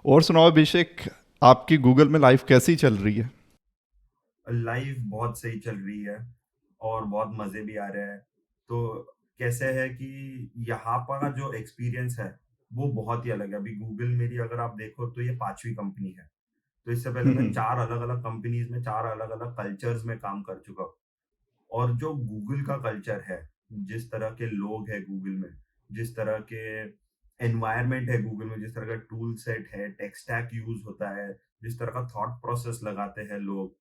और सुनाओ अभिषेक, आपकी गूगल में लाइफ कैसी चल रही है? लाइफ बहुत सही चल रही है और बहुत मजे भी आ रहे हैं। तो कैसे है कि यहाँ पर जो एक्सपीरियंस है वो बहुत ही अलग है। अभी गूगल मेरी अगर आप देखो तो ये पांचवी कंपनी है। तो इससे पहले मैं हम्म। चार अलग अलग कंपनीज में चार अलग अलग कल्चर्स में काम कर चुका हूँ। और जो गूगल का कल्चर है, जिस तरह के लोग हैं गूगल में, जिस तरह के एनवायरनमेंट है गूगल में, जिस तरह का टूल सेट है, टेक स्टैक यूज होता है, जिस तरह का थॉट प्रोसेस लगाते हैं लोग,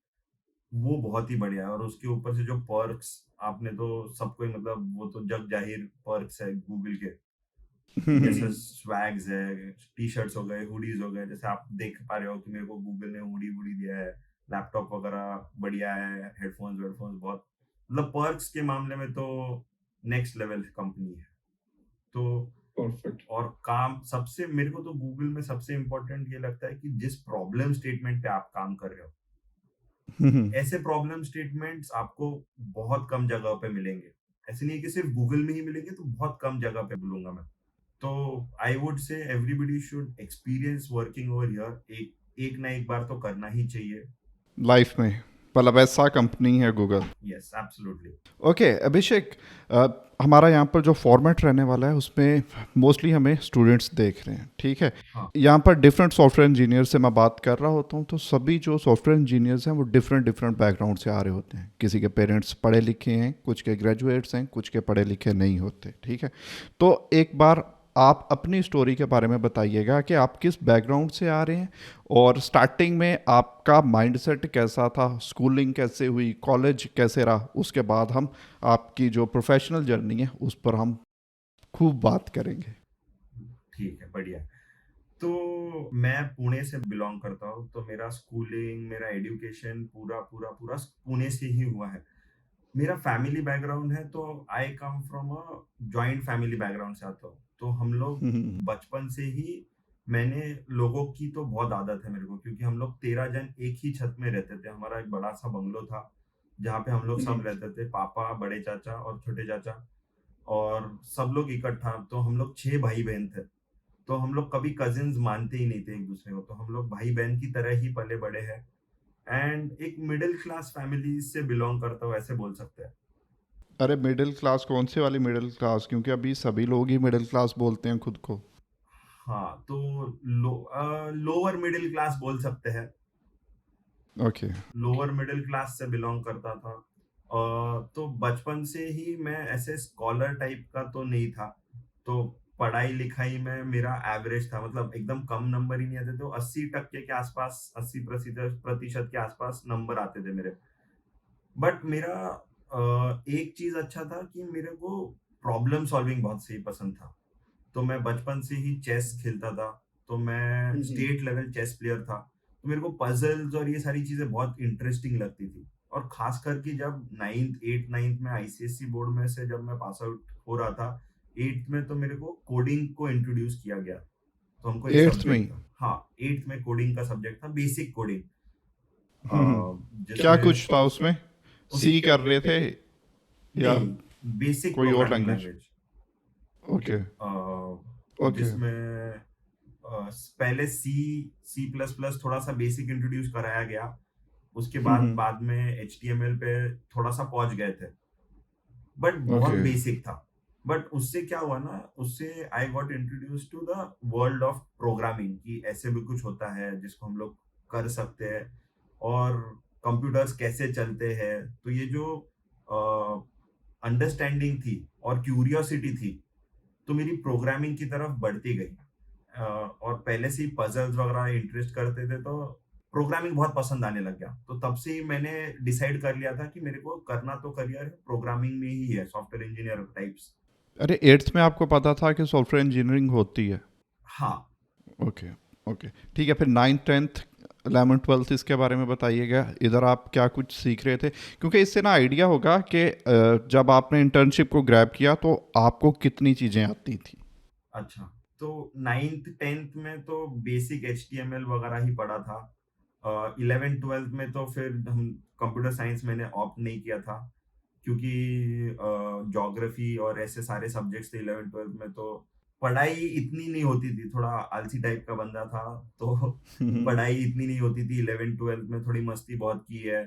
वो बहुत ही बढ़िया है। और उसके ऊपर से जो पर्क्स, आपने तो सबको ही मतलब वो तो जग जाहिर पर्क्स है गूगल के, कि जैसे स्वैग्स है, टी शर्ट्स हो गए, हुडीज हो गए। जैसे आप देख पा रहे हो कि मेरे को गूगल ने हुडी वुडी दिया है, लैपटॉप वगैरह बढ़िया है, हेडफोन्स वेडफोन्स बहुत, मतलब पर्क्स के मामले में तो नेक्स्ट लेवल कंपनी है। तो परफेक्ट। और काम सबसे मेरे को तो गूगल में सबसे इम्पोर्टेंट ये लगता है कि जिस प्रॉब्लम स्टेटमेंट पे आप काम कर रहे हो, ऐसे प्रॉब्लम स्टेटमेंट्स आपको बहुत कम जगह पे मिलेंगे। ऐसे नहीं है कि सिर्फ गूगल में ही मिलेंगे, तो बहुत कम जगह पे बोलूंगा मैं। तो I would say everybody should experience working over here. एक एक ना एक बार तो करना ही चाहिए। लाइफ में मतलब ऐसा कंपनी है गूगल। Yes, absolutely. ओके अभिषेक, हमारा यहाँ पर जो फॉर्मेट रहने वाला है उसमें मोस्टली हमें स्टूडेंट्स देख रहे हैं, ठीक है। हाँ। यहाँ पर डिफरेंट सॉफ्टवेयर इंजीनियर से मैं बात कर रहा होता हूँ, तो सभी जो सॉफ्टवेयर इंजीनियर्स हैं वो डिफरेंट डिफरेंट बैकग्राउंड से आ रहे होते हैं। किसी के पेरेंट्स पढ़े लिखे हैं, कुछ के ग्रेजुएट्स हैं, कुछ के पढ़े लिखे नहीं होते, ठीक है। तो एक बार आप अपनी स्टोरी के बारे में बताइएगा कि आप किस बैकग्राउंड से आ रहे हैं, और स्टार्टिंग में आपका माइंडसेट कैसा था, स्कूलिंग कैसे हुई, कॉलेज कैसे रहा। उसके बाद हम आपकी जो प्रोफेशनल जर्नी है उस पर हम खूब बात करेंगे। ठीक है, बढ़िया। तो मैं पुणे से बिलोंग करता हूँ, तो मेरा स्कूलिंग, मेरा एजुकेशन पूरा पूरा पूरा पुणे से ही हुआ है। मेरा फैमिली बैकग्राउंड है, तो I come from a joint family background से आता हूँ। तो हम लोग हम्म। बचपन से ही, मैंने लोगों की तो बहुत आदत है मेरे को, क्योंकि हम लोग 13 जन एक ही छत में रहते थे। हमारा एक बड़ा सा बंगलो था जहाँ पे हम लोग सब रहते थे, पापा, बड़े चाचा और छोटे चाचा। और सब लोग इकट्ठा, तो हम लोग 6 भाई बहन थे। तो हम लोग कभी कजिन्स मानते ही नहीं थे एक दूसरे को, तो हम लोग भाई बहन की तरह ही पले बड़े हैं। एंड एक मिडिल क्लास फैमिली से बिलोंग करता हूँ, ऐसे बोल सकते हैं। अरे मिडिल क्लास कौन सी वाली मिडिल क्लास, क्योंकि अभी सभी लोग ही मिडिल क्लास बोलते हैं खुद को। हाँ, तो लोअर मिडिल क्लास बोल सकते हैं। ओके। लोअर मिडिल क्लास से बिलोंग करता था। तो बचपन से ही मैं ऐसे स्कॉलर टाइप का तो नहीं था। तो पढ़ाई लिखाई में मेरा एवरेज था, मतलब एकदम कम नंबर ही नहीं आते, तो 80% के आसपास, 80% के आसपास नंबर आते थे मेरे। बट मेरा एक चीज अच्छा था कि मेरे को प्रॉब्लम सॉल्विंग बहुत सही पसंद था। तो मैं बचपन से ही चेस खेलता था। तो मैं स्टेट लेवल चेस प्लेयर था। तो मेरे को पजल्स और ये सारी चीजें बहुत इंटरेस्टिंग लगती थी। और खास करके जब नाइन्थ एट नाइन्थ में आईसीएससी बोर्ड में से जब मैं पास आउट हो रहा था, एट्थ में, तो मेरे को कोडिंग को इंट्रोड्यूस किया गया। तो हमको एक एट्थ में सब्जेक्ट ही? था, हाँ, एट्थ में कोडिंग का सब्जेक्ट था, बेसिक कोडिंग, हम्म। क्या जिसमें कुछ था उसमें? उस सी कर रहे थे या नहीं, बेसिक कोई और programming language? Language, okay. Okay. जिसमें पहले सी, सी प्लस प्लस थोड़ा सा बेसिक इंट्रोड्यूस कराया गया। उसके बाद हम्म। बाद में एच टी एम एल पे थोड़ा सा पहुंच गए थे, बट बहुत ओके। बेसिक था। बट उससे क्या हुआ ना, उससे I got introduce to the world of programming, कि ऐसे भी कुछ होता है जिसको हम लोग कर सकते हैं, और कंप्यूटर्स कैसे चलते हैं। तो ये जो अंडरस्टैंडिंग थी और क्यूरियोसिटी थी, तो मेरी प्रोग्रामिंग की तरफ बढ़ती गई। और पहले से ही पजल्स वगैरह इंटरेस्ट करते थे, तो प्रोग्रामिंग बहुत पसंद आने लग गया। तो तब से ही मैंने डिसाइड कर लिया था कि मेरे को करना तो करियर प्रोग्रामिंग में ही है, सॉफ्टवेयर इंजीनियर टाइप्स। अरे एट्थ में आपको पता था कि सॉफ्टवेयर इंजीनियरिंग होती है? हाँ। ओके। ओके, ठीक है। फिर नाइन्थ टेंथ 11th 12th इसके बारे में बताइएगा, इधर आप क्या कुछ सीख रहे थे, क्योंकि इससे ना आइडिया होगा कि जब आपने इंटर्नशिप को ग्रैब किया तो आपको कितनी चीज़ें आती थी। अच्छा, तो नाइन्थ टेंथ में तो basic H T M L वगैरह ही पढ़ा था। 11th 12th में तो फिर हम कंप्यूटर साइंस मैंने ऑप्ट नहीं किया था, क्योंकि ज्योग्राफी और ऐसे सारे सब्जेक्ट्स थे 11th 12th में। तो पढ़ाई इतनी नहीं होती थी, थोड़ा आलसी टाइप का बंदा था, तो पढ़ाई इतनी नहीं होती थी। 11th-12th में थोड़ी मस्ती बहुत की है,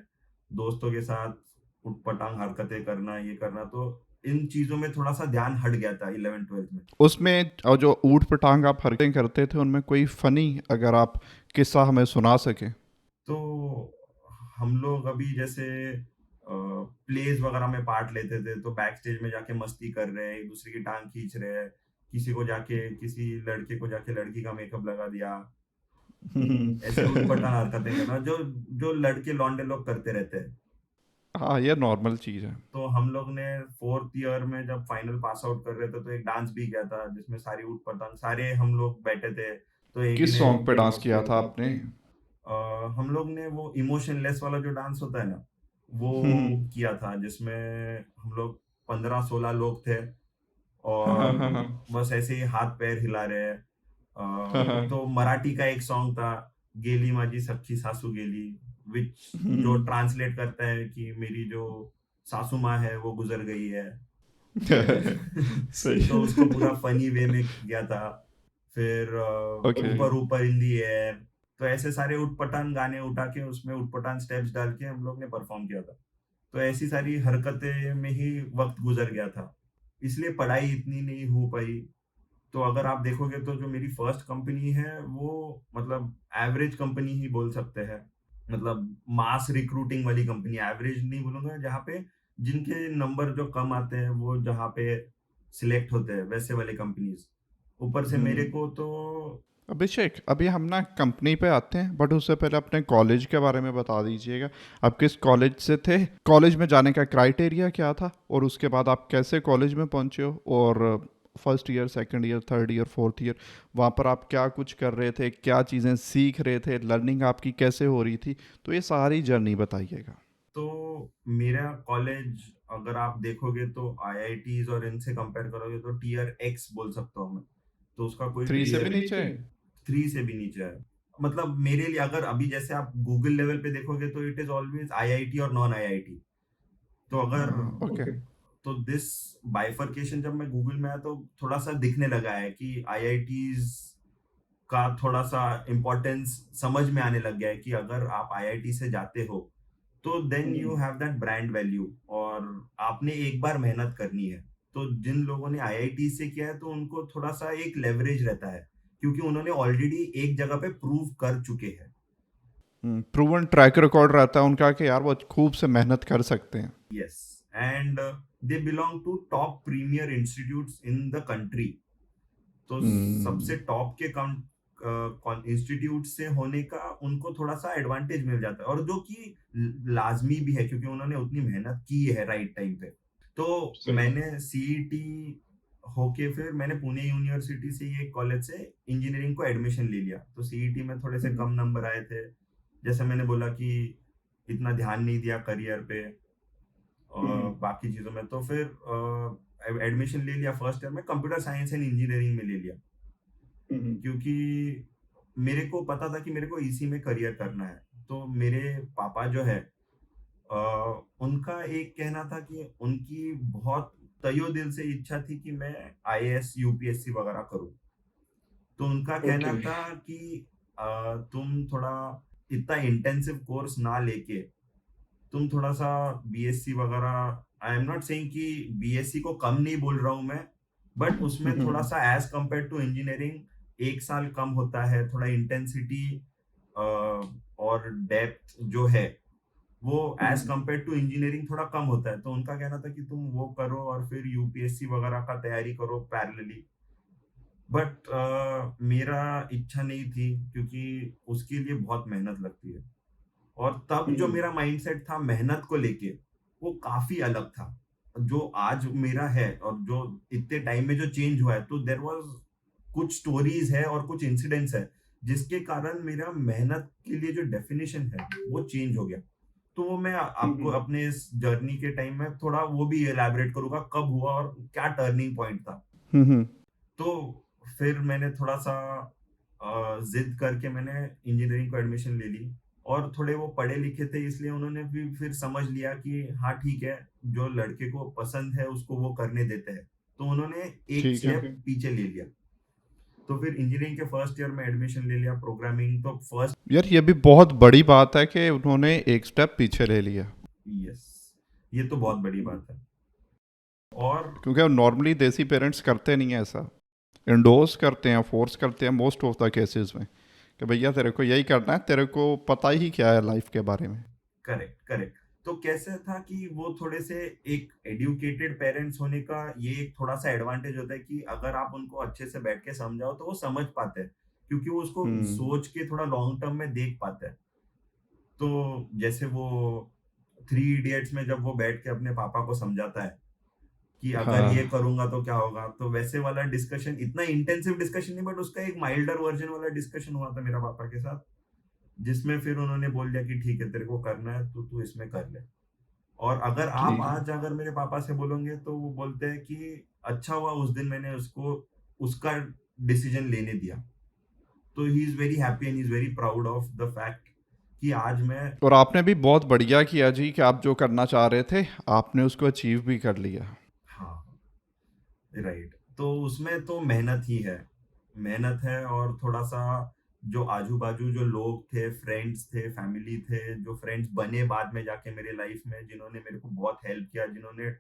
दोस्तों के साथ उटपटांग हरकतें करना, ये करना, तो इन चीज़ों में थोड़ा-सा ध्यान हट गया था 11th-12th में। उसमें जो ऊट पटांग आप हरकतें करते थे उनमें कोई फनी अगर आप किस्सा हमें सुना सके। तो हम लोग अभी जैसे प्लेज वगैरह में पार्ट लेते थे, तो बैक स्टेज में जाके मस्ती कर रहे हैं, एक दूसरे की टांग खींच रहे हैं, किसी लड़के को जाके लड़की का मेकअप लगा दिया, ऐसे उटपटांग हरकतें करना जो जो लड़के लौंडे लोग करते रहते हैं। हाँ, ये नॉर्मल चीज़ है। तो हम लोग ने 4th ईयर में जब फाइनल पास आउट कर रहे थे, तो एक डांस भी किया था जिसमें सारी उटपटांग सारे हम लोग बैठे थे, तो एक ही किस ने सॉन्ग पे डांस किया था आपने? हम लोग ने वो इमोशनलेस वाला जो डांस होता है ना, वो किया था, जिसमें हम लोग 15-16 लोग थे, हाँ हाँ और हाँ हाँ बस ऐसे ही हाथ पैर हिला रहे हैं। हाँ हाँ। तो मराठी का एक सॉन्ग था, गेली माझी सख्खी सासू गेली, विच जो ट्रांसलेट करता है कि मेरी जो सासू माँ है वो गुजर गई है। सही। तो उसको पूरा फनी वे में किया था। फिर ओके। ऊपर ऊपर इन दी एयर, तो ऐसे सारे उटपटांग गाने उठा के उसमें उटपटांग स्टेप्स डाल के हम लोग ने परफॉर्म किया था। तो ऐसी सारी हरकतें में ही वक्त गुजर गया था, इसलिए पढ़ाई इतनी नहीं हो पाई। तो अगर आप देखोगे तो जो मेरी फर्स्ट कंपनी है वो मतलब एवरेज कंपनी ही बोल सकते हैं, मतलब मास रिक्रूटिंग वाली कंपनी, एवरेज नहीं बोलूंगा, जहाँ पे जिनके नंबर जो कम आते हैं वो जहाँ पे सिलेक्ट होते हैं, वैसे वाले कंपनीज। ऊपर से मेरे को तो अभिषेक, अभी हम ना कंपनी पे आते हैं, बट उससे पहले अपने कॉलेज के बारे में बता दीजिएगा। आप किस कॉलेज से थे, कॉलेज में जाने का क्राइटेरिया क्या था, और उसके बाद आप कैसे कॉलेज में पहुंचे हो, और first year, second year, third year, fourth year वहाँ पर आप क्या कुछ कर रहे थे, क्या चीज़ें सीख रहे थे, लर्निंग आपकी कैसे हो रही थी, तो ये सारी जर्नी बताइएगा। तो मेरा कॉलेज, अगर आप देखोगे तो आईआईटीज और इनसे कंपेयर करोगे तो टीयर एक्स बोल सकता हूँ मैं। तो उसका कोई थ्री से टीयर भी नीचे? 3 से भी नीचे है। मतलब मेरे लिए अगर अभी जैसे आप गूगल लेवल पे देखोगे तो इट इज ऑलवेज आईआईटी और नॉन आईआईटी। तो अगर हाँ, ओके। तो दिस बाइफर्केशन जब मैं गूगल में आया तो थोड़ा सा दिखने लगा है कि आईआईटीज का थोड़ा सा इम्पोर्टेंस समझ में आने लग गया है कि अगर आप आईआईटी से जाते हो तो then you have that brand value, और आपने एक बार मेहनत करनी है। तो जिन लोगों ने आईआईटी से किया है तो उनको थोड़ा सा एक लेवरेज रहता है, क्योंकि उन्होंने ऑलरेडी एक जगह पे प्रूव कर चुके हैं। प्रूवन ट्रैक रिकॉर्ड रहता है उनका कि यार वो खूब से मेहनत कर सकते हैं। Yes, and they belong to top premier institutes in the country. तो सबसे हम्म। टॉप के इंस्टीट्यूट से होने का उनको थोड़ा सा एडवांटेज मिल जाता है, और जो कि लाजमी भी है क्योंकि उन्होंने उतनी मेहनत की है राइट टाइम पे। तो सही। मैंने सीईटी होके फिर मैंने पुणे यूनिवर्सिटी से ही एक कॉलेज से इंजीनियरिंग को एडमिशन ले लिया। तो सीईटी में थोड़े से कम नंबर आए थे, जैसे मैंने बोला कि इतना ध्यान नहीं दिया करियर पे और बाकी चीजों में। तो फिर एडमिशन ले लिया, फर्स्ट ईयर में कंप्यूटर साइंस एंड इंजीनियरिंग में ले लिया, क्योंकि मेरे को पता था कि मेरे को इसी में करियर करना है। तो मेरे पापा जो है, अ, उनका एक कहना था कि उनकी बहुत तयो दिल से इच्छा थी कि मैं आईएएस यूपीएससी वगैरह करूं। तो उनका कहना था कि तुम थोड़ा इतना इंटेंसिव कोर्स ना लेके तुम थोड़ा सा बीएससी वगैरह, आई एम नॉट सेइंग कि बीएससी को कम नहीं बोल रहा हूं मैं, बट उसमें थोड़ा सा एज कंपेयर टू इंजीनियरिंग 1 साल कम होता है, थोड़ा इंटेंसिटी और डेप्थ जो है वो एज कंपेयर टू इंजीनियरिंग थोड़ा कम होता है। तो उनका कहना था कि तुम वो करो और फिर यूपीएससी वगैरह का तैयारी करो पैरेलली। बट मेरा इच्छा नहीं थी, क्योंकि उसके लिए बहुत मेहनत लगती है, और तब जो मेरा माइंडसेट था मेहनत को लेके वो काफी अलग था जो आज मेरा है, और जो इतने टाइम में जो चेंज हुआ है। तो देर वाज कुछ स्टोरीज है और कुछ इंसिडेंट्स है जिसके कारण मेरा मेहनत के लिए जो डेफिनेशन है वो चेंज हो गया। तो वो मैं आपको अपने इस जर्नी के टाइम में थोड़ा वो भी एलैबोरेट करूंगा कब हुआ और क्या टर्निंग पॉइंट था। हम्म। तो फिर मैंने थोड़ा सा जिद करके मैंने इंजीनियरिंग को एडमिशन ले ली, और थोड़े वो पढ़े लिखे थे इसलिए उन्होंने भी फिर समझ लिया कि हाँ ठीक है, जो लड़के को पसंद है उसको वो करने देते हैं, तो उन्होंने एक ठीक है। स्टेप पीछे ले लिया। तो फिर इंजीनियरिंग के फर्स्ट ईयर में एडमिशन ले लिया प्रोग्रामिंग, तो फर्स्ट। यार ये भी बहुत बड़ी बात है कि उन्होंने एक स्टेप पीछे ले लिया। यस, ये तो बहुत बड़ी बात है। और क्योंकि नॉर्मली देसी पेरेंट्स करते नहीं है ऐसा, इंडोर्स करते हैं, फोर्स करते हैं मोस्ट ऑफ द केसेस में कि भैया तेरे को यही करना है, तेरे को पता ही क्या है लाइफ के बारे में। Correct correct. तो कैसे था कि वो थोड़े से एक एडुकेटेड पेरेंट्स होने का ये एक थोड़ा सा एडवांटेज होता है कि अगर आप उनको अच्छे से बैठ के समझाओ तो वो समझ पाते हैं, क्योंकि वो उसको हम्म। सोच के थोड़ा लॉन्ग टर्म में देख पाते हैं। तो जैसे वो थ्री इडियट्स में जब वो बैठ के अपने पापा को समझाता है कि अगर ये हाँ। करूंगा तो क्या होगा, तो वैसे वाला डिस्कशन, इतना इंटेंसिव डिस्कशन नहीं बट उसका एक माइल्डर वर्जन वाला डिस्कशन हुआ था मेरा पापा के साथ, जिसमें फिर उन्होंने बोल दिया कि ठीक है तेरे को करना है तो तू इसमें कर ले। और अगर आप ठीक है। आज अगर मेरे पापा से बोलोगे तो वो बोलते हैं कि अच्छा हुआ उस दिन मैंने उसको उसका डिसीजन लेने दिया। तो he is very happy and is very proud of the fact कि आज मैं। और आपने भी बहुत बढ़िया किया जी कि आप जो करना चाह रहे थे आपने उसको अचीव भी कर लिया। हाँ, राइट। तो उसमें तो मेहनत ही है, मेहनत है, और थोड़ा सा जो आजू बाजू जो लोग थे, फ्रेंड्स थे, फैमिली थे, जो फ्रेंड्स बने बाद में जाके मेरे लाइफ में, जिन्होंने मेरे को बहुत हेल्प किया, जिन्होंने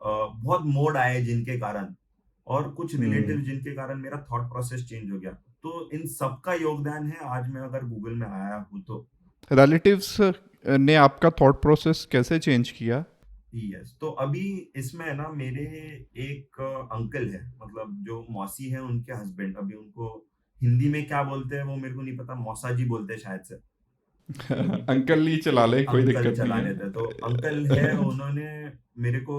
बहुत मोड़ आए जिनके कारण, और कुछ रिलेटिव हम्म। जिनके कारण मेरा थॉट प्रोसेस चेंज हो गया। तो इन सबका योगदान है आज मैं अगर गूगल में आया हूँ तो। रिलेटिव्स ने आपका थॉट प्रोसेस कैसे चेंज किया? यस, तो अभी इसमें है ना, मेरे एक अंकल है, मतलब जो मौसी है उनके हस्बैंड, अभी उनको हिंदी में क्या बोलते हैं वो मेरे को नहीं पता, मौसा जी बोलते हैं शायद से। अंकल ही चला ले, कोई अंकल दिक्कत नहीं चला है। लेते हैं, तो अंकल है, उन्होंने मेरे को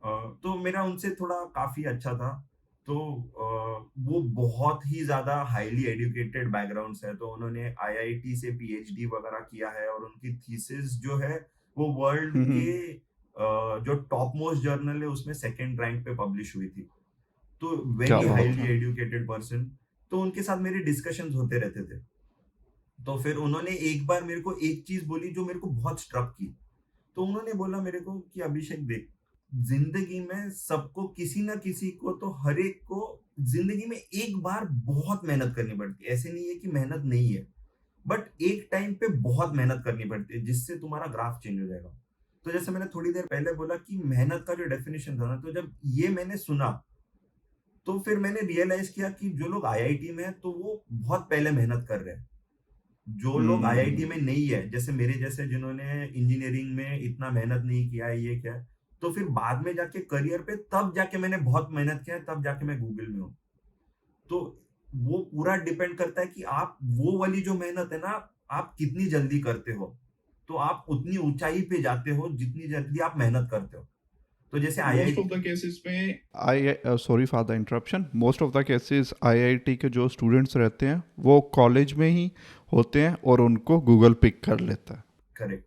तो मेरा उनसे थोड़ा काफी अच्छा था। तो वो बहुत ही ज्यादा हाईली एजुकेटेड बैकग्राउंड से है, तो उन्होंने आईआईटी से पीएचडी वगैरह किया है, और उनकी थीसिस जो है वो वर्ल्ड के हम्म। जो टॉप मोस्ट जर्नल है उसमें सेकंड रैंक पे पब्लिश हुई थी। तो क्या वेरी बात हाईली है। Educated person. तो उनके साथ मेरे डिस्कशंस होते रहते थे। तो फिर उन्होंने एक बार मेरे को एक चीज बोली जो मेरे को बहुत स्ट्रक की। तो उन्होंने बोला मेरे को कि अभिषेक देख, जिंदगी में सबको किसी ना किसी को तो हर एक को जिंदगी में एक बार बहुत मेहनत करनी पड़ती है, ऐसे नहीं है कि मेहनत नहीं है, बट एक टाइम पे बहुत मेहनत करनी पड़ती है जिससे तुम्हारा ग्राफ चेंज हो जाएगा। तो जैसे मैंने थोड़ी देर पहले बोला कि मेहनत का जो डेफिनेशन था ना, तो जब ये मैंने सुना तो फिर मैंने रियलाइज किया कि जो लोग आईआईटी में है तो वो बहुत पहले मेहनत कर रहे हैं। जो लोग आईआईटी में हम्म। नहीं है, जैसे मेरे जैसे जिन्होंने इंजीनियरिंग में इतना मेहनत नहीं किया है, ये क्या है, तो फिर बाद में जाके करियर पे तब जाके मैंने बहुत मेहनत किया है, तब जाके मैं गूगल में हूँ। तो वो पूरा डिपेंड करता है कि आप वो वाली जो मेहनत है ना, आप कितनी जल्दी करते हो। तो आप उतनी ऊंचाई पे जाते हो जितनी जल्दी आप मेहनत करते हो। तो जैसे most IIT. Of the cases में I sorry for the interruption, most of the cases IIT के जो स्टूडेंट्स रहते हैं वो कॉलेज में ही होते हैं और उनको गूगल पिक कर लेता है। करेक्ट।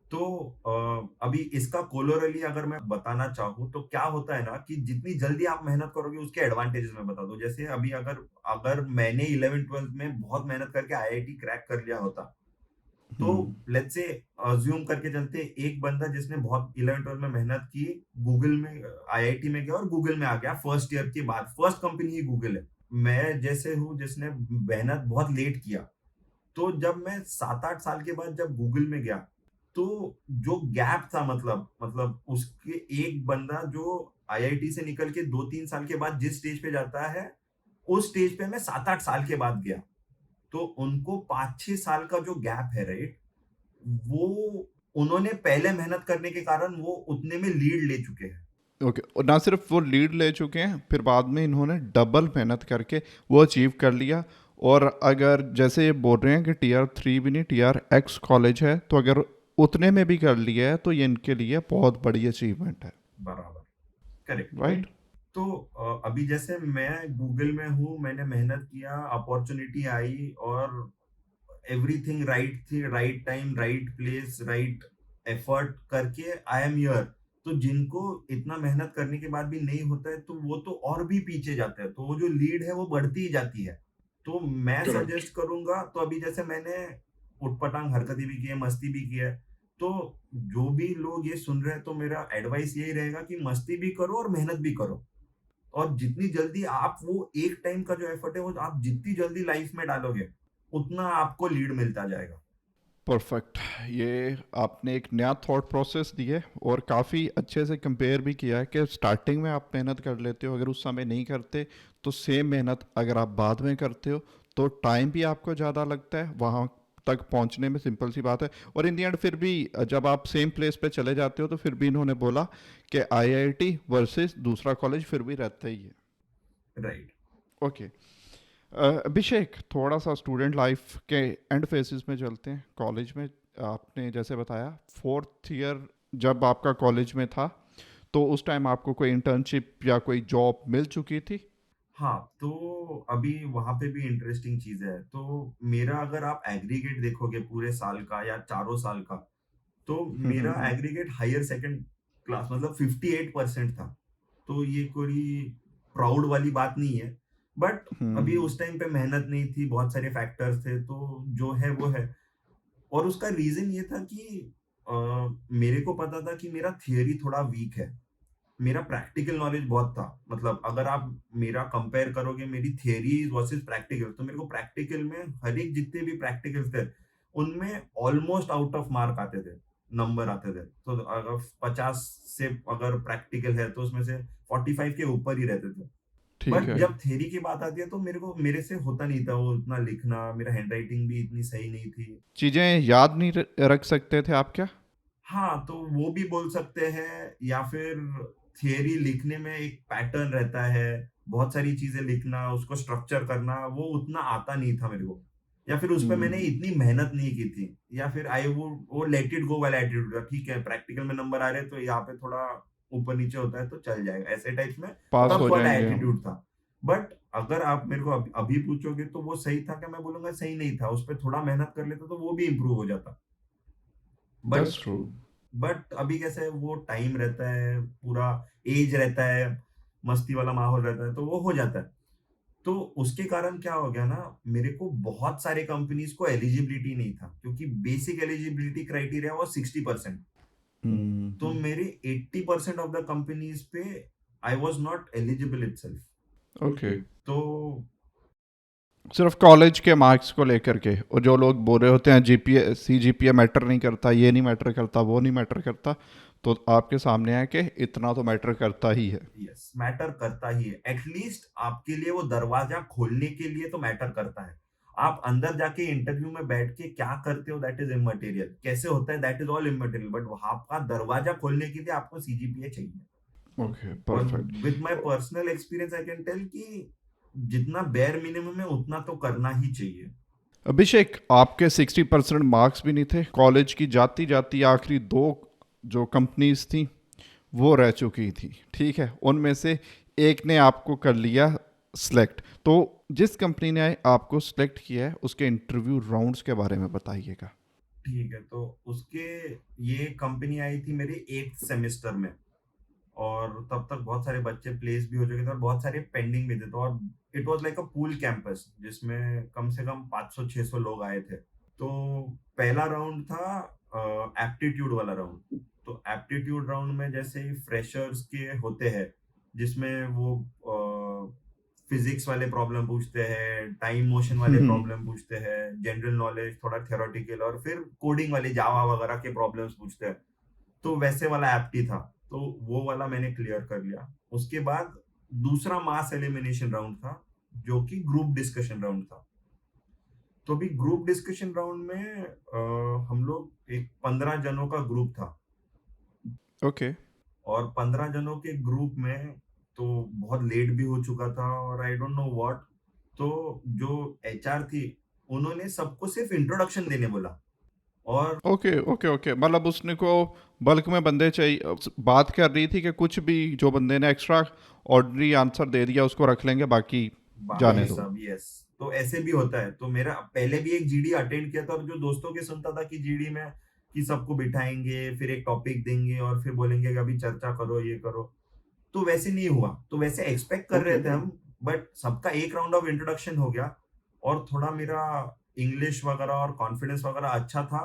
तो अभी इसका कोलोरली अगर मैं बताना चाहूँ तो क्या होता है ना कि जितनी जल्दी आप मेहनत करोगे उसके एडवांटेजेस मैं बता दूं। जैसे अभी अगर अगर मैंने 11 12 में बहुत मेहनत करके आईआईटी क्रैक कर लिया होता, तो हम्म। लेट्स से अज्यूम करके चलते, एक बंदा जिसने बहुत 11 12 में मेहनत की, गूगल में आईआईटी में गया और गूगल में आ गया फर्स्ट ईयर के बाद, फर्स्ट कंपनी ही गूगल है। मैं जैसे हूँ जिसने मेहनत बहुत लेट किया, तो जब मैं 7 8 साल के बाद जब गूगल में गया, तो जो गैप था, मतलब उसके एक बंदा जो आईआईटी से निकल के 2 3 साल के बाद जिस स्टेज पे जाता है, उस स्टेज पे मैं 7 8 साल के बाद गया। तो उनको 5 6 साल का जो गैप है, राइट, वो उन्होंने पहले मेहनत करने के कारण वो उतने में लीड ले चुके हैं। ओके, और ना सिर्फ वो लीड ले चुके हैं, फिर बाद में इन्होंने डबल मेहनत करके वो अचीव कर लिया। और अगर जैसे ये बोल रहे हैं कि टीआर 3 भी नहीं, टीआर X कॉलेज है, तो अगर उतने में भी कर लिया है तो ये इनके लिए बहुत बड़ी अचीवमेंट है। बराबर। करेक्ट। राइट। तो अभी जैसे मैं गूगल में हूँ, मैंने मेहनत किया, अपॉर्चुनिटी आई, और एवरीथिंग राइट थी, right time, right place, right effort करके आई एम हियर। तो जिनको इतना मेहनत करने के बाद भी नहीं होता है तो वो तो और भी पीछे जाते हैं, तो वो जो लीड है वो बढ़ती ही जाती है। तो मैं करेक्ट। सजेस्ट करूंगा, तो अभी जैसे मैंने उटपटांग हरकतें भी की है, मस्ती भी की है, तो जो भी लोग ये सुन रहे हैं तो मेरा एडवाइस यही रहेगा कि मस्ती भी करो और मेहनत भी करो। और जितनी जल्दी आप वो एक टाइम का जो एफर्ट है वो आप जितनी जल्दी लाइफ में डालोगे उतना आपको लीड मिलता जाएगा। परफेक्ट। ये आपने एक नया थॉट प्रोसेस दिए और काफ़ी अच्छे से कंपेयर भी किया है कि स्टार्टिंग में आप मेहनत कर लेते हो, अगर उस समय नहीं करते तो सेम मेहनत अगर आप बाद में करते हो तो टाइम भी आपको ज़्यादा लगता है वहाँ तक पहुँचने में, सिंपल सी बात है। और इन दी एंड फिर भी जब आप सेम प्लेस पे चले जाते हो तो फिर भी इन्होंने बोला कि आईआईटी वर्सेस दूसरा कॉलेज फिर भी रहता ही है। राइट। ओके। अभिषेक, थोड़ा सा स्टूडेंट लाइफ के एंड फेजेस में चलते हैं। कॉलेज में आपने जैसे बताया फोर्थ ईयर जब आपका कॉलेज में था तो उस टाइम आपको कोई इंटर्नशिप या कोई जॉब मिल चुकी थी? हाँ, तो अभी वहां पे भी इंटरेस्टिंग चीज है। तो मेरा अगर आप एग्रीगेट देखोगे पूरे साल का या चारों साल का, तो मेरा हम्म। एग्रीगेट हायर सेकंड क्लास मतलब 58% था। तो ये कोई प्राउड वाली बात नहीं है, बट अभी हम्म। उस टाइम पे मेहनत नहीं थी, बहुत सारे फैक्टर्स थे, तो जो है वो है। और उसका रीजन ये था कि अ, मेरे को पता था कि मेरा थियरी थोड़ा वीक है, मेरा प्रैक्टिकल नॉलेज बहुत था। मतलब अगर आप मेरा कंपेयर करोगे मेरी थियरी वर्सेस प्रैक्टिकल, तो मेरे को प्रैक्टिकल में हर एक जितने भी प्रैक्टिकल्स थे उनमें ऑलमोस्ट आउट ऑफ मार्क आते थे, नंबर आते थे। तो अगर 50 से अगर प्रैक्टिकल है तो उसमें से 45 के ऊपर ही रहते थे। ठीक बट है। जब थ्योरी की बात आती है तो मेरे से होता नहीं था वो उतना लिखना, मेरा हैंडराइटिंग भी इतनी सही नहीं थी। चीज़ें याद नहीं रख सकते थे आप क्या? हाँ, तो वो भी बोल सकते हैं, या फिर थियरी लिखने में एक पैटर्न रहता है, बहुत सारी चीजें लिखना, उसको स्ट्रक्चर करना, वो उतना आता नहीं था मेरे को। या फिर उस पे मैंने हम्म। इतनी मेहनत नहीं की थी, या फिर आई वो लेट इट गो वाला एटीट्यूड था। ठीक है, प्रैक्टिकल में नंबर आ रहे हैं तो यहाँ पे थोड़ा ऊपर नीचे होता है तो चल जाएगा, ऐसे टाइप में पास टफ हो वाला जाएंगे हम। एटीट्यूड था। बट अगर आप मेरे को अभी पूछोगे तो वो सही था क्या? मैं बोलूंगा सही नहीं था, उस पर थोड़ा मेहनत कर लेता तो वो भी इम्प्रूव हो जाता। But that's true. अभी कैसे है, वो टाइम रहता है, पूरा एज रहता है, मस्ती वाला माहौल रहता है, तो वो हो जाता है। तो उसके कारण क्या हो गया ना, मेरे को बहुत सारे कंपनीज को एलिजिबिलिटी नहीं था, क्योंकि बेसिक एलिजिबिलिटी क्राइटेरिया वो 60%। तो हम्म। मेरे 80% ऑफ द कंपनीज पे I was not eligible itself. Okay. तो सिर्फ कॉलेज के मार्क्स को लेकर के, और जो लोग बोल रहे होते हैं जीपीए सी जीपीए मैटर नहीं करता, ये नहीं मैटर करता, वो नहीं मैटर करता, तो आपके सामने है कि इतना तो मैटर करता ही है। यस, मैटर करता ही है। एटलीस्ट आपके लिए वो दरवाजा खोलने के लिए तो मैटर करता है। आप अंदर जाके इंटरव्यू में बैठ के क्या करते हो दैट इज इमटेरियल, कैसे होता है that is all immaterial, but वहां का दरवाजा खोलने के लिए आपको सीजीपीए चाहिए। ओके, और perfect. With my personal experience I can tell कि जितना बेयर मिनिमम है उतना तो करना ही चाहिए। अभिषेक, आपके 60% मार्क्स भी नहीं थे, कॉलेज की जाती जाती आखिरी दो जो कंपनीज थी वो रह चुकी थी, ठीक है, उनमें से एक ने आपको कर लिया सिलेक्ट। तो जिस कंपनी ने आपको सिलेक्ट किया है उसके इंटरव्यू राउंड्स के बारे में बताइएगा। ठीक है, तो उसके ये कंपनी आई थी मेरे एक सेमेस्टर में, और तब तक बहुत सारे बच्चे प्लेस भी हो चुके थे और बहुत सारे पेंडिंग भी थे। तो और it was like a pool campus जिसमें कम से कम 500-600 लोग आए थे। तो पहला राउंड था एप्टीट्यूड वाला राउंड। तो एप्टीट्यूड राउंड में जैसे ही फ्रेशर्स के होते हैं, जिसमें वो फिजिक्स वाले प्रॉब्लम पूछते हैं, टाइम मोशन वाले प्रॉब्लम पूछते हैं, जनरल नॉलेज थोड़ा थियोरेटिकल, और फिर कोडिंग वाले जावा वगैरह के प्रॉब्लम्स पूछते हैं। तो वैसे वाला एप्टी था, तो वो वाला मैंने क्लियर कर लिया। उसके बाद दूसरा मास एलिमिनेशन राउंड था, जो कि ग्रुप डिस्कशन राउंड था। तो अभी ग्रुप डिस्कशन राउंड में हम लोग एक 15 जनों का ग्रुप था, ओके। और 15 जनों के ग्रुप में तो बहुत लेट भी हो चुका था, और आई डोंट नो व्हाट। तो जो एचआर थी, उन्होंने सबको सिर्फ इंट्रोडक्शन देने बोला। और ओके ओके ओके, मतलब उसने को बल्क में बंदे चाहिए, बात कर रही थी कि कुछ भी जो बंदे ने एक्स्ट्रा ऑर्डिनरी आंसर दे दिया उसको रख लेंगे, बाकी बाकी जाने दो। सब यस। तो ऐसे भी होता है। तो मेरा पहले भी एक जीडी अटेंड किया था, और जो दोस्तों के सुनता था कि जीडी में कि सबको बिठाएंगे, फिर एक टॉपिक देंगे और फिर बोलेंगे कि अभी चर्चा करो, ये करो। तो वैसे नहीं हुआ, तो वैसे एक्सपेक्ट कर रहे ओके। थे हम। बट सबका एक राउंड ऑफ इंट्रोडक्शन हो गया, और थोड़ा मेरा इंग्लिश वगैरह और कॉन्फिडेंस वगैरह अच्छा था,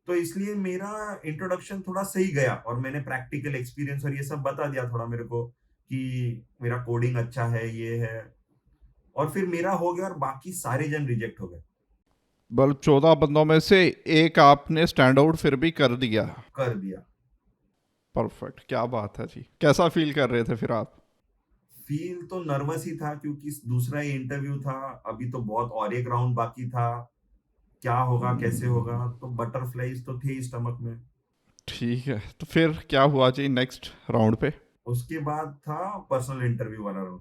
तो इसलिए मेरा इंट्रोडक्शन थोड़ा सही गया, और मैंने प्रैक्टिकल एक्सपीरियंस और ये सब बता दिया थोड़ा मेरे को, कि मेरा कोडिंग अच्छा है, ये है। और फिर मेरा हो गया और बाकी सारे जन रिजेक्ट हो गए। बल्कि 14 बंदों में से एक आपने स्टैंड आउट फिर भी कर दिया। कर दिया। परफेक्ट, क्या बात है जी। कैसा फील कर रहे थे फिर आप? फील तो नर्वस ही था क्योंकि दूसरा ही इंटरव्यू था, अभी तो बहुत और एक राउंड बाकी था। क्या होगा, कैसे होगा, तो बटरफ्लाईज तो थे ही स्टमक में। ठीक है, तो फिर क्या हुआ जी नेक्स्ट राउंड पे? उसके बाद था पर्सनल इंटरव्यू वाला राउंड।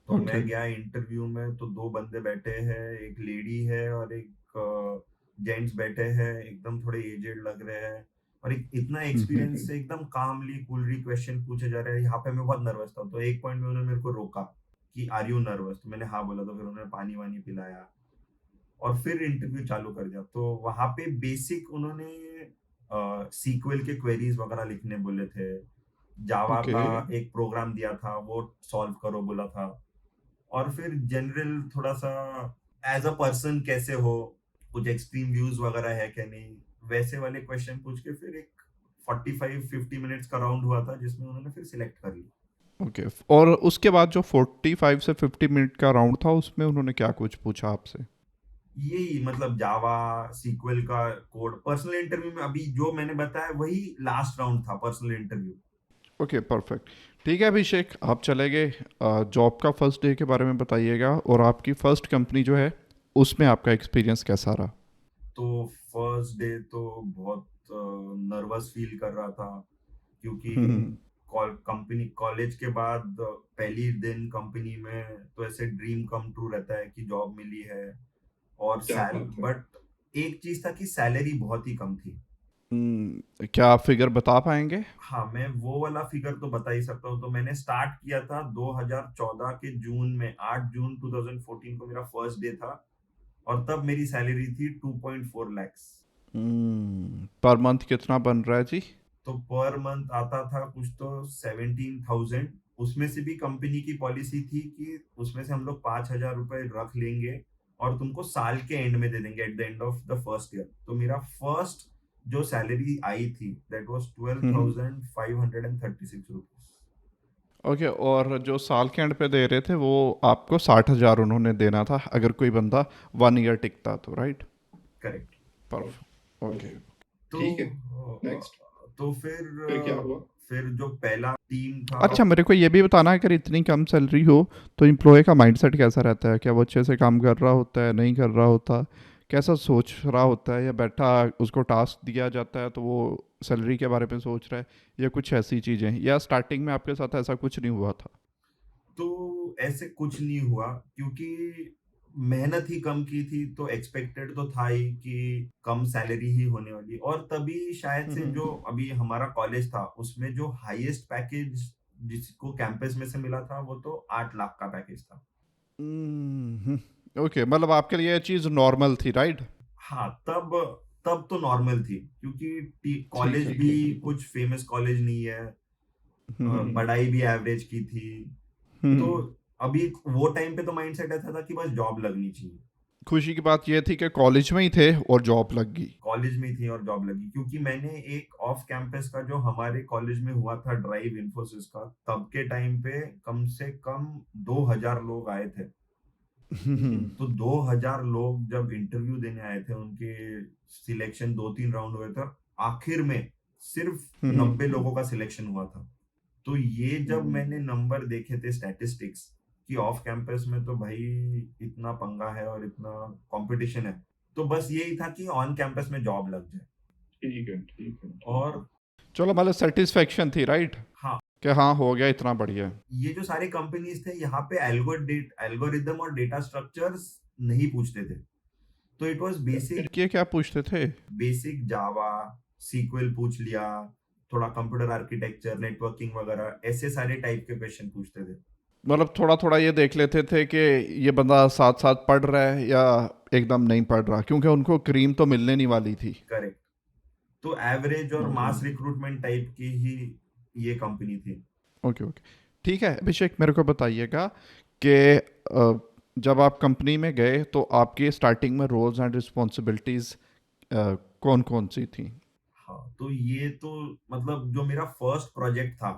तो ओके। मैं गया इंटरव्यू में, तो दो बंदे बैठे हैं, एक लेडी है और एक जेंट्स बैठे हैं, एकदम थोड़े एजेड लग रहे हैं। और एक इतना एक्सपीरियंस से एकदम कामली कूलली क्वेश्चन पूछे जा रहे हैं। यहाँ पे मैं बहुत नर्वस था, तो एक पॉइंट में उन्होंने मेरे को रोका कि आर यू नर्वस, तो मैंने हाँ बोला, तो फिर उन्होंने पानी वानी पिलाया और फिर इंटरव्यू चालू कर दिया। तो वहां पे बेसिक उन्होंने सीक्वल के क्वेरीज वगैरह लिखने बोले थे। जावा ओके। का एक प्रोग्राम दिया था, वो सॉल्व करो बोला था। और फिर जनरल थोड़ा सा एज अ पर्सन कैसे हो, कुछ एक्सट्रीम व्यूज वगैरह है क्या नहीं, वैसे वाले क्वेश्चन पूछ के फिर एक 45-50 मिनट्स का राउंड हुआ था, जिसमें उन्होंने फिर सिलेक्ट कर लिया। ओके, और उसके बाद जो 45 से 50 मिनट का राउंड था उसमें उन्होंने क्या कुछ पूछा आपसे? यही मतलब जावा सीक्वल का कोड। पर्सनल इंटरव्यू में अभी जो मैंने बताया वही लास्ट राउंड था, पर्सनल इंटरव्यू। Okay, perfect. ठीक है अभिषेक, आप चले गए। जॉब का फर्स्ट डे के बारे में बताइएगा, और आपकी फर्स्ट कंपनी जो है उसमें आपका एक्सपीरियंस कैसा रहा? तो फर्स्ट डे तो बहुत नर्वस फील कर रहा था, क्योंकि कंपनी कॉलेज के बाद पहली दिन कंपनी में तो ऐसे ड्रीम कम ट्रू रहता है कि जॉब मिली है। और क्या बात है। बट एक चीज था कि सैलरी बहुत ही कम थी। क्या आप फिगर बता पाएंगे? हाँ, मैं वो वाला फिगर तो बता ही सकता हूँ। तो मैंने स्टार्ट किया था 2014 के जून में, 8 जून 2014 को मेरा फर्स्ट डे था। और तब मेरी सैलरी थी 2.4 lakhs। पर मंथ कितना बन रहा है जी? तो पर मंथ आता था कुछ तो 17,000। उसमें से भी कंपनी की पॉलिसी थी कि उसमें से हम लोग 5,000 रुपए रख लेंगे और तुमको साल के एंड में दे देंगे, at the end of the first year. तो मेरा फर्स्ट जो सैलरी आई थी दैट वाज 12,536 रुपीज। ओके, और जो साल के एंड पे दे रहे थे वो आपको 60,000 उन्होंने देना था अगर कोई बंदा 1 ईयर टिकता तो, राइट? करेक्ट। परफेक्ट। ओके। तो ठीक है, नेक्स्ट। तो फिर फिर क्या हुआ? फिर जो पहला टीम था। अच्छा, मेरे को ये भी बताना है, अगर इतनी कम सैलरी हो तो एम्प्लॉय का माइंडसेट कैसा रहता है? क्या वो अच्छे से काम कर रहा होता है, नहीं कर रहा होता? कैसा सोच रहा होता है, या बैठा उसको टास्क दिया जाता है तो वो सैलरी के बारे में सोच रहा है, या कुछ ऐसी चीज़ें, या स्टार्टिंग में आपके साथ ऐसा कुछ नहीं हुआ था? तो ऐसे कुछ नहीं हुआ, क्योंकि मेहनत ही कम की थी, तो एक्सपेक्टेड तो था ही कि कम सैलरी ही होने वाली। और तभी शायद से जो हम्म। अभी हमारा कॉलेज था उसमें जो हाईएस्ट पैकेज जिसको कैंपस में से मिला था वो तो 8 लाख का पैकेज था। ओके, मतलब आपके लिए ये चीज़ नॉर्मल थी, राइट? हाँ, तब तब तो नॉर्मल थी, क्योंकि ठीक कॉलेज है, भी ठीक है। कुछ फेमस कॉलेज नहीं है। हम्म। पढ़ाई भी एवरेज की थी। तो हम्म। अभी वो टाइम पे तो माइंडसेट ऐसा था कि बस जॉब लगनी चाहिए। खुशी की बात यह थी कि कॉलेज में ही थे और जॉब लग गई। कॉलेज में थी और जॉब लगी, क्योंकि मैंने एक ऑफ कैंपस का जो हमारे कॉलेज में हुआ था ड्राइव इन्फोसिस का, तब के टाइम पे कम से कम 2,000 लोग आए थे। तो 2,000 लोग जब इंटरव्यू देने आए थे, उनके सिलेक्शन 2-3 राउंड हुए थे, आखिर में सिर्फ 90 लोगों का सिलेक्शन हुआ था। तो ये जब मैंने नंबर देखे थे स्टैटिस्टिक्स कि ऑफ कैंपस में तो भाई इतना पंगा है और इतना कंपटीशन है, तो बस यही था कि ऑन कैंपस में जॉब लग जाए। ठीक है, ठीक है, ठीक है। और चलो, मतलब सेटिस्फेक्शन थी, राइट? हाँ, कि हाँ, हो गया, इतना बढ़िया है। ये जो सारे कंपनीज थे यहाँ पे एल्गोरिदम और डेटा स्ट्रक्चर्स नहीं पूछते थे। तो इट वाज बेसिक ये क्या पूछते थे? बेसिक जावा, सीक्वल पूछ लिया, थोड़ा कंप्यूटर आर्किटेक्चर, नेटवर्किंग वगैरह, ऐसे सारे टाइप के क्वेश्चन पूछते थे। मतलब थोड़ा थोड़ा ये देख लेते थे कि ये बंदा साथ साथ पढ़ रहा है या एकदम नहीं पढ़ रहा, क्योंकि उनको क्रीम तो मिलने नहीं वाली थी। करेक्ट। तो एवरेज और ओके, मास रिक्रूटमेंट टाइप की ही ये कंपनी थी। Okay, okay. ठीक है अभिषेक, मेरे को बताइएगा कि जब आप कंपनी में गए तो आपकी स्टार्टिंग में रोल्स एंड रिस्पॉन्सिबिलिटीज़ कौन कौन सी थी? हाँ, तो ये तो मतलब जो मेरा फर्स्ट प्रोजेक्ट था,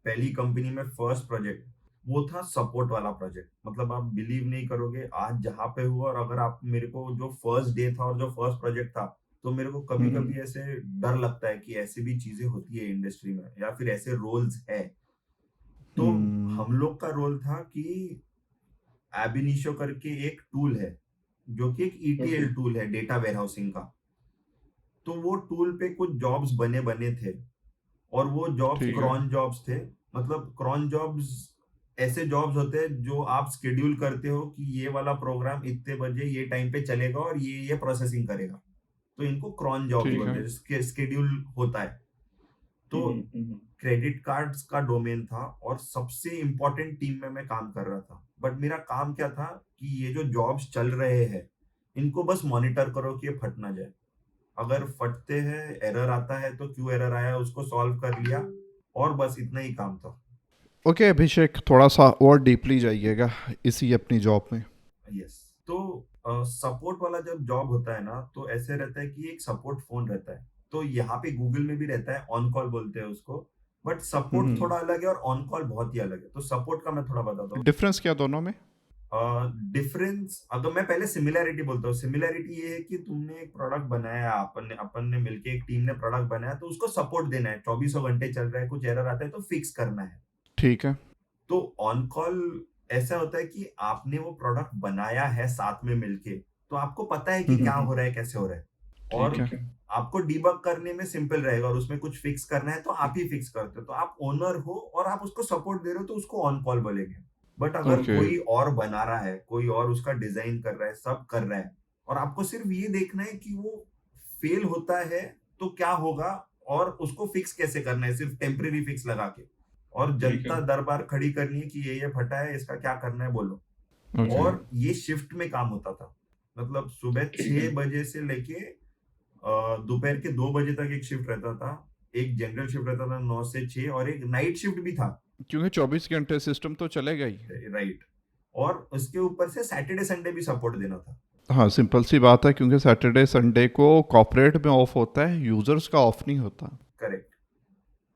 पहली कंपनी में फर्स्ट प्रोजेक्ट वो था सपोर्ट वाला प्रोजेक्ट। मतलब आप बिलीव नहीं करोगे आज जहाँ पे हुआ, और अगर आप मेरे को जो फर्स्ट डे था और जो फर्स्ट प्रोजेक्ट था, तो मेरे को कभी हम्म कभी ऐसे डर लगता है कि ऐसी भी चीजें होती है इंडस्ट्री में, या फिर ऐसे रोल्स है। तो हम्म हम लोग का रोल था कि एबिनिशो करके एक टूल है, जो कि एक ओके। ईटीएल टूल है डेटा वेयरहाउसिंग का। तो वो टूल पे कुछ जॉब्स बने बने थे, और वो जॉब्स ठीक है। क्रॉन जॉब्स थे। मतलब क्रॉन जॉब्स ऐसे जॉब्स होते हैं जो आप शेड्यूल करते हो कि ये वाला प्रोग्राम इतने बजे ये टाइम पे चलेगा और ये प्रोसेसिंग करेगा। तो इनको क्रॉन जॉब्स ठीक बोलते है। हैं, जिसके स्केड्यूल होता है। तो क्रेडिट कार्ड्स का डोमेन था, और सबसे इंपॉर्टेंट टीम में मैं काम कर रहा था। बट मेरा काम क्या था कि ये जो जॉब्स चल रहे हैं, इनको बस मॉनिटर करो कि ये फट ना जाए। अगर फटते हैं, एरर आता है, तो क्यों एरर आया उसको सॉल्व कर लिया, और बस इतना ही काम था। ओके अभिषेक, थोड़ा सा और डीपली जाइएगा इसी अपनी जॉब में। यस। तो सपोर्ट वाला जब जॉब होता है ना, तो ऐसे रहता है कि एक सपोर्ट फोन रहता है। तो यहाँ पे गूगल में भी रहता है, ऑन कॉल बोलते हैं उसको। बट सपोर्ट हम्म थोड़ा अलग है और ऑन कॉल बहुत ही अलग है। तो सपोर्ट का मैं थोड़ा बताता हूँ। डिफरेंस क्या दोनों में? डिफरेंस अगर मैं पहले सिमिलैरिटी बोलता हूँ, सिमिलैरिटी ये है कि तुमने एक प्रोडक्ट बनाया, अपन ने मिलके एक टीम ने प्रोडक्ट बनाया, तो उसको सपोर्ट देना है। 2400 घंटे चल रहा है, कुछ एरर आता है तो फिक्स करना है। ठीक है। तो ऑन कॉल ऐसा होता है कि आपने वो प्रोडक्ट बनाया है साथ में मिलके, तो आपको पता है कि क्या हम्म हो रहा है, कैसे हो रहा है। और ठीक है। आपको डीबग करने में सिंपल रहेगा, और उसमें कुछ फिक्स करना है तो आप ही फिक्स करते हो। तो आप ओनर हो और आप उसको सपोर्ट दे रहे हो, तो उसको ऑन कॉल बोलेंगे। बट अगर ओके। कोई और बना रहा है, कोई और उसका डिजाइन कर रहा है, सब कर रहा है, और आपको सिर्फ ये देखना है कि वो फेल होता है तो क्या होगा, और उसको फिक्स कैसे करना है, सिर्फ टेम्परेरी फिक्स लगा के, और ठीक जनता है। दरबार खड़ी करनी है कि ये फटा है, इसका क्या करना है बोलो। ओके। और ये शिफ्ट में काम होता था। मतलब सुबह ठीक है। 6 बजे से लेके दोपहर के 2 बजे तक एक शिफ्ट रहता था। एक जनरल शिफ्ट रहता था 9 से 6, और एक नाइट शिफ्ट भी था। क्योंकि 24 घंटे सिस्टम तो चलेगा ही। राइट। और उसके ऊपर से सैटरडे संडे भी सपोर्ट देना था। हाँ सिंपल सी बात है, क्योंकि सैटरडे संडे को कॉर्पोरेट में ऑफ होता है, यूजर्स का ऑफ नहीं होता। करेक्ट।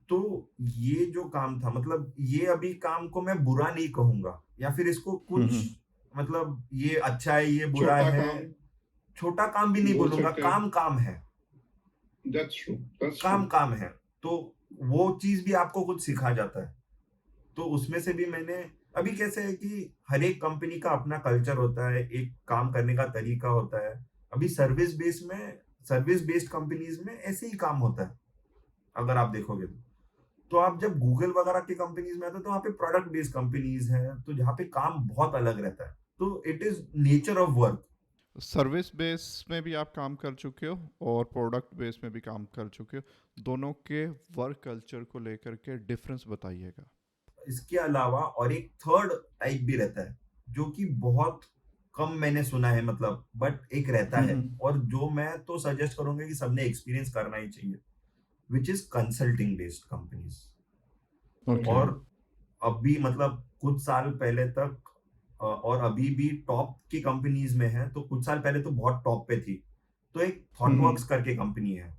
तो ये जो काम था, मतलब ये अभी काम को मैं बुरा नहीं कहूंगा, या फिर इसको कुछ, हम्म मतलब ये अच्छा है ये बुरा छोटा है। काम छोटा काम भी नहीं बोल बोलूंगा, सकते हैं। काम काम है। That's true, that's true. काम काम है। तो वो चीज भी आपको कुछ सिखा जाता है। तो उसमें से भी मैंने, अभी कैसे है कि हर एक कंपनी का अपना कल्चर होता है, एक काम करने का तरीका होता है। अभी सर्विस बेस्ड कंपनीज में ऐसे ही काम होता है, अगर आप देखोगे तो आप जब गूगल वगैरह की कंपनीज में आते हो, तो वहाँ पे प्रोडक्ट बेस्ड कंपनीज हैं, तो जहाँ पे काम बहुत अलग रहता है। तो it is nature of work. Service base में भी आप काम कर चुके हो और प्रोडक्ट बेस में भी काम कर चुके हो, दोनों के वर्क कल्चर को लेकर के डिफरेंस बताइएगा। इसके अलावा और एक थर्ड टाइप भी रहता है, जो कि बहुत कम मैंने सुना है, मतलब बट एक रहता है, हम्म और जो मैं तो सजेस्ट करूंगा कि सबने एक्सपीरियंस करना ही चाहिए, which is consulting based companies. Okay. और अभी मतलब कुछ साल पहले तक, और अभी भी टॉप की कंपनीज में है, तो कुछ साल पहले तो बहुत टॉप पे थी। तो एक थॉटवर्क्स करके कंपनी है,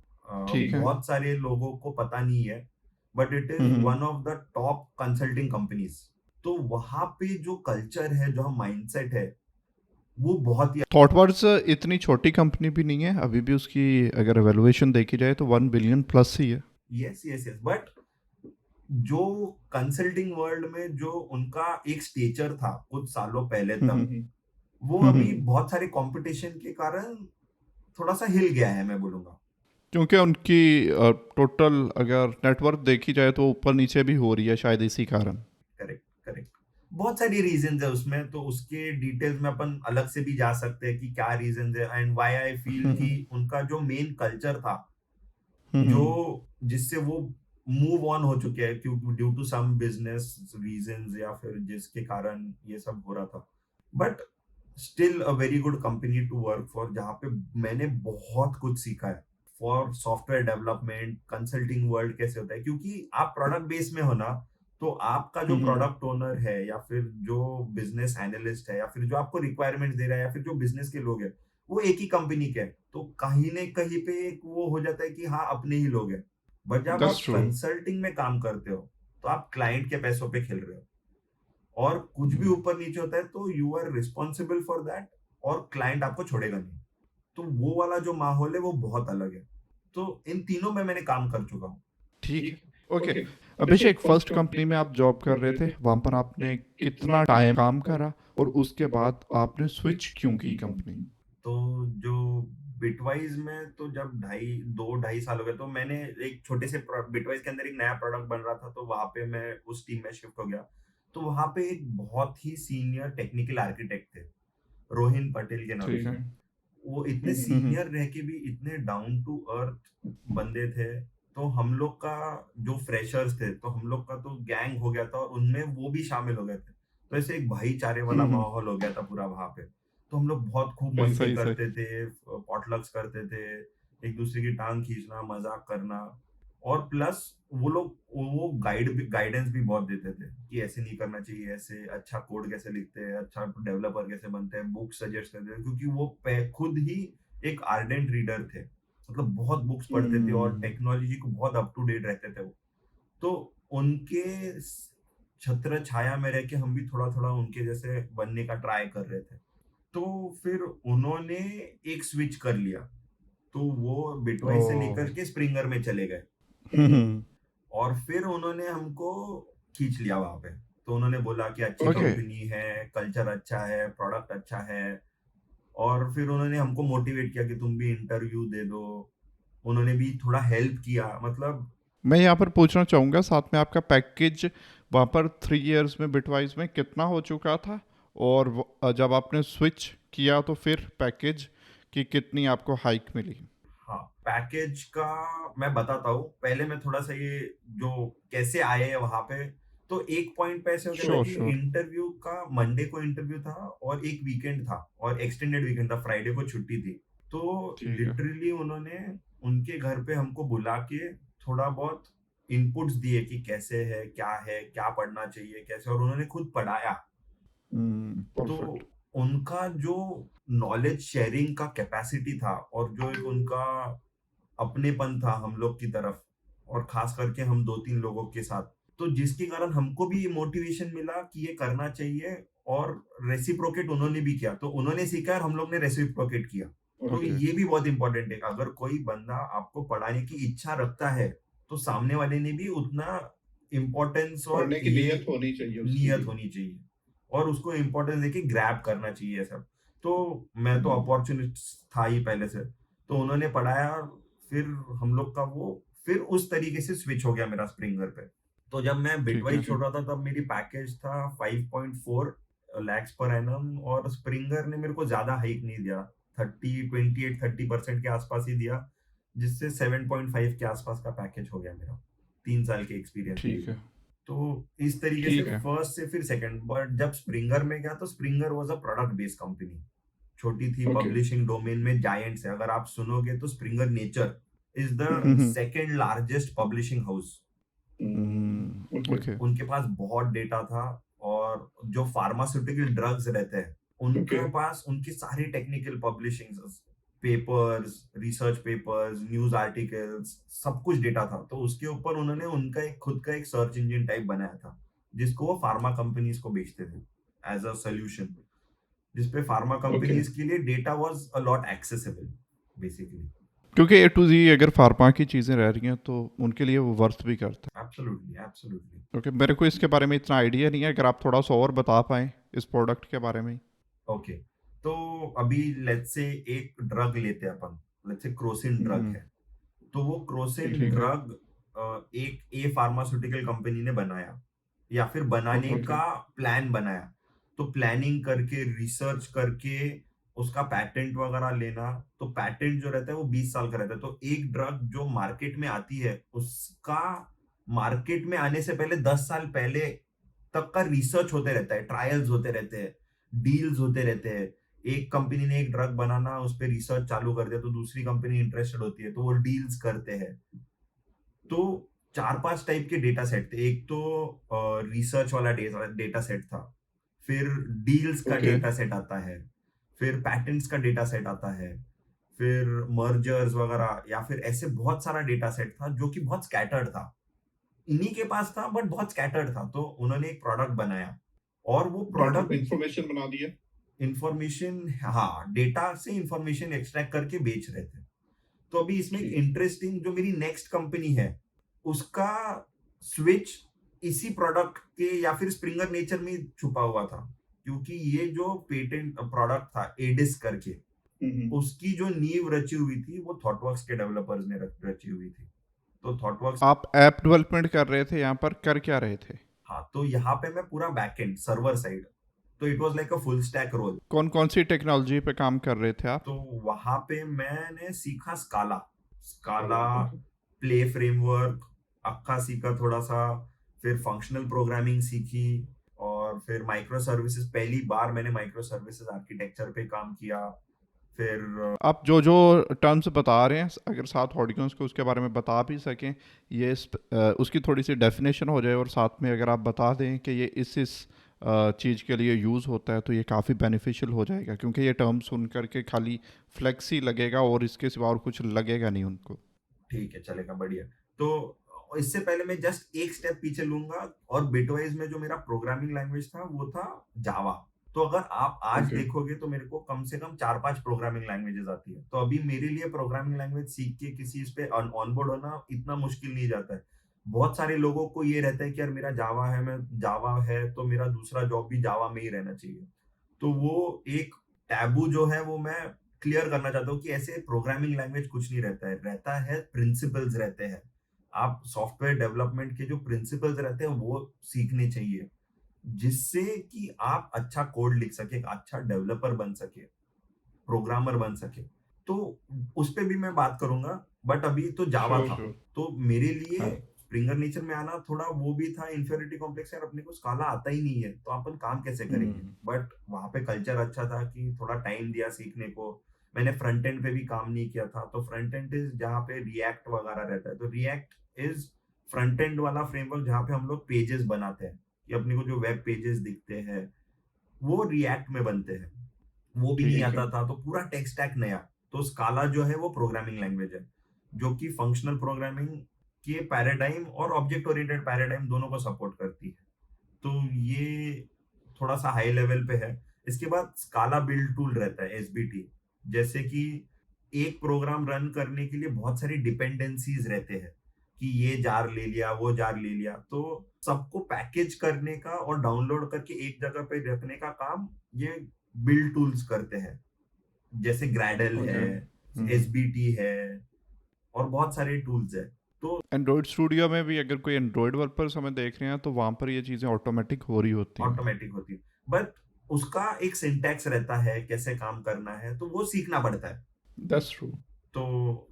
ठीक है। बहुत सारे लोगों को पता नहीं है, but it is hmm one of the top consulting companies. तो वहां पे जो कल्चर है, जो माइंडसेट है, वो बहुत ही। थॉटवर्ड्स इतनी छोटी कंपनी भी नहीं है, अभी भी उसकी अगर एवेल्युएशन देखी जाए तो 1 बिलियन प्लस ही है। Yes yes yes. बट जो कंसल्टिंग वर्ल्ड में जो उनका एक स्टेचर था कुछ सालों पहले तक, हम्म वो अभी बहुत सारे कंपटीशन के कारण थोड़ा सा हिल गया है, मैं बोलूंगा। क्योंकि उनकी टोटल अगर नेटवर्क देखी जाए तो ऊपर नीचे भी हो रही है, शायद इसी कारण। Correct correct. बहुत सारी रीजंस है उसमें, तो उसके डिटेल्स में अपन अलग से भी जा सकते हैं कि क्या रीजंस है, एंड व्हाई आई फील कि उनका जो मेन कल्चर था, जो हम्म जिससे वो मूव ऑन हो चुके हैं, क्योंकि due to some business reasons, या फिर जिसके कारण ये सब हो रहा था। But still a very good company to work for, जहाँ पे मैंने बहुत कुछ सीखा है for software development. Consulting world कैसे होता है, क्योंकि आप प्रोडक्ट बेस में हो ना, तो आपका जो प्रोडक्ट ओनर है, या फिर जो बिजनेस एनालिस्ट है, या फिर जो आपको रिक्वायरमेंट दे रहा है, या फिर जो बिजनेस के लोग हैं, वो एक ही कंपनी के हैं। तो कहीं न कहीं पे एक वो हो जाता है कि हाँ, अपने ही लोग हैं। बट जब दैट्स आप ट्रू। कंसल्टिंग में काम करते हो, तो आप क्लाइंट के पैसों पे खेल रहे हो, और कुछ भी ऊपर नीचे होता है तो you are responsible for that, और क्लाइंट आपको छोड़ेगा नहीं। तो वो वाला जो माहौल है वो बहुत अलग है। तो इन तीनों में मैंने काम कर चुका हूँ। ठीक है। ओके। ओके। अभिषेक, फर्स्ट कंपनी में आप जॉब कर रहे थे, वहाँ पर आपने कितना टाइम काम करा और उसके बाद आपने स्विच क्यों की कंपनी? तो जो बिटवाइज में, तो जब 2 ढाई साल हो गए, तो मैंने एक छोटे से बिटवाइज के अंदर एक नया प्रोडक्ट बन रहा था, तो वहां पे मैं उस टीम में शिफ्ट हो गया। तो वहां पे एक बहुत ही सीनियर टेक्निकल आर्किटेक्ट थे, रोहिन पटेल के नाम ठीक से। है। वो इतने सीनियर रह के भी इतने डाउन टू अर्थ बंदे थे। तो हम लोग का जो फ्रेशर्स थे, तो हम लोग का तो गैंग हो गया था, और उनमें वो भी शामिल हो गए थे। तो ऐसे एक भाईचारे वाला माहौल हो गया था पूरा वहां पे। तो हम लोग बहुत खूब सही, मस्ती सही सही। करते थे, पॉटलक्स करते थे, एक दूसरे की टांग खींचना, मजाक करना। और प्लस वो लोग वो गाइडेंस भी बहुत देते थे कि ऐसे नहीं करना चाहिए, ऐसे अच्छा कोड कैसे लिखते हैं, अच्छा डेवलपर कैसे बनते हैं, बुक सजेस्ट करते थे, क्योंकि वो खुद ही एक आर्डेंट रीडर थे। मतलब बहुत बुक्स पढ़ते थे और टेक्नोलॉजी को बहुत अप टू डेट रहते थे वो। तो उनके छत्र छाया में रह के हम भी थोड़ा थोड़ा उनके जैसे बनने का ट्राई कर रहे थे। तो फिर उन्होंने एक स्विच कर लिया, तो वो बिटवाइस से ओ। लेकर के स्प्रिंगर में चले गए। और फिर उन्होंने हमको खींच लिया वहां पे। तो उन्होंने बोला कि अच्छी ओके। कंपनी है, कल्चर अच्छा है, प्रोडक्ट अच्छा है। और फिर उन्होंने हमको मोटिवेट किया कि तुम भी इंटरव्यू दे दो। उन्होंने भी थोड़ा हेल्प किया, मतलब। मैं यहाँ पर पूछना चाहूँगा, साथ में आपका पैकेज वहाँ पर 3 इयर्स में बिटवाइज में कितना हो चुका था? और जब आपने स्विच किया तो फिर पैकेज की कितनी आपको हाइक मिली? हाँ, पैकेज का मैं बताता हूँ। पहले मैं थोड़ा सा ये जो कैसे आए हैं वहां पे। तो एक पॉइंट पे ऐसे हो गया था श्योर कि श्योर। इंटरव्यू का मंडे को इंटरव्यू था, और एक वीकेंड था, और एक्सटेंडेड वीकेंड था, फ्राइडे को छुट्टी थी। तो ठीक है। लिटरली उन्होंने उनके घर पे हमको बुला के थोड़ा बहुत इनपुट्स दिए कि कैसे है, क्या पढ़ना चाहिए, कैसे। और उन्होंने खुद पढ़ाया। तो परफेक्ट। उनका जो नॉलेज शेयरिंग का कैपेसिटी था, और जो एक उनका अपनेपन था हम लोग की तरफ, और खास करके हम 2-3 लोगों के साथ, तो जिसके कारण हमको भी ये मोटिवेशन मिला कि ये करना चाहिए। और रेसिप्रोकेट उन्होंने भी किया, तो उन्होंने सीखा और हम लोग ने रेसिप्रोकेट किया। तो ओके। ये भी बहुत इंपॉर्टेंट है, अगर कोई बंदा आपको पढ़ाने की इच्छा रखता है, तो सामने वाले ने भी उतना इम्पोर्टेंस और पढ़ने की ये नीयत होनी चाहिए उसकी नियत भी। होनी चाहिए, और उसको इम्पोर्टेंस देके ग्रैब करना चाहिए सब। तो मैं तो अपॉर्चुनिस्ट था ही पहले से, तो उन्होंने पढ़ाया। फिर हम लोग का वो फिर उस तरीके से स्विच हो गया मेरा स्प्रिंगर पे। तो जब मैं ठीक है। बिटवाइज छोड़ रहा था, तब मेरी पैकेज था 5.4 लैक्स पर एनम, और स्प्रिंगर ने मेरे को ज्यादा हाइक नहीं दिया, 28-30% के आसपास ही दिया, जिससे 7.5 के आसपास का पैकेज हो गया मेरा 3 साल के एक्सपीरियंस के ठीक लिए। है। तो इस तरीके से ठीक है। फर्स्ट से फिर सेकंड, बट जब स्प्रिंगर में गया, तो Springer was a product based company. छोटी थी, ओके। पब्लिशिंग डोमेन में जायंट्स है, अगर आप सुनोगे तो Springer Nature is the second largest publishing house. Okay. Okay. उनके पास बहुत डेटा था, और जो फार्मास्यूटिकल ड्रग्स रहते हैं, ओके। उनके पास उनकी सारी technical publishing, papers, research papers, news articles, सब कुछ डेटा था। तो उसके ऊपर उन्होंने उनका एक खुद का एक सर्च इंजन टाइप बनाया था, जिसको वो फार्मा कंपनीज को बेचते थे एज अ सोल्यूशन, जिसपे फार्मा ओके। कंपनीज के लिए data was a lot accessible basically. क्योंकि ए टू जी अगर फार्मा की चीज़ें रह रही हैं तो उनके लिए वो वर्थ भी करता एब्सोल्युटली, एब्सोल्युटली। है। ओके, मेरे को इसके बारे में इतना आइडिया नहीं है, अगर आप थोड़ा सा और बता पाएँ इस प्रोडक्ट के बारे में। ओके, तो अभी लेट्स से एक ड्रग लेते हैं अपन, लेट्स से क्रोसिन ड्रग है। तो वो क्रोसिन ठीक है। ड्रग एक ए फार्मास्यूटिकल कंपनी ने बनाया, या फिर बनाने ओके। का प्लान बनाया। तो प्लानिंग करके, रिसर्च करके, उसका पैटेंट वगैरह लेना। तो पैटेंट जो रहता है वो 20 साल का रहता है। तो एक ड्रग जो मार्केट में आती है, उसका मार्केट में आने से पहले 10 साल पहले तक का रिसर्च होते रहता है, ट्रायल्स होते रहते हैं, डील्स होते रहते हैं। एक कंपनी ने एक ड्रग बनाना, उस पर रिसर्च चालू कर दिया, तो दूसरी कंपनी इंटरेस्टेड होती है, तो वो डील्स करते हैं। तो 4-5 टाइप के डेटा सेट थे। एक तो रिसर्च वाला डेटा सेट था, फिर डील्स का ओके। डेटा सेट आता है, फिर पैटेंट्स का डेटा सेट आता है, फिर मर्जर्स वगैरह, या फिर ऐसे बहुत सारा डेटा सेट था जो कि बहुत स्कैटर्ड था। इन्हीं के पास था बट बहुत स्कैटर्ड था, तो उन्होंने एक प्रोडक्ट बनाया और वो डाटा प्रोडक्ट पे इंफॉर्मेशन बना दिया। इंफॉर्मेशन, हाँ, डेटा से इंफॉर्मेशन एक्सट्रैक्ट करके बेच रहे थे। तो अभी इसमें एक ठीक। इंटरेस्टिंग, जो मेरी नेक्स्ट कंपनी है उसका स्विच इसी प्रोडक्ट के या फिर स्प्रिंगर नेचर में छुपा हुआ था, क्योंकि ये जो पेटेंट प्रोडक्ट था एडिस करके, उसकी जो नींव रची हुई थी वो थॉटवर्क्स के डेवलपर्स ने रची हुई थी। तो थॉटवर्क्स, आप ऐप डेवलपमेंट कर रहे थे, यहाँ पर कर क्या रहे थे? हाँ, तो यहाँ पे मैं पूरा बैकएंड सर्वर साइड, तो it was like a full stack role. कौन कौन सी टेक्नोलॉजी पे काम कर रहे थे आप? तो वहां पे मैंने सीखा स्काला, स्काला, ओके। प्ले फ्रेमवर्क, अक्का सीखा थोड़ा सा, फिर फंक्शनल प्रोग्रामिंग सीखी, और फिर माइक्रो सर्विसेज, पहली बार मैंने माइक्रो सर्विसेज आर्किटेक्चर पे काम किया। फिर आप जो जो टर्म्स बता रहे हैं, अगर साथ ऑडियंस को उसके बारे में बता भी सकें, उसकी थोड़ी सी डेफिनेशन हो जाए, और साथ में अगर आप बता दें कि ये इस चीज़ के लिए यूज़ होता है, तो ये काफ़ी बेनिफिशियल हो जाएगा, क्योंकि ये टर्म सुन करके खाली फ्लेक्सी लगेगा और इसके सिवा और कुछ लगेगा नहीं उनको। ठीक है, चलेगा, बढ़िया। तो इससे पहले मैं जस्ट एक स्टेप पीछे लूंगा, और बिटवाइज में जो मेरा प्रोग्रामिंग लैंग्वेज था वो था जावा। तो अगर आप आज ओके। देखोगे तो मेरे को कम से कम 4-5 प्रोग्रामिंग लैंग्वेजेस आती है। तो अभी मेरे लिए प्रोग्रामिंग लैंग्वेज सीख के किसी इस पे ऑनबोर्ड होना इतना मुश्किल नहीं जाता है। बहुत सारे लोगों को ये रहता है कि यार मेरा जावा है, मैं जावा है तो मेरा दूसरा जॉब भी जावा में ही रहना चाहिए। तो वो एक टैबू जो है वो मैं क्लियर करना चाहता हूँ कि ऐसे प्रोग्रामिंग लैंग्वेज कुछ नहीं रहता है, रहता है प्रिंसिपल्स रहते हैं। आप सॉफ्टवेयर डेवलपमेंट के जो प्रिंसिपल्स रहते हैं वो सीखने चाहिए, जिससे कि आप अच्छा कोड लिख सके, अच्छा डेवलपर बन सके, प्रोग्रामर बन सके। तो उस पे भी मैं बात करूंगा, बट अभी तो जावा श्योर था। श्योर। तो मेरे लिए हाँ। स्प्रिंगर नेचर में आना थोड़ा वो भी था इंफेरिटी कॉम्प्लेक्स, यार अपने को स्काला आता ही नहीं है तो अपन काम कैसे करेंगे। बट वहां पे कल्चर अच्छा था कि थोड़ा टाइम दिया सीखने को। मैंने फ्रंट एंड पे भी काम नहीं किया था, तो फ्रंट एंड इज जहाँ पे रिएक्ट वगैरह रहता है, तो रिएक्ट इज फ्रंट एंड वाला फ्रेमवर्क जहाँ पे हम लोग पेजेस बनाते हैं, कि अपने को जो वेब पेजेस दिखते हैं वो रिएक्ट में बनते हैं। वो भी नहीं ठीक है। आता था, तो पूरा टेक स्टैक नया। तो स्काला जो है वो प्रोग्रामिंग लैंग्वेज है, जो कि फंक्शनल प्रोग्रामिंग के पैराडाइम और ऑब्जेक्ट ओरिएंटेड पैराडाइम दोनों को सपोर्ट करती है। तो ये थोड़ा सा हाई लेवल पे है। इसके बाद स्काला बिल्ड टूल रहता है, एसबीटी, जैसे कि एक प्रोग्राम रन करने के लिए बहुत सारी डिपेंडेंसीज रहते हैं, कि ये जार ले लिया, वो जार ले लिया, तो सबको पैकेज करने का और डाउनलोड करके एक जगह पे रखने का काम ये बिल्ड टूल्स करते हैं, जैसे ग्रैडल ओके। है, एसबीटी है, और बहुत सारे टूल्स है। तो एंड्रॉयड स्टूडियो में भी अगर कोई एंड्रॉयड डेवलपर्स हमें देख रहे हैं, तो वहाँ पर ये चीज़ें ऑटोमेटिक हो रही होती हैं। ऑटोमेटिक होती है, बट उसका एक सिंटैक्स रहता है, कैसे काम करना है, तो वो सीखना पड़ता है। That's true. तो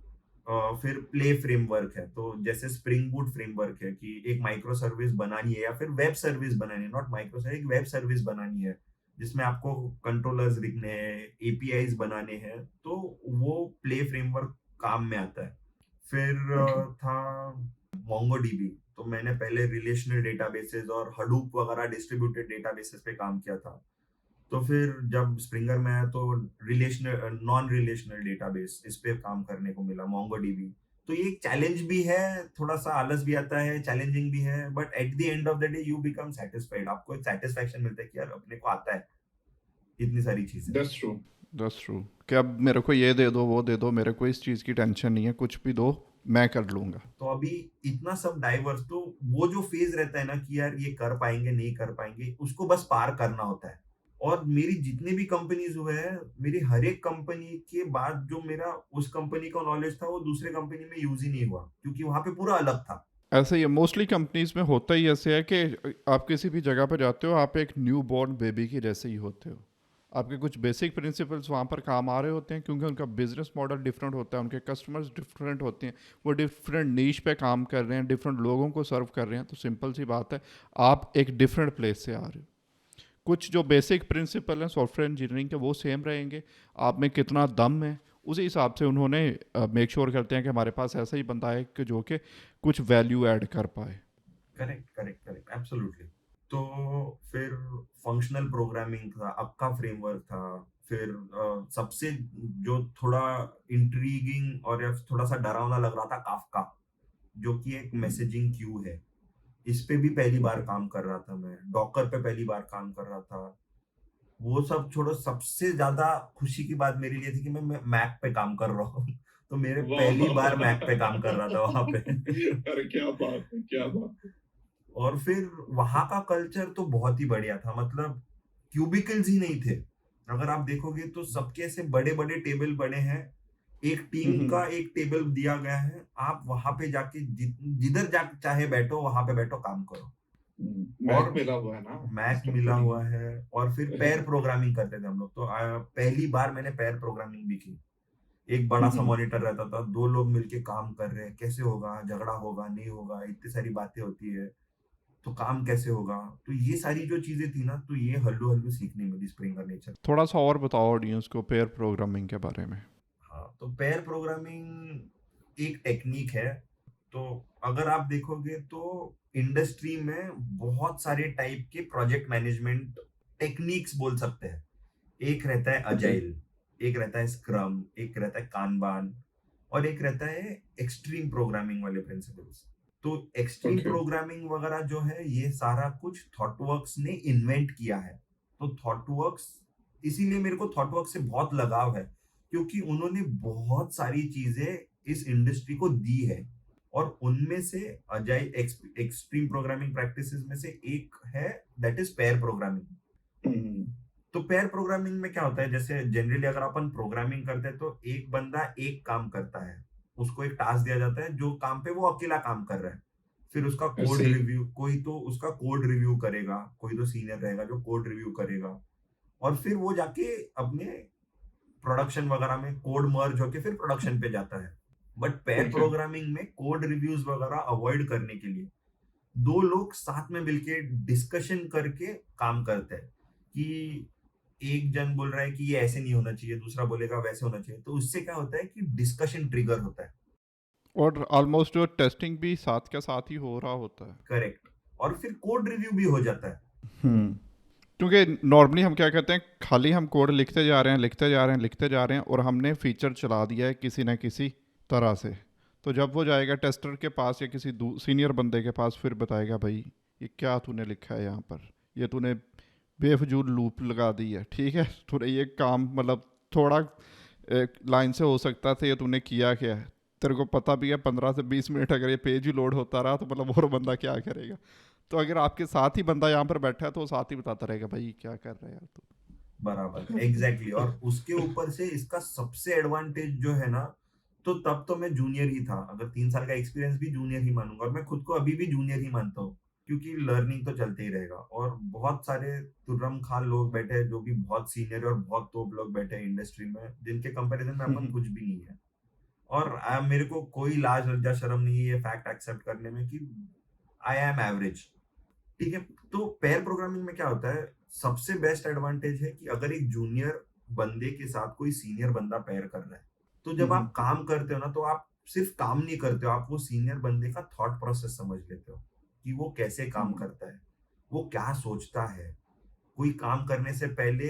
फिर प्ले फ्रेमवर्क है, तो जैसे स्प्रिंग बूट फ्रेमवर्क है कि एक माइक्रो सर्विस बनानी है या फिर वेब सर्विस बनानी है, नॉट माइक्रो सर्विस, एक वेब सर्विस बनानी है जिसमें आपको कंट्रोलर्स लिखने हैं, एपीआईज बनाने हैं, तो वो प्ले फ्रेमवर्क काम में आता है। फिर ओके। था मोंगोडीबी। तो मैंने पहले रिलेशनल डेटाबेसेस और हडूप वगैरह डिस्ट्रीब्यूटेड डेटाबेसेस पे काम किया था। तो फिर जब स्प्रिंगर में आया तो रिलेशनल नॉन रिलेशनल डेटाबेस इस पे काम करने को मिला, मोंगोडीबी। तो ये एक चैलेंज भी है, थोड़ा सा आलस भी आता है, चैलेंजिंग भी है, but at the end of the day you become satisfied, आपको एक सेटिस्फैक्शन मिलता है कि यार अपने को आता है इतनी सारी चीजें। That's true. दैट्स ट्रू कि अब मेरे को ये दे दो, वो दे दो, मेरे को इस चीज़ की टेंशन नहीं है, कुछ भी दो मैं कर लूँगा। तो अभी इतना सब डाइवर्स, तो वो जो फेज रहता है ना कि यार ये कर पाएंगे नहीं कर पाएंगे, उसको बस पार करना होता है। और मेरी जितने भी कंपनीज हुए हैं, मेरी हर एक कंपनी के बाद जो मेरा उस कंपनी का नॉलेज था वो दूसरे कंपनी में यूज ही नहीं हुआ, क्योंकि वहां पे पूरा अलग था। ऐसा ही है, मोस्टली कंपनीज में होता ही ऐसे है कि आप किसी भी जगह पर जाते हो, आप एक न्यू बॉर्न बेबी की जैसे ही होते हो। आपके कुछ बेसिक प्रिंसिपल्स वहाँ पर काम आ रहे होते हैं, क्योंकि उनका बिजनेस मॉडल डिफरेंट होता है, उनके कस्टमर्स डिफरेंट होते हैं, वो डिफरेंट नीश पे काम कर रहे हैं, डिफरेंट लोगों को सर्व कर रहे हैं। तो सिंपल सी बात है, आप एक डिफरेंट प्लेस से आ रहे हो। कुछ जो बेसिक प्रिंसिपल हैं सॉफ्टवेयर इंजीनियरिंग के वो सेम रहेंगे, आप में कितना दम है उसी हिसाब से उन्होंने मेक श्योर करते हैं कि हमारे पास ऐसा ही बंदा है कि जो कि कुछ वैल्यू ऐड कर पाए। Correct correct correct, absolutely. तो फिर फंक्शनल प्रोग्रामिंग था, अक्का फ्रेमवर्क था। फिर सबसे जो थोड़ा इंट्रीगिंग और या थोड़ा सा डरावना लग रहा था, काफका, जो कि एक मैसेजिंग क्यू है। इस पे भी पहली बार काम कर रहा था, मैं डॉकर पे पहली बार काम कर रहा था। वो सब छोड़ो, सबसे ज्यादा खुशी की बात मेरे लिए थी कि मैं मैक पे काम कर रहा हूँ। तो मेरे पहली बार मैक पे काम कर रहा था वहां पे। अरे क्या बात है, क्या बात है। और फिर वहां का कल्चर तो बहुत ही बढ़िया था, मतलब क्यूबिकल्स ही नहीं थे। अगर आप देखोगे तो सबके ऐसे बड़े बड़े टेबल बने हैं, एक टीम हम्म का एक टेबल दिया गया है, आप वहां पे जाके जिधर जा चाहे बैठो, वहां पे बैठो, काम करो। मैक और मिला हुआ है ना मैक सिस्टम मिला पूरी। हुआ है, और फिर पैर प्रोग्रामिंग करते थे हम लोग। तो पहली बार मैंने पैर प्रोग्रामिंग भी की। एक बड़ा सा हम्म, मॉनिटर रहता था, दो लोग मिलके काम कर रहे हैं, कैसे होगा, झगड़ा होगा नहीं होगा, इतनी सारी बातें होती है, तो काम कैसे होगा। तो ये सारी जो चीजें थी ना, तो ये हल्लू हल्लू सीखने मिली स्प्रिंग का नेचर। थोड़ा सा और बताओ ऑडियंस को पेयर प्रोग्रामिंग के बारे में। हाँ, तो पेयर प्रोग्रामिंग एक टेक्निक है। तो अगर आप देखोगे तो इंडस्ट्री में बहुत सारे टाइप के प्रोजेक्ट मैनेजमेंट टेक्निक्स बोल सकते हैं। एक रहता है ओके अजाइल, एक रहता है स्क्रम, एक रहता है कानबान, और एक रहता है एक्सट्रीम प्रोग्रामिंग वाले प्रिंसिपल्स। तो एक्सट्रीम ओके प्रोग्रामिंग वगैरह जो है, ये सारा कुछ थॉटवर्क्स ने इन्वेंट किया है। तो थॉटवर्क्स, इसीलिए मेरे को थॉटवर्क से बहुत लगाव है, क्योंकि उन्होंने बहुत सारी चीजें इस इंडस्ट्री को दी है। और उनमें से अजाइल एक्सट्रीम प्रोग्रामिंग प्रैक्टिसेस में से एक है, दैट इज पेयर प्रोग्रामिंग। हम्म, तो पेयर प्रोग्रामिंग में क्या होता है, जैसे जनरली अगर अपन प्रोग्रामिंग करते हैं तो एक बंदा एक काम करता है, उसको एक टास्क दिया जाता है, जो काम पे वो अकेला काम कर रहा है। फिर उसका कोड ऐसे ही। रिव्यू, कोई तो उसका कोड रिव्यू करेगा, कोई तो सीनियर रहेगा जो कोड रिव्यू करेगा, और फिर वो जाके अपने प्रोडक्शन वगैरह में कोड मर्ज होके फिर प्रोडक्शन पे जाता है। बट पेयर ओके प्रोग्रामिंग में कोड रिव्यूज वगैरह अवॉइड करने के लिए दो लोग साथ में मिलके डिस्कशन करके काम करते हैं, कि एक जन बोल रहा है कि ये ऐसे नहीं होना चाहिए, दूसरा बोलेगा वैसे होना चाहिए, तो उससे क्या होता है कि डिस्कशन ट्रिगर होता है। और ऑलमोस्ट जो टेस्टिंग भी साथ के साथ ही हो रहा होता है। करेक्ट। और फिर कोड रिव्यू भी हो जाता है। हम्म क्योंकि नॉर्मली हम क्या कहते हैं, खाली हम कोड लिखते जा रहे हैं लिखते जा रहे हैं लिखते जा रहे हैं, और हमने फीचर चला दिया है किसी न किसी तरह से। तो जब वो जाएगा टेस्टर के पास या किसी सीनियर बंदे के पास, फिर बताएगा भाई ये क्या तूने लिखा है यहाँ पर, ये तूने बेफजूल लूप लगा दी है, ठीक है, तूने ये काम मतलब थोड़ा एक लाइन से हो सकता था, ये तूने किया क्या है, तेरे को पता भी है 15 से 20 मिनट अगर ये पेज ही लोड होता रहा तो मतलब और बंदा क्या करेगा। तो अगर आपके साथ ही बंदा यहाँ पर बैठा है तो वो साथ ही बताता रहेगा भाई क्या कर रहे हैं यार तू। बराबर, एग्जैक्टली exactly। और उसके ऊपर से इसका सबसे एडवांटेज जो है ना, तो तब तो मैं जूनियर ही था, अगर 3 साल का एक्सपीरियंस भी जूनियर ही मानूंगा, और मैं खुद को अभी भी जूनियर ही मानता हूँ, क्योंकि लर्निंग तो चलते ही रहेगा। और बहुत सारे तुर्रम खान लोग बैठे हैं जो भी बहुत सीनियर और बहुत टॉप लोग बैठे हैं इंडस्ट्री में, जिनके कंपैरिजन में अपन कुछ भी नहीं है। और मेरे को कोई लाज लज्जा शर्म नहीं है ये फैक्ट एक्सेप्ट करने में कि आई एम एवरेज। ठीक है। तो पेयर प्रोग्रामिंग में क्या होता है, सबसे बेस्ट एडवांटेज है कि अगर एक जूनियर बंदे के साथ कोई सीनियर बंदा पेयर कर रहा है, तो जब आप काम करते हो ना, तो आप सिर्फ काम नहीं करते हो, आप वो सीनियर बंदे का थॉट प्रोसेस समझ लेते हो, कि वो कैसे काम करता है, वो क्या सोचता है। कोई काम करने से पहले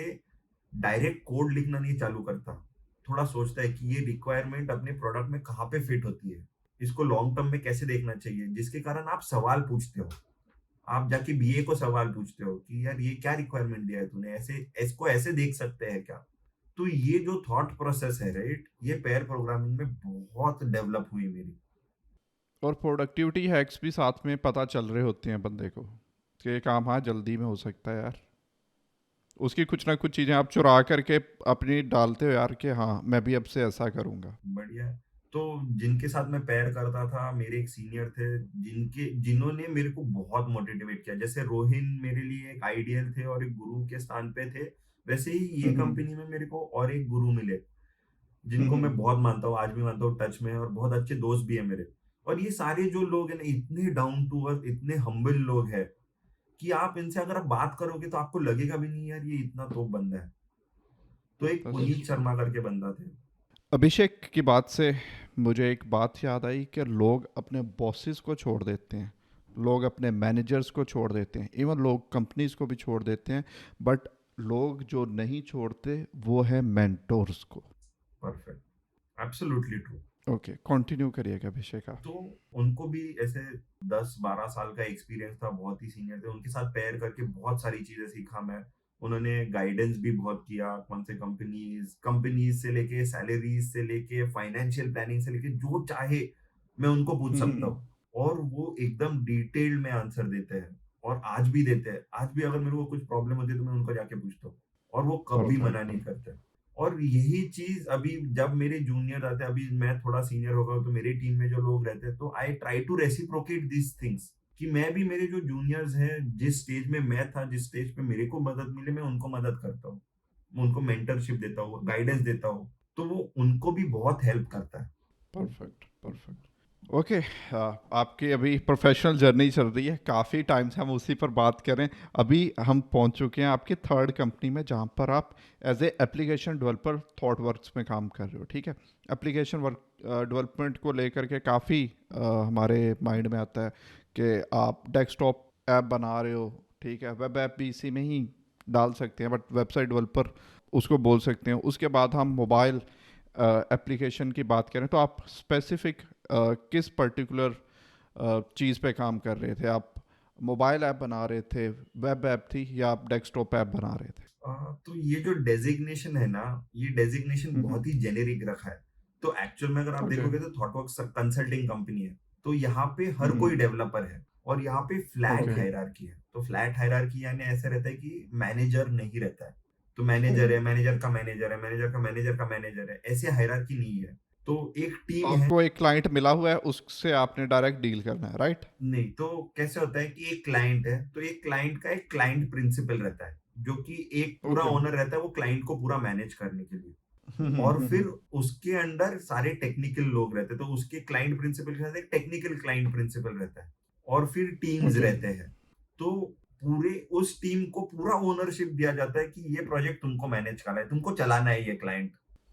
डायरेक्ट कोड लिखना नहीं चालू करता, थोड़ा सोचता है कि ये रिक्वायरमेंट अपने प्रोडक्ट में कहाँ पे फिट होती है, इसको लॉन्ग टर्म में कैसे देखना चाहिए, जिसके कारण आप सवाल पूछते हो। आप जाके बीए को सवाल पूछते हो कि यार ये क्या रिक्वायरमेंट दिया है तूने, ऐसे इसको ऐसे देख सकते हैं क्या। तो ये जो थॉट प्रोसेस है, राइट, ये पेयर प्रोग्रामिंग में बहुत डेवलप हुई मेरी। और प्रोडक्टिविटी हैक्स भी साथ में पता चल रहे होते हैं बंदे को कि ये काम हाँ जल्दी में हो सकता है यार, उसकी कुछ ना कुछ चीज़ें आप चुरा करके अपनी डालते हो यार कि हाँ मैं भी अब से ऐसा करूँगा। बढ़िया है। तो जिनके साथ मैं पेयर करता था, मेरे एक सीनियर थे, जिन्होंने मेरे को बहुत मोटिवेट किया। जैसे रोहिन मेरे लिए एक आइडियल थे और एक गुरु के स्थान पे थे, वैसे ही ये कंपनी में मेरे को और एक गुरु मिले, जिनको मैं बहुत मानता हूँ, आज भी मानता हूँ, टच में है, और बहुत अच्छे दोस्त भी है मेरे। और ये सारे जो लोग हैं ना, इतने डाउन टू अर्थ, इतने हम्बल लोग हैं, कि आप इनसे अगर आप बात करोगे तो आपको लगेगा भी नहीं यार ये इतना तोप बंदा है। तो एक बस पुनीत शर्मा करके बंदा थे। अभिषेक की बात से मुझे एक बात याद आई कि लोग अपने बॉसेस को छोड़ देते हैं, लोग अपने मैनेजर्स को छोड़ देते हैं, इवन लोग कंपनीज को भी छोड़ देते हैं, बट लोग जो नहीं छोड़ते वो है मेंटोर्स को। Perfect. Absolutely true. Okay, continue करिएगा अभिषेक आप। तो उनको भी ऐसे 10-12 साल का एक्सपीरियंस था, बहुत ही सीनियर थे, उनके साथ पेयर करके बहुत सारी चीजें सीखा मैं। उन्होंने गाइडेंस भी बहुत किया, कौन से कंपनीज कंपनीज से लेके सैलरीज से लेके फाइनेंशियल प्लानिंग से लेके जो चाहे मैं उनको पूछ सकता हूँ, और वो एकदम डिटेल्ड में आंसर देते हैं, और आज भी देते हैं। आज भी अगर मेरे को कुछ प्रॉब्लम होती है तो मैं उनको जाके पूछता हूँ, और वो कभी मना नहीं परफेक्ट। करते। और यही चीज अभी जब मेरे जूनियर आते हैं, अभी मैं थोड़ा सीनियर हो गया हूं, तो मेरी टीम में जो लोग रहते हैं, तो I try to reciprocate this things, कि मैं भी मेरे जो जूनियर्स हैं, जिस स्टेज में मैं था, जिस स्टेज पे मेरे को मदद मिले, मैं उनको मदद करता हूँ, मैं उनको मेंटरशिप देता हूँ, गाइडेंस देता हूँ, तो वो उनको भी बहुत हेल्प करता है। परफेक्ट। परफेक्ट। ओके। आपकी अभी प्रोफेशनल जर्नी चल रही है, काफ़ी टाइम से हम उसी पर बात करें। अभी हम पहुंच चुके हैं आपकी थर्ड कंपनी में, जहां पर आप as a application developer Thoughtworks में काम कर रहे हो, ठीक है। एप्लीकेशन वर्क डेवलपमेंट को लेकर के काफ़ी हमारे माइंड में आता है कि आप डेस्कटॉप ऐप बना रहे हो, ठीक है। वेब ऐप भी इसी में ही डाल सकते हैं, बट वेबसाइट डेवलपर उसको बोल सकते हैं। उसके बाद हम मोबाइल एप्लीकेशन की बात करें तो आप स्पेसिफिक किस पर्टिकुलर चीज़ पे काम कर रहे थे? आप मोबाइल ऐप बना रहे थे, वेब ऐप थी, या आप डेस्कटॉप ऐप बना रहे थे? तो ये जो डेजिग्नेशन है ना, ये डेजिग्नेशन हम्म। बहुत ही जेनेरिक रखा है। तो एक्चुअल में अगर आप ओके। देखोगे तो थॉटवर्क्स कंसल्टिंग कंपनी है, तो यहाँ पे हर हम्म। कोई डेवलपर है, और यहाँ पे फ्लैट ओके। हायरार्की है। तो फ्लैट हायरार्की यानी ऐसे रहता है कि मैनेजर नहीं रहता है, तो मैनेजर है, मैनेजर का मैनेजर है, मैनेजर का मैनेजर का मैनेजर है, ऐसे हायरार्की नहीं है। तो एक टीम है। आपको एक क्लाइंट मिला हुआ है, उससे आपने डायरेक्ट डील करना है, राइट? नहीं, तो कैसे होता है कि एक क्लाइंट है, तो एक क्लाइंट का एक क्लाइंट प्रिंसिपल रहता है, जो कि एक पूरा ओके। ओनर रहता है वो क्लाइंट को पूरा मैनेज करने के लिए। और फिर हम्म। उसके अंडर सारे टेक्निकल लोग रहते हैं, तो उसके क्लाइंट प्रिंसिपल के साथ एक टेक्निकल क्लाइंट प्रिंसिपल रहता है, और फिर टीम्स ओके। रहते हैं। तो पूरे उस टीम को पूरा ओनरशिप दिया जाता है कि ये प्रोजेक्ट तुमको मैनेज करना है, तुमको चलाना है ये क्लाइंट।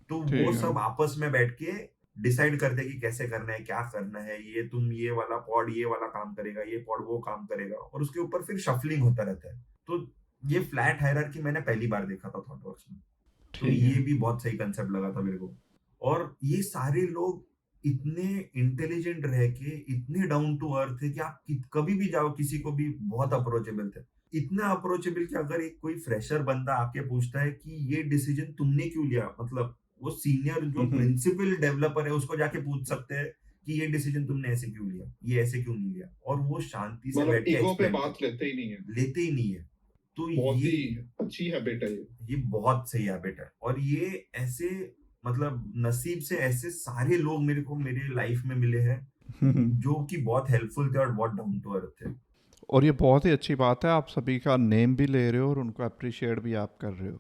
तो वो ठीक है। सब आपस में बैठ के डिसाइड करते हैं कि कैसे करना है, क्या करना है, ये तुम ये वाला पॉड ये वाला काम करेगा, ये पॉड वो काम करेगा, और उसके ऊपर फिर शफलिंग होता रहता है। तो ये फ्लैट हायरार्की मैंने पहली बार देखा था थॉटवर्क्स में। तो ठीक ये है। भी बहुत सही कंसेप्ट लगा था मेरे को। और ये सारे लोग इतने इंटेलिजेंट रह के इतने डाउन टू अर्थ थे कि आप कभी भी जाओ किसी को भी बहुत अप्रोचेबल थे। इतना अप्रोचेबल कि अगर एक कोई फ्रेशर बंदा आके पूछता है कि ये डिसीजन तुमने क्यों लिया, मतलब वो सीनियर जो हम्म। प्रिंसिपल डेवलपर है उसको जाके पूछ सकते हैं कि ये डिसीजन तुमने ऐसे क्यों लिया, ये ऐसे क्यों नहीं लिया, और वो शांति से मतलब बैठ के ईगो पे एक्सप्लेन बात लेते ही नहीं है। लेते ही नहीं है। तो बहुत ही अच्छी हैबिट है ये। ये बहुत सही हैबिट है, और ये ऐसे, मतलब नसीब से ऐसे सारे लोग मेरे को मेरे लाइफ में मिले हैं, हम्म। जो कि बहुत हेल्पफुल थे और बहुत डाउन टू अर्थ थे। और ये बहुत ही अच्छी बात है, आप सभी का नेम भी ले रहे हो और उनको अप्रिशिएट भी आप कर रहे हो,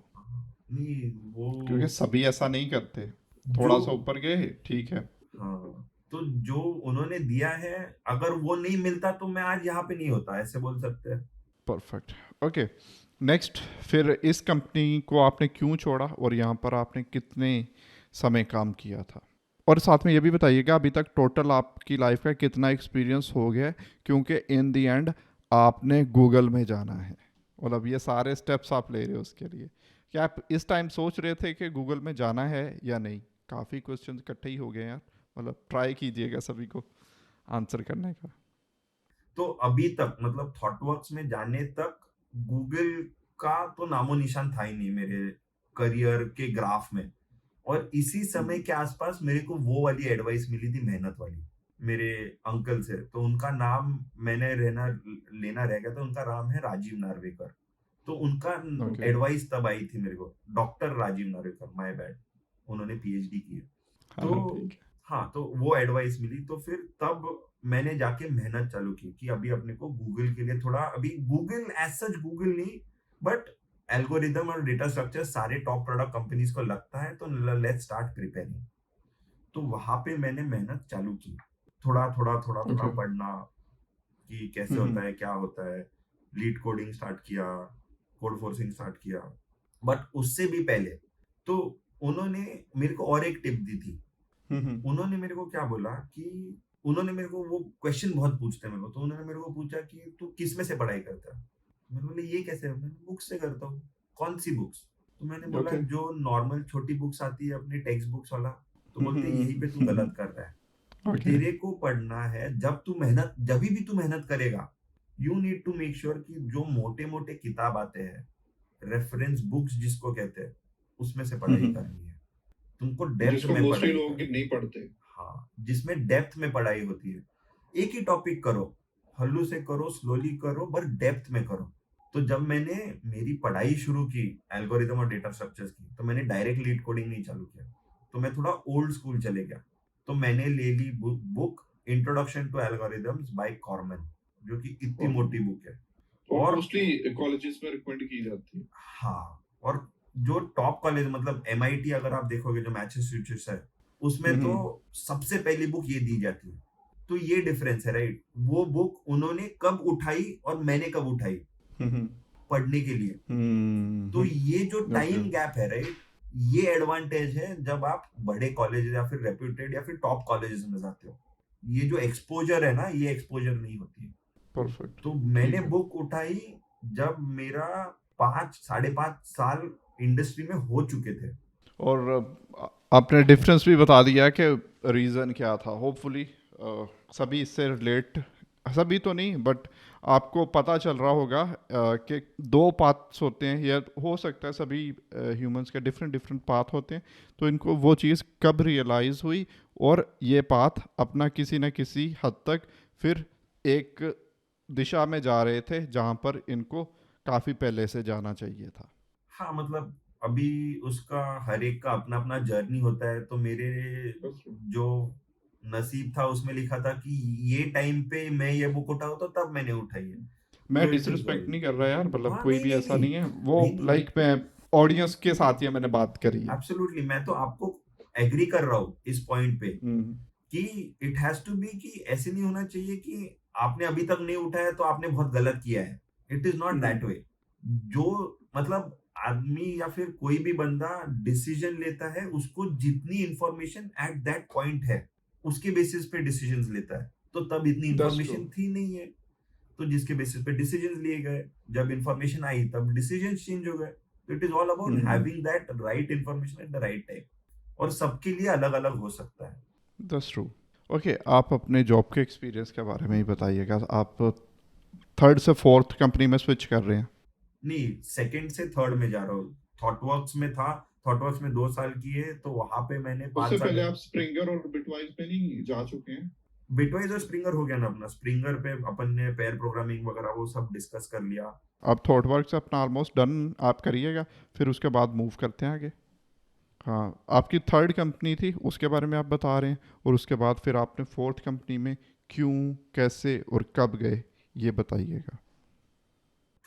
नहीं, वो क्योंकि सभी ऐसा नहीं करते। जो थोड़ा सा ऊपर गए, ठीक है। हाँ, तो जो उन्होंने दिया है, अगर वो नहीं मिलता तो मैं आज यहाँ पे नहीं होता, ऐसे बोल सकते हैं। परफेक्ट। ओके। नेक्स्ट, फिर इस कंपनी को आपने क्यों छोड़ा और यहाँ पर आपने कितने समय काम किया था? और साथ में ये भी बताइएगा अभी तक टोटल आपकी लाइफ का कितना एक्सपीरियंस हो गया है, क्योंकि इन द एंड आपने गूगल में जाना है। मतलब ये सारे स्टेप्स आप ले रहे हो उसके लिए। क्या आप इस टाइम सोच रहे थे कि गूगल में जाना है या नहीं? काफ़ी क्वेश्चंस इकट्ठे ही हो गए यार, मतलब ट्राई कीजिएगा सभी को आंसर करने का। तो अभी तक मतलब थॉटवर्क्स में जाने तक गूगल का तो नामो निशान था ही नहीं मेरे करियर के ग्राफ में। और इसी समय के आसपास मेरे को वो वाली एडवाइस मिली थी, मेहनत वाली, मेरे अंकल से। तो उनका नाम मैंने रहना लेना रह गया था, उनका नाम है राजीव नार्वेकर। तो उनका ओके। एडवाइस तब आई थी मेरे को, doctor Rajiv Narvekar, my bad, उन्होंने पीएचडी की है। तो हाँ, ठीक है। हाँ, तो वो एडवाइस मिली, तो फिर तब मैंने जाके मेहनत चालू की कि अभी अपने को गूगल के लिए थोड़ा, अभी गूगल एज सच गूगल नहीं, बट एल्गोरिदम और डेटा स्ट्रक्चर सारे टॉप प्रोडक्ट कंपनीज को लगता है, तो लेट्स स्टार्ट प्रिपेयरिंग। तो वहां पे मैंने मेहनत चालू की, थोड़ा थोड़ा थोड़ा थोड़ा ओके। पढ़ना कि कैसे हम्म। होता है, क्या होता है। लीड कोडिंग स्टार्ट किया, कोड फोर्सिंग स्टार्ट किया। बट उससे भी पहले तो उन्होंने मेरे को और एक टिप दी थी। हम्म। उन्होंने मेरे को क्या बोला कि उन्होंने मेरे को, वो क्वेश्चन बहुत पूछते हैं मेरे को, तो उन्होंने मेरे को पूछा कि तू किस में से पढ़ाई करता है। मैंने बोला ये कैसे, मैंने बुक्स से करता हूँ। कौन सी बुक्स? तो मैंने बोला ओके। जो नॉर्मल छोटी बुक्स आती है अपनी टेक्स्ट बुक्स वाला। तो बोलते हैं यहीं पे तू गलत कर रहा है। ओके। तेरे को पढ़ना है, जब भी तू मेहनत करेगा, you need to make sure कि जो मोटे मोटे किताब आते हैं, रेफरेंस बुक्स जिसको कहते हैं, उसमें से पढ़ाई करनी है। तुमको डेप्थ जिसको में मोस्टली पढ़ाई लोग करनी नहीं पढ़ते। है। हाँ, जिसमें डेप्थ में पढ़ाई होती है। एक ही टॉपिक करो, हल्लू से करो, स्लोली करो, पर डेप्थ में करो। तो जब मैंने मेरी पढ़ाई शुरू की एल्गोरिदम और डेटा स्ट्रक्चर्स की, तो मैंने डायरेक्ट लीड कोडिंग नहीं चालू किया। तो मैं थोड़ा ओल्ड स्कूल चले गया। तो मैंने ले ली book introduction to algorithms by Cormen, जो कि इतनी मोटी बुक है। और और मोस्टली कॉलेजेस में रिकमेंड की जाती है। हाँ, और जो टॉप कॉलेज मतलब MIT अगर आप देखोगे, जो मैसेच्यूसेट्स है, उसमें तो सबसे पहली बुक ये दी जाती है। तो ये डिफरेंस है, राइट? वो बुक उन्होंने कब उठाई और मैंने कब उठाई पढ़ने के लिए। तो ये जो टाइम गैप है, राइट, ये एडवांटेज है जब आप बड़े कॉलेज या फिर रेप्यूटेड या फिर टॉप कॉलेजेस में जाते हो। ये जो एक्सपोजर है ना, ये एक्सपोजर नहीं होती है। परफेक्ट। तो मैंने बुक उठाई जब मेरा 5 साढ़े 5 साल इंडस्ट्री में हो चुके थे। और आपने डिफरेंस भी बता दिया कि रीज़न क्या था। होपफुली सभी इससे रिलेट, सभी तो नहीं बट आपको पता चल रहा होगा कि दो पाथ्स होते हैं, या हो सकता है सभी ह्यूमंस के डिफरेंट डिफरेंट पाथ होते हैं। तो इनको वो चीज़ कब रियलाइज़ हुई और ये पाथ अपना किसी न किसी हद तक फिर एक दिशा में जा रहे थे जहाँ पर इनको काफ़ी पहले से जाना चाहिए था। हाँ, मतलब अभी उसका हर एक का अपना अपना जर्नी होता है। तो मेरे जो नसीब था उसमें लिखा था कि ये टाइम पे मैं ये बुक उठाऊं, तो तब मैंने उठाई है। मैं तो इट इज डिसरिस्पेक्ट नहीं कर रहा यार, मतलब हाँ, कोई नहीं भी नहीं ऐसा नहीं नहीं है वो, नहीं नहीं लाइक मैं ऑडियंस के साथ ही मैंने बात करी है। एब्सोल्युटली, मैं तो आपको एग्री कर रहा हूँ इस पॉइंट पे हम्म कि इट हैज टू बी कि ऐसे नहीं होना चाहिए कि आपने अभी तक नहीं उठाया तो आपने बहुत गलत किया है। It is not that way. जो मतलब आदमी या फिर कोई भी बंदा डिसीजन लेता है, उसको जितनी इंफॉर्मेशन एट दैट पॉइंट है, उसके बेसिस पे डिसीजंस लेता है। तो तब इतनी दैट्स ट्रू। इंफॉर्मेशन थी नहीं है, तो जिसके बेसिस पे डिसीजंस लिए गए। जब इंफॉर्मेशन आई तब डिसीजंस चेंज हो गए। तो it is all about having that right information at the right time, और सबके लिए अलग अलग हो सकता है। That's true. ओके, आप अपने जॉब के एक्सपीरियंस के बारे में ही बताइएगा। आप थर्ड से फोर्थ कंपनी में स्विच कर रहे हैं? नहीं, सेकंड से थर्ड में जा रहा हूँ। थॉटवर्क्स में था, थॉटवर्क्स में 2 साल किए, तो वहां पे मैंने उससे 5 साल। पहले आप स्प्रिंगर और बिटवाइज पे नहीं जा चुके हैं? बिटवाइज और स्प्रिंगर हो गया ना अपना। स्प्रिंगर पे अपन ने पेयर प्रोग्रामिंग वगैरह वो सब डिस्कस कर लिया। आप थॉटवर्क से अपना ऑलमोस्ट डन आप करिएगा, फिर उसके बाद मूव करते हैं आगे। हाँ, आपकी थर्ड कंपनी थी उसके बारे में आप बता रहे हैं, और उसके बाद फिर आपने फोर्थ कंपनी में क्यों, कैसे और कब गए, ये बताइएगा।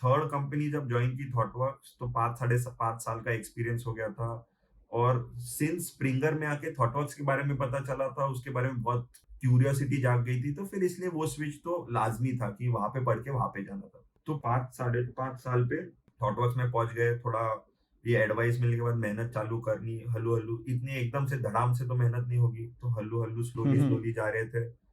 थर्ड कंपनी जब ज्वाइन की थॉटवर्क्स, तो 5 साढ़े 5 साल का एक्सपीरियंस हो गया था। और सिंस स्प्रिंगर में आके थॉटवर्क्स के बारे में पता चला था, उसके बारे में बहुत क्यूरियोसिटी जाग गई थी, तो फिर इसलिए वो स्विच तो लाजमी था कि वहां पे पढ़ के वहां पे जाना था। तो 5 साढ़े 5 साल पे थॉटवर्क्स में पहुंच गए। थोड़ा ये एडवाइस मिलने के बाद मेहनत चालू करनी, हल्लू हल्लू, इतने एकदम से धड़ाम से तो मेहनत नहीं होगी, तो हल्लू हल्लू स्लोली स्लोली जा रहे थे।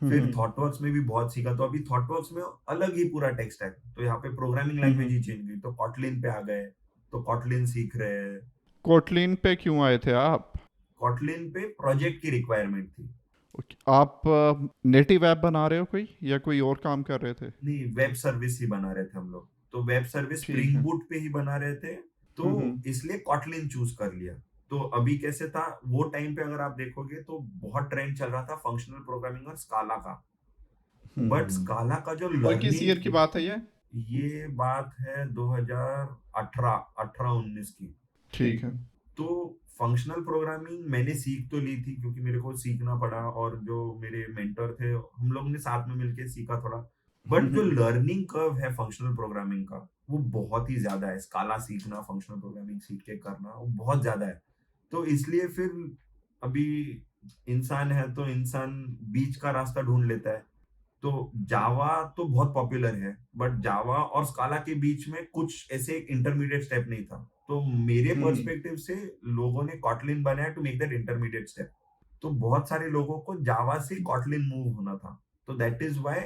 फिर थॉटवर्क्स में भी बहुत सीखा। तो अभी थॉटवर्क्स में अलग ही पूरा टेक स्टैक, तो यहाँ पे प्रोग्रामिंग लैंग्वेज ही चेंज गई, तो कॉटलिन पे आ गए, तो कॉटलिन सीख रहे हैं। कोटलिन पे क्यों आए थे आप? कॉटलिन पे प्रोजेक्ट की रिक्वायरमेंट थी। Okay, आप नेटिव ऐप बना रहे हो कोई, या कोई और काम कर रहे थे? नहीं, वेब सर्विस ही बना रहे थे हम लोग। तो वेब सर्विस ठीक स्प्रिंग है। बूट पे ही बना रहे थे, तो इसलिए कॉटलिन चूज कर लिया। तो अभी कैसे था वो टाइम पे, अगर आप देखोगे तो बहुत ट्रेंड चल रहा था फंक्शनल प्रोग्रामिंग और स्काला का। बट स्काला का जो और किस ईयर लर्निंग, की बात है ये? ये बात है 2018-19 की। ठीक है। तो फंक्शनल प्रोग्रामिंग मैंने सीख तो ली थी, क्योंकि मेरे को सीखना पड़ा, और जो मेरे मेंटर थे हम लोग ने साथ में मिलके सीखा थोड़ा। बट जो लर्निंग कर्व है फंक्शनल प्रोग्रामिंग का, वो बहुत ही ज्यादा है। स्काला सीखना, फंक्शनल प्रोग्रामिंग सीख के करना, वो बहुत ज्यादा है। तो इसलिए फिर अभी इंसान है तो इंसान बीच का रास्ता ढूंढ लेता है। तो जावा तो बहुत पॉपुलर है, बट जावा और स्काला के बीच में कुछ ऐसे इंटरमीडिएट स्टेप नहीं था। तो मेरे पर्सपेक्टिव से लोगों ने कॉटलिन बनाया to make that intermediate step. तो बहुत सारे लोगों को जावा से कॉटलिन मूव होना था। तो दैट इज व्हाई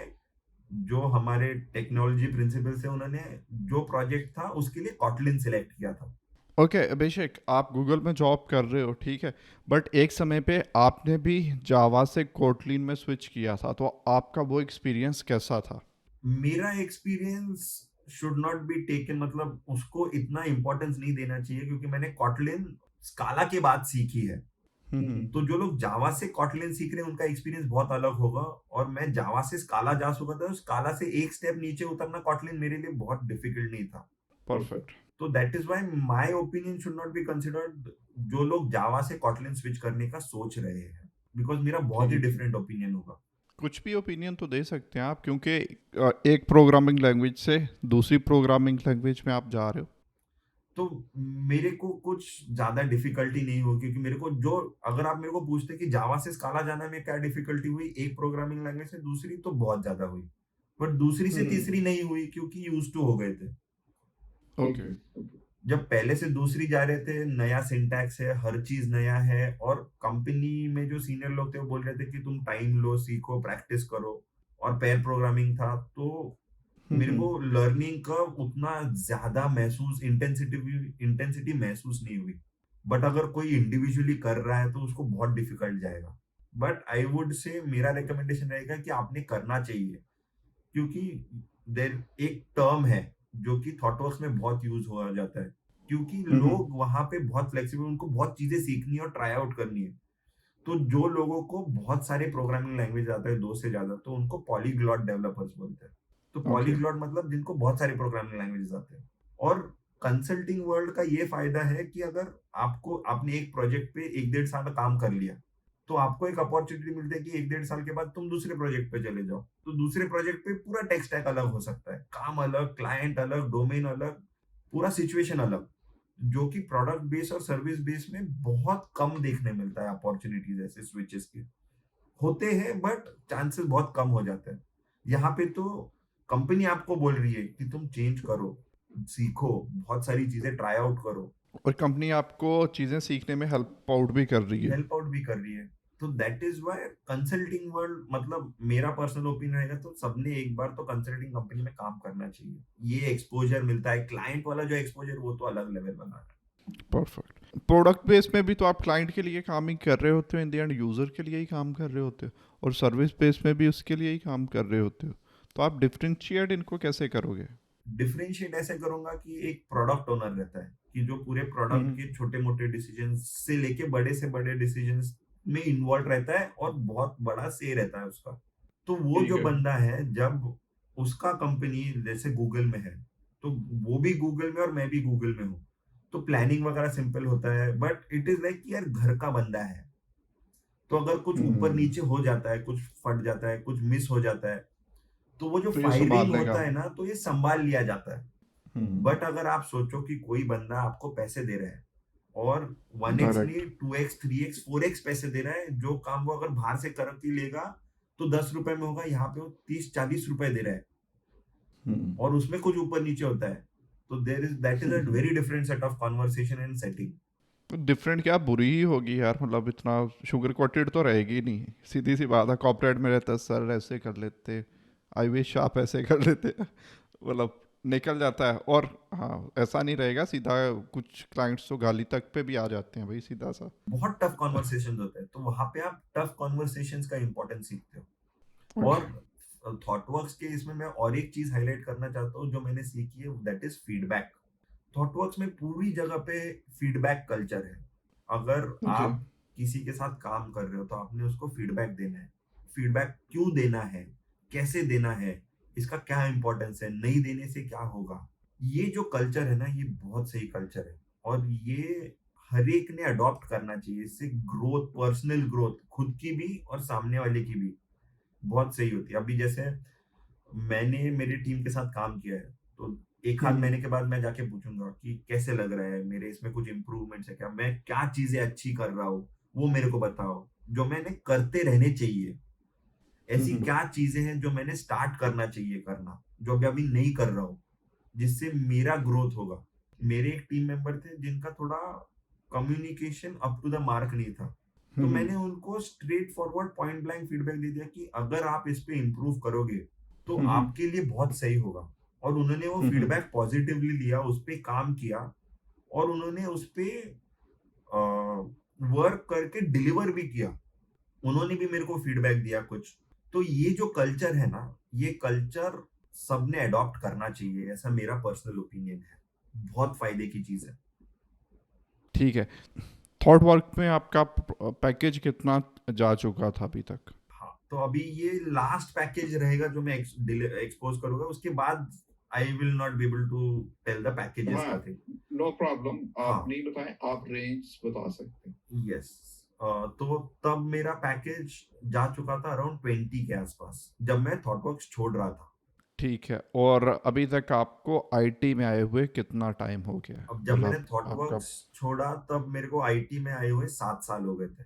जो हमारे टेक्नोलॉजी प्रिंसिपल से उन्होंने जो प्रोजेक्ट था उसके लिए कॉटलिन सिलेक्ट किया था। ओके अभिषेक, आप गूगल में जॉब कर रहे हो, ठीक है, बट एक समय पे आपने भी जावा से कोटलिन में स्विच किया था, तो आपका वो एक्सपीरियंस कैसा था? मेरा experience should not be taken, मतलब उसको इतना इंपॉर्टेंस नहीं देना चाहिए, क्योंकि मैंने कॉटलिन स्काला के बाद सीखी है। हम्म। तो जो लोग जावा से कॉटलिन सीख रहे हैं उनका एक्सपीरियंस बहुत अलग होगा, और मैं जावा से स्काला जा चुका था, स्काला से एक स्टेप नीचे उतरना कॉटलिन मेरे लिए बहुत डिफिकल्ट नहीं था। परफेक्ट। तो that is why my opinion should not be considered जो लोग जावा से कॉटलिन स्विच करने का सोच रहे हैं, बिकॉज मेरा बहुत ही ठीक है। डिफरेंट ओपिनियन होगा। कुछ भी ओपिनियन तो दे सकते हैं आप, क्योंकि एक प्रोग्रामिंग लैंग्वेज से दूसरी प्रोग्रामिंग लैंग्वेज में आप जा रहे हो। तो मेरे को कुछ ज्यादा डिफिकल्टी नहीं हुई, क्योंकि मेरे को जो, अगर आप मेरे को पूछते कि जावा से स्काला जाने में क्या डिफिकल्टी हुई एक प्रोग्रामिंग लैंग्वेज से दूसरी, तो बहुत ज्यादा हुई। बट दूसरी से तीसरी नहीं हुई, क्योंकि यूज टू हो गए थे। ओके। जब पहले से दूसरी जा रहे थे, नया सिंटैक्स है, हर चीज नया है, और कंपनी में जो सीनियर लोग थे वो बोल रहे थे कि तुम टाइम लो, सीखो, प्रैक्टिस करो, और पेयर प्रोग्रामिंग था, तो मेरे को लर्निंग का उतना ज्यादा महसूस, इंटेंसिटी महसूस नहीं हुई। बट अगर कोई इंडिविजुअली कर रहा है तो उसको बहुत डिफिकल्ट जाएगा। बट आई वुड से मेरा रिकमेंडेशन रहेगा कि आपने करना चाहिए, क्योंकि देर एक टर्म है जो कि थॉटवर्क्स में बहुत यूज हो जाता है, क्योंकि लोग वहां पे बहुत फ्लेक्सिबल, उनको बहुत चीजें सीखनी है और ट्राई आउट करनी है। तो जो लोगों को बहुत सारे प्रोग्रामिंग लैंग्वेज आता है, दो से ज्यादा, तो उनको पॉलीग्लॉट डेवलपर्स बोलते हैं। तो ओके। पॉलीग्लॉट मतलब जिनको बहुत सारे प्रोग्रामिंग लैंग्वेजेस आते हैं। और कंसल्टिंग वर्ल्ड का ये फायदा है कि अगर आपको, आपने एक प्रोजेक्ट पे एक डेढ़ साल काम कर लिया, तो आपको एक अपॉर्चुनिटी मिलती है कि एक डेढ़ साल के बाद तुम दूसरे प्रोजेक्ट पे चले जाओ। तो दूसरे प्रोजेक्ट पे पूरा टेक स्टैक अलग हो सकता है, काम अलग, क्लाइंट अलग, डोमेन अलग, पूरा सिचुएशन अलग, जो कि प्रोडक्ट बेस और सर्विस बेस में बहुत कम देखने मिलता है। अपॉर्चुनिटीज ऐसे स्विचेस के होते हैं, बट चांसेस बहुत कम हो जाते हैं। यहाँ पे तो कंपनी आपको बोल रही है कि तुम चेंज करो, सीखो, बहुत सारी चीजें ट्राई आउट करो, और कंपनी आपको चीज़ें सीखने में हेल्प आउट भी कर रही है। हेल्प आउट भी कर रही है। तो that is why consulting world, मतलब मेरा पर्सनल ओपिनियन रहेगा, तो सबने एक बार तो कंसल्टिंग कंपनी में काम करना चाहिए। ये एक्सपोजर मिलता है, क्लाइंट वाला जो एक्सपोजर, वो तो अलग लेवल बना है। परफेक्ट। प्रोडक्ट बेस में भी तो आप क्लाइंट के लिए काम ही कर रहे होते हो, इन द एंड यूज़र के लिए ही काम कर रहे होते हो, और सर्विस बेस में भी उसके लिए ही काम कर रहे होते हो, तो आप डिफ्रेंशिएट इनको कैसे करोगे? डिफरेंशिएट ऐसे करूंगा कि एक प्रोडक्ट ओनर रहता है, कि जो पूरे प्रोडक्ट हम्म। के छोटे मोटे डिसीजन से लेके बड़े से बड़े डिसीजन में इन्वॉल्व रहता है, और बहुत बड़ा से रहता है उसका। तो वो ठीक जो है। बंदा है, जब उसका कंपनी जैसे गूगल में है, तो वो भी गूगल में और मैं भी गूगल में हूँ, तो प्लानिंग वगैरह सिंपल होता है, बट इट इज लाइक यार घर का बंदा है। तो अगर कुछ ऊपर हम्म। नीचे हो जाता है, कुछ फट जाता है, कुछ मिस हो जाता है, तो वो जो तो ये संभाल फायरिंग लेगा। होता है ना, तो ये संभाल लिया जाता है। हम्म। बट अगर आप सोचो कि कोई बंदा आपको पैसे दे रहा है, और 1x डायरेक्ट। नहीं, 2x 3x 4x पैसे दे रहा है, जो काम वो अगर बाहर से करके लेगा तो 10 रुपए में होगा, यहाँ पे वो 30 40 रुपए दे रहा है, हम्म। और उसमें कुछ ऊपर नीचे होता है। तो there is, that is a very different set of conversation and setting. तो डिफरेंट क्या, बुरी ही होगी यार, मतलब इतना शुगर कोटेड तो रहेगी नहीं, सीधी सी बात है, कॉर्पोरेट में रहता है, सर ऐसे कर लेते, आई विश आप ऐसे कर लेते, मतलब निकल जाता है। और हाँ, ऐसा नहीं रहेगा सीधा, कुछ क्लाइंट्स तो गाली तक पे भी आ जाते हैं भाई, सीधा सा। बहुत टफ कॉन्वर्सेशन होते हैं, तो वहां पे आप टफ कॉन्वर्सेशन का इंपॉर्टेंस सीखते हो। ओके। और थॉटवर्क्स के इसमें मैं और एक चीज हाईलाइट करना चाहता हूँ जो मैंने सीखी है, दैट इज फीडबैक। थॉटवर्क्स में पूरी जगह पे फीडबैक कल्चर है। अगर ओके। आप किसी के साथ काम कर रहे हो, तो आपने उसको फीडबैक देना है। फीडबैक क्यों देना है, कैसे देना है, इसका क्या इंपॉर्टेंस है, नहीं देने से क्या होगा। ये जो कल्चर है ना, ये बहुत सही कल्चर है, और ये हर एक ने अडॉप्ट करना चाहिए। इससे ग्रोथ, पर्सनल ग्रोथ, खुद की भी और सामने वाले की भी बहुत सही होती है। अभी जैसे मैंने मेरी टीम के साथ काम किया है, तो एक आध हम्म। महीने के बाद मैं जाके पूछूंगा कि कैसे लग रहा है, मेरे इसमें कुछ इम्प्रूवमेंट्स है क्या, मैं क्या चीजें अच्छी कर रहा हूँ, वो मेरे को बताओ, जो मैंने करते रहने चाहिए। ऐसी हम्म। क्या चीजें हैं जो मैंने स्टार्ट करना चाहिए करना, जो अभी अभी नहीं कर रहा हूँ, जिससे मेरा ग्रोथ होगा। मेरे एक टीम मेंबर थे जिनका थोड़ा communication up to the mark नहीं था, तो हम्म। मैंने उनको straightforward point blank feedback दे दिया कि अगर आप इस पे इम्प्रूव करोगे तो आपके लिए बहुत सही होगा। और उन्होंने वो हम्म। फीडबैक पॉजिटिवली लिया, उस पे काम किया, और उन्होंने उस पे वर्क करके डिलीवर भी किया। उन्होंने भी मेरे को फीडबैक दिया कुछ। तो ये जो कल्चर है ना, ये कल्चर सबने अडॉप्ट करना चाहिए, ऐसा मेरा पर्सनल ओपिनियन है। बहुत फायदे की चीज है। ठीक है। थॉट वर्क में आपका पैकेज कितना जा चुका था अभी तक? हाँ, तो अभी ये लास्ट पैकेज रहेगा जो मैं एक्सपोज करूंगा, उसके बाद I will not be able to tell the packages हाँ, का थिंग। नो प्रॉब्लम, आप हाँ, नहीं बताएं, आप रेंज बता सकते हैं। यस। तो तब मेरा पैकेज जा चुका था अराउंड 20 के आसपास, जब मैं थॉटवर्क्स छोड़ रहा था। ठीक है। और अभी तक आपको आईटी में आए हुए कितना टाइम हो गया है? अब जब मैंने मतलब आपका। थॉटवर्क्स छोड़ा तब मेरे को आईटी में आए हुए 7 साल हो गए थे।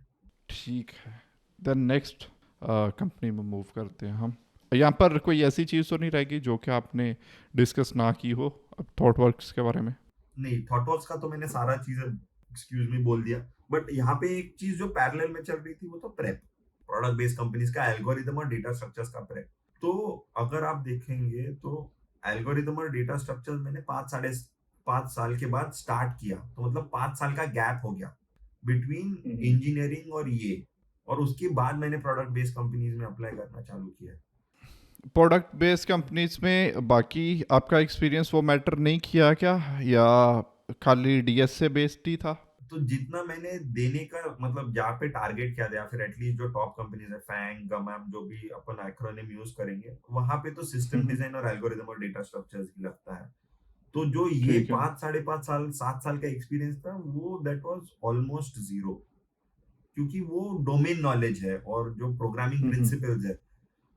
ठीक है। देन नेक्स्ट कंपनी में मूव करते हैं हम। यहाँ पर कोई ऐसी चीज़ तो नहीं रहेगी जो कि आपने डिस्कस ना की हो अब थॉट वर्क्स के बारे में? नहीं, थॉटवर्क्स का तो मैंने सारा चीज एक्सक्यूज मी बोल दिया। बट यहाँ पे एक चीज जो पैरेलल में चल रही थी वो तो प्रेप, प्रोडक्ट बेस्ड कंपनीज का एल्गोरिदम और डेटा स्ट्रक्चर्स का प्रेप। तो अगर आप देखेंगे तो एल्गोरिदम और डेटा स्ट्रक्चर मैंने 5 साढ़े 5 साल के बाद स्टार्ट किया, तो मतलब 5 साल का गैप हो गया बिटवीन इंजीनियरिंग और ये। और उसके बाद मैंने प्रोडक्ट बेस्ड कंपनीज में अप्लाई करना चालू किया। प्रोडक्ट बेस्ड कंपनीज में बाकी आपका एक्सपीरियंस वो मैटर नहीं किया क्या, या खाली डीएस से बेस्ड ही था? तो जितना मैंने देने का मतलब जहाँ पे टारगेट किया था, फिर एटलीस्ट जो टॉप कंपनीज है, फैंग, गमैम, जो भी अपन एक्रोनिम यूज करेंगे, वहां पे तो सिस्टम डिजाइन और एल्गोरिदम और डेटा स्ट्रक्चर्स ही लगता है। तो जो ये ठीक है। 5 साढ़े 5 साल 7 साल का एक्सपीरियंस था, वो दैट वाज ऑलमोस्ट जीरो, क्योंकि वो डोमेन नॉलेज है और जो प्रोग्रामिंग हम्म। प्रिंसिपल्स है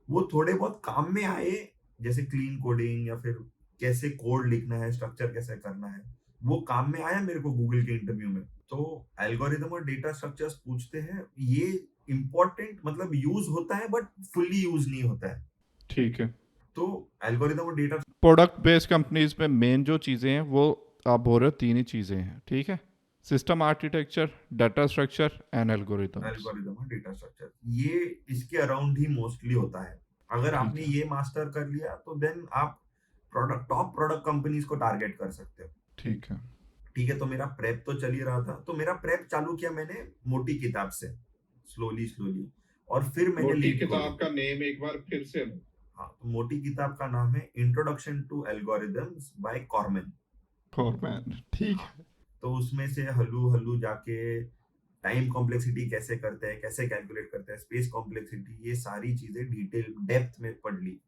वो थोड़े बहुत काम में आए। जैसे क्लीन कोडिंग या फिर कैसे कोड लिखना है, स्ट्रक्चर कैसे करना है, वो काम में आया मेरे को गूगल के इंटरव्यू में। तो एल्गोरिदम और डेटा स्ट्रक्चर्स पूछते हैं, ये इंपॉर्टेंट मतलब यूज होता है बट फुल्ली यूज नहीं होता है। ठीक है। तो एल्गोरिदम और डेटा प्रोडक्ट बेस्ड कंपनीज में मेन जो चीज़ें हैं वो आप बोल रहे हो तीन ही चीज़ें हैं, ठीक है? System architecture, data structure and algorithms. Algorithm और डेटा स्ट्रक्चर, ये इसके अराउंड ही मोस्टली होता है। अगर ठीक आपने है। ये मास्टर कर लिया तो देन आप टॉप प्रोडक्ट कंपनीज को टारगेट कर सकते हो। ठीक है। ठीक है, तो मेरा प्रेप तो चल ही रहा था, तो मेरा प्रेप चालू किया मैंने मोटी किताब से, स्लोली स्लोली। और फिर मैंने मोटी लीड किताब कोडिंग। का नेम एक बार फिर से लो। हाँ, तो मोटी किताब का नाम है Introduction to algorithms by Cormen. फॉरमैन, ठीक हाँ, है। तो उसमें से हल्लू हल्लू जाके टाइम कॉम्प्लेक्सिटी कैसे करते हैं, कैसे कैलकुलेट करते हैं, स्पेस कॉम्प्लेक्सिटी, ये सारी चीजें डिटेल डेप्थ में पढ़ ली।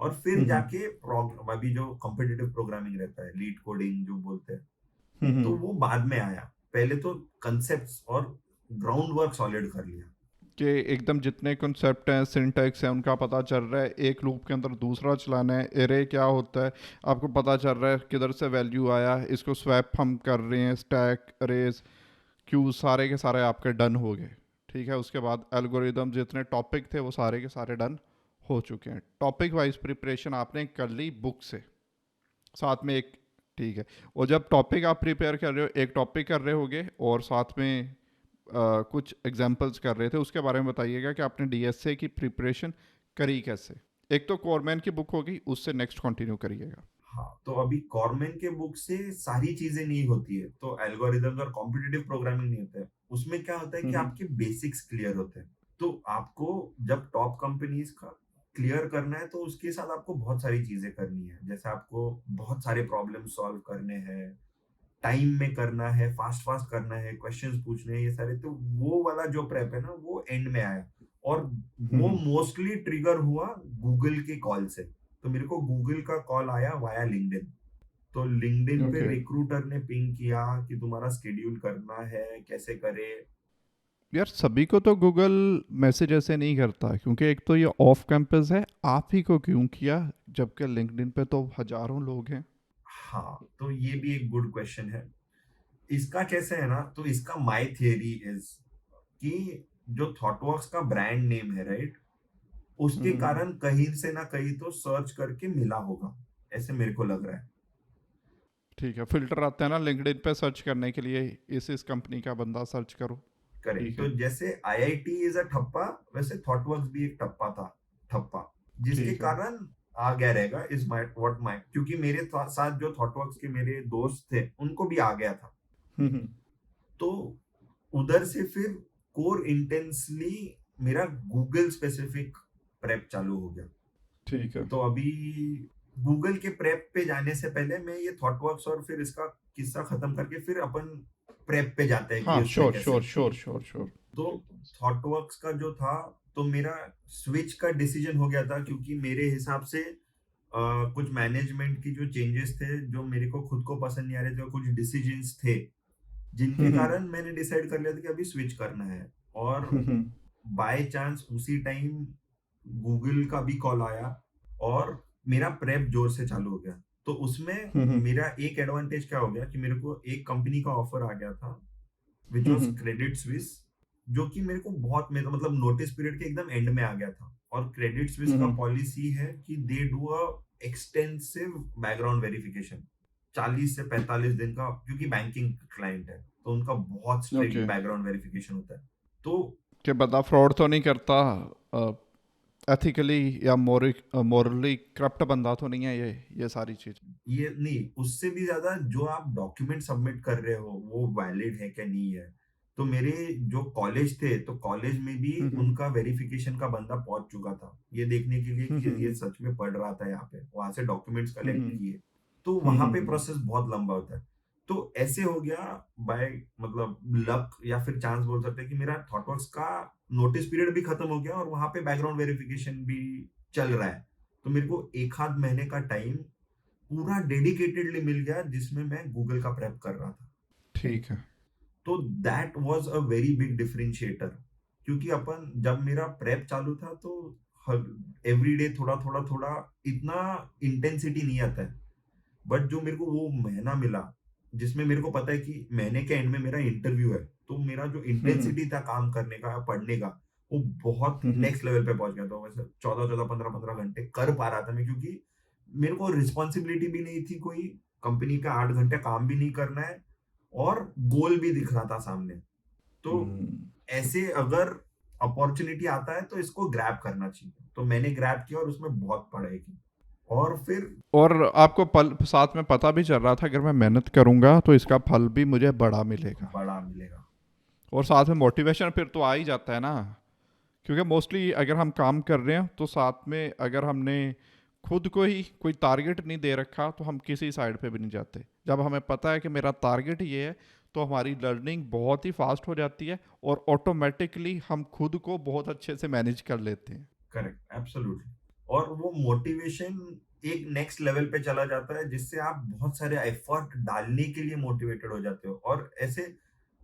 और फिर हम्म। जाके अभी जो कॉम्पिटिटिव प्रोग्रामिंग रहता है, लीड कोडिंग जो बोलते हैं, तो हम्म। वो बाद में आया। पहले तो कंसेप्ट्स और ग्राउंड वर्क सॉलिड कर लिया। कि एकदम जितने कॉन्सेप्ट हैं, सिंटैक्स हैं, उनका पता चल रहा है, एक लूप के अंदर दूसरा चलाना है, एरे क्या होता है आपको पता चल रहा है, किधर से वैल्यू आया, इसको स्वैप हम कर रहे हैं, स्टैक, अरेज, क्यू, सारे के सारे आपके डन हो गए। ठीक है। उसके बाद एल्गोरिदम जितने टॉपिक थे वो सारे के सारे डन हो चुके हैं। टॉपिक वाइज प्रिपरेशन आपने कर ली बुक से, साथ में एक। ठीक है। और जब टॉपिक आप प्रिपेयर कर रहे हो, एक टॉपिक कर रहे होगे और साथ में कुछ एग्जाम्पल्स कर रहे थे, उसके बारे में बताइएगा कि आपने डीएसए की प्रिपरेशन करी कैसे। एक तो कॉरमैन की बुक होगी, उससे नेक्स्ट कंटिन्यू करिएगा। हाँ, तो अभी कॉर्मेन के बुक से सारी चीजें नहीं होती है, तो एल्गोरिदम्स और कॉम्पिटिटिव प्रोग्रामिंग नहीं होता है। उसमें क्या होता है कि हम्म। आपके बेसिक्स क्लियर होते हैं। तो आपको जब टॉप कंपनीज का क्लियर करना है, तो उसके साथ आपको बहुत सारी चीजें करनी है। जैसे आपको बहुत सारे प्रॉब्लम सॉल्व करने हैं, टाइम में करना है, फास्ट फास्ट करना है, क्वेश्चंस पूछने हैं, ये सारे। तो वो वाला जो प्रेप है ना, वो एंड में आया। और वो हम्म। मोस्टली ट्रिगर हुआ गूगल के कॉल से। तो मेरे को गूगल का कॉल आया वाया लिंक्डइन। तो लिंक्डइन पे ओके। रिक्रूटर ने पिंग किया कि तुम्हारा स्केड्यूल करना है, कैसे करे। यार सभी को तो गूगल मैसेज ऐसे नहीं करता, क्योंकि एक तो ये ऑफ कैंपस है, आप ही को क्यों किया, जबकि लिंक्डइन पे तो हजारों लोग हैं। हाँ, तो ये भी एक गुड क्वेश्चन है। इसका कैसे है ना, तो इसका माय थियरी इज कि जो थॉटवर्क्स का ब्रांड नेम है, राइट, उसके हम्म। कारण कहीं से ना कहीं तो सर्च करके मिला होगा, ऐसे मेरे को लग रहा है। ठीक है। फिल्टर आते हैं ना लिंक्डइन पे सर्च करने के लिए, इस कंपनी का बंदा सर्च करो। करेक्ट। ठीक तो है। जैसे आईआईटी इज अ ठप्पा, वैसे थॉटवर्क्स भी एक ठप्पा था, ठप्पा, जिसके ठीक है। कारण आ गया रहेगा इज माई व्हाट माई, क्योंकि मेरे साथ जो थॉटवर्क्स के मेरे दोस्त थे उनको भी आ गया था। तो उधर से फिर कोर इंटेंसली मेरा गूगल स्पेसिफिक प्रेप चालू हो गया। ठीक है। तो अभी गूगल के प्रेप पे जाने से पहले मैं ये थॉटवर्क्स और फिर इसका किस्सा खत्म करके फिर अपन प्रेप पे जाते हैं कि हाँ, उसमें श्योर कैसे। Sure sure sure. तो थॉटवर्क्स का जो था, तो मेरा स्विच का डिसीजन हो गया था, क्योंकि मेरे हिसाब से कुछ मैनेजमेंट की जो चेंजेस थे जो मेरे को खुद को पसंद नहीं आ रहे थे, और कुछ डिसीजंस थे जिनके कारण मैंने डिसाइड कर लिया था कि अभी स्विच करना है। और बाय चांस उसी टाइम गूगल का भी कॉल आया और मेरा प्रेप जोर से चालू हो गया। तो उसमें मेरा एक एडवांटेज क्या हो गया कि मेरे को एक कंपनी का ऑफर आ गया था विच वॉज क्रेडिट स्विस, जो कि मेरे को बहुत मतलब नोटिस पीरियड के एकदम एंड में आ गया था। और क्रेडिट स्विस का पॉलिसी है कि they do a extensive background verification 40 से 45 दिन का, क्योंकि बैंकिंग क्लाइंट है तो उनका बहुत स्ट्रिक्ट Okay. बैकग्राउंड वेरिफिकेशन होता है। तो कि बंदा फ्रॉड तो नहीं करता, एथिकली या मॉरली करप्ट बंदा तो नहीं है ये सारी चीज। ये नहीं, उससे भी ज्यादा जो आप डॉक्यूमेंट सबमिट कर रहे हो वो वैलिड है क्या नहीं है। तो मेरे जो कॉलेज थे, तो कॉलेज में भी उनका वेरिफिकेशन का बंदा पहुंच चुका था ये देखने के लिए कि ये सच में पढ़ रहा था यहाँ पे, वहां से डॉक्यूमेंट्स कलेक्ट किए। तो वहां पे प्रोसेस बहुत लंबा होता है। तो ऐसे हो गया बाय मतलब लक या फिर चांस बोल सकते हैं कि मेरा थॉटवर्क्स का नोटिस पीरियड भी खत्म हो गया और वहां पे बैकग्राउंड वेरिफिकेशन भी चल रहा है। तो मेरे को एक आध महीने का टाइम पूरा डेडिकेटेडली मिल गया जिसमें मैं गूगल का प्रेप कर रहा था। ठीक है। तो that was a very big differentiator, क्योंकि अपन जब मेरा प्रेप चालू था तो एवरी डे थोड़ा थोड़ा थोड़ा इतना इंटेंसिटी नहीं आता है। बट जो मेरे को वो महीना मिला जिसमें मेरे को पता है कि महीने के एंड में मेरा इंटरव्यू है, तो मेरा जो इंटेंसिटी था काम करने का पढ़ने का वो बहुत नेक्स्ट लेवल पे पहुंच गया था। वैसे 14 15 घंटे कर पा रहा था मैं, क्योंकि मेरे को रिस्पॉन्सिबिलिटी भी नहीं थी कोई, कंपनी का 8 घंटे काम भी नहीं करना है और गोल भी दिख रहा था सामने। तो ऐसे अगर अपॉर्चुनिटी आता है तो इसको ग्रैब करना चाहिए। तो मैंने ग्रैब किया और उसमें बहुत पढ़ाई की। और फिर और आपको साथ में पता भी चल रहा था अगर मैं मेहनत करूंगा तो इसका फल भी मुझे बड़ा मिलेगा। और साथ में मोटिवेशन फिर तो आ ही जाता है ना, क्योंकि मोस्टली अगर हम काम कर रहे हैं तो साथ में अगर हमने खुद को ही कोई टारगेट नहीं दे रखा तो हम किसी साइड पे भी नहीं जाते। जब हमें पता है कि मेरा टारगेट ये है तो हमारी लर्निंग बहुत ही फास्ट हो जाती है और ऑटोमेटिकली हम खुद को बहुत अच्छे से मैनेज कर लेते हैं। Correct, absolutely. और वो मोटिवेशन एक नेक्स्ट लेवल पे चला जाता है जिससे आप बहुत सारे एफर्ट डालने के लिए मोटिवेटेड हो जाते हो और ऐसे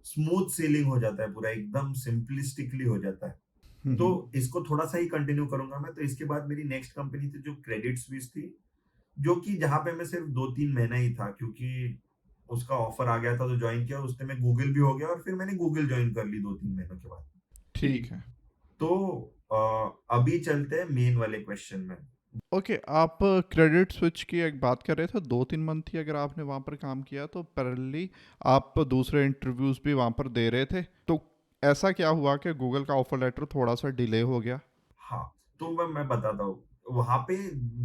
स्मूथ सेलिंग हो जाता है, पूरा एकदम सिंपलिस्टिकली हो जाता है। तो इसको थोड़ा सा ही कंटिन्यू करूंगा मैं। तो इसके बाद मेरी नेक्स्ट कंपनी थी जो क्रेडिट स्विस थी, जो कि जहां पे मैं सिर्फ 2-3 महीना ही था, क्योंकि उसका ऑफर आ गया था तो ज्वाइन किया। उसने में गूगल भी हो गया और फिर मैंने गूगल ज्वाइन कर ली 2-3 महीनों के बाद। ठीक है। तो अभी चलते हैं मेन वाले क्वेश्चन में। ओके, आप क्रेडिट स्विच की एक बात कर रहे थे, 2-3 मंथ ही अगर आपने वहाँ पर काम किया तो पैरेलली आप दूसरे इंटरव्यूज भी वहाँ पर दे रहे थे, तो ऐसा क्या हुआ कि गूगल का ऑफर लेटर थोड़ा सा डिले हो गया? हाँ, तो मैं बताता हूँ। वहां पे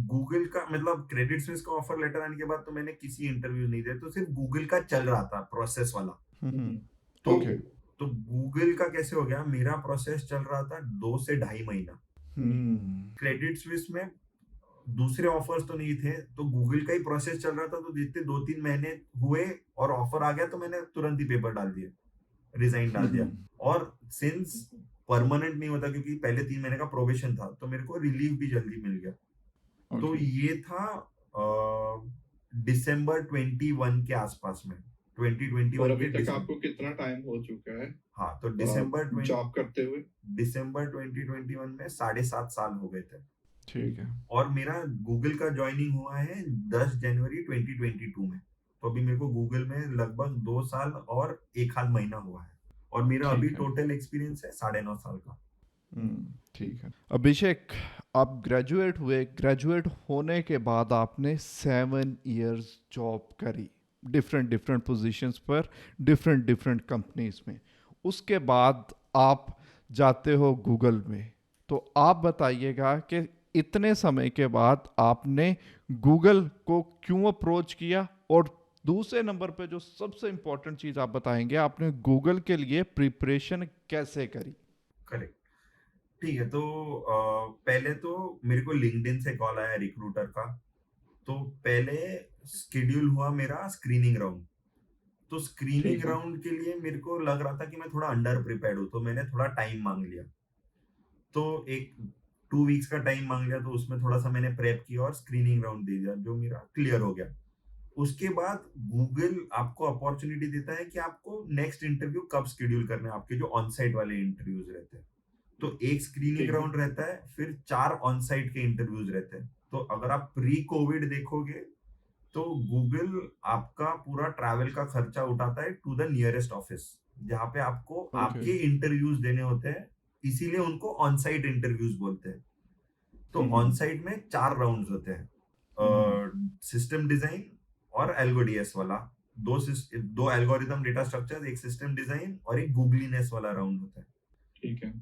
गूगल का मतलब क्रेडिट स्विस का ऑफर लेटर आने के बाद तो मैंने किसी इंटरव्यू नहीं दिया, तो सिर्फ गूगल का चल रहा था प्रोसेस वाला। तो ओके। तो गूगल का कैसे हो गया, मेरा प्रोसेस चल रहा था 2 से 2.5 महीना। क्रेडिट स्विस में दूसरे ऑफर्स तो नहीं थे, तो गूगल का ही प्रोसेस चल रहा था। तो जितने 2-3 महीने हुए और ऑफर आ गया तो मैंने तुरंत ही पेपर डाल दिए, रिजाइन डाल दिया। और सिंस परमानेंट नहीं होता, क्योंकि पहले 3 महीने का प्रोबेशन था, तो मेरे को रिलीव भी जल्दी मिल गया। तो ये था दिसंबर 21 के आसपास में, 2021 और अभी के तक आपको कितना टाइम हो चुका है हाँ, तो दिसंबर जॉब करते हुए? दिसंबर 2021 में 7.5 साल हो गए थे। ठीक है। और मेरा गूगल का ज्वाइनिंग हुआ है 10 जनवरी 2022 में। तो अभी मेरे को गूगल में लगभग 2 साल और 1 आध महीना हुआ है। और मेरा अभी टोटल एक्सपीरियंस है 9.5 साल का। ठीक है। अभिषेक, आप ग्रेजुएट हुए, ग्रेजुएट होने के बाद आपने 7 इयर्स जॉब करी डिफरेंट पोजीशंस पर, डिफरेंट कंपनीज में। उसके बाद आप जाते हो गूगल में, तो आप बताइएगा कि इतने समय के बाद आपने गूगल को क्यों अप्रोच किया, और दूसरे नंबर पे जो सबसे इम्पोर्टेंट चीज़ आप बताएंगे, आपने गूगल के लिए प्रिपरेशन कैसे करी? करेक्ट। ठीक है, तो पहले तो मेरे को लिंक्डइन से कॉल आया रिक्रूटर का। तो पहले शेड्यूल हुआ मेरा स्क्रीनिंग राउंड। तो स्क्रीनिंग ठीक है। राउंड के लिए मेरे को लग रहा था कि मैं थोड़ा अंडर प्रिपेयर्ड हूँ, तो मैंने थोड़ा टाइम मांग लिया। तो एक 2 वीक्स का टाइम मांग लिया, तो उसमें थोड़ा सा मैंने प्रेप किया और स्क्रीनिंग राउंड दे दिया, जो मेरा क्लियर हो गया। उसके बाद गूगल आपको अपॉर्चुनिटी देता है कि आपको नेक्स्ट इंटरव्यू कब शेड्यूल करना है, आपके जो ऑन साइट वाले इंटरव्यूज रहते हैं। तो एक स्क्रीनिंग ठीक है। राउंड रहता है, फिर 4 ऑन साइट के इंटरव्यूज रहते हैं। तो अगर आप प्री कोविड देखोगे, तो गूगल आपका पूरा ट्रैवल का खर्चा उठाता है टू द नियरेस्ट ऑफिस, जहाँ पे आपको ओके। आपके इंटरव्यूज देने होते हैं। इसीलिए उनको ऑन साइट इंटरव्यूज बोलते हैं। तो ऑन हम्म। साइट में 4 राउंड्स होते हैं, हम्म। सिस्टम डिजाइन और एल्गोडीएस वाला। दो एल्गोरिथम डेटा स्ट्रक्चर, एक सिस्टम डिजाइन और एक गूगलीनेस वाला राउंड होता है। ठीक है।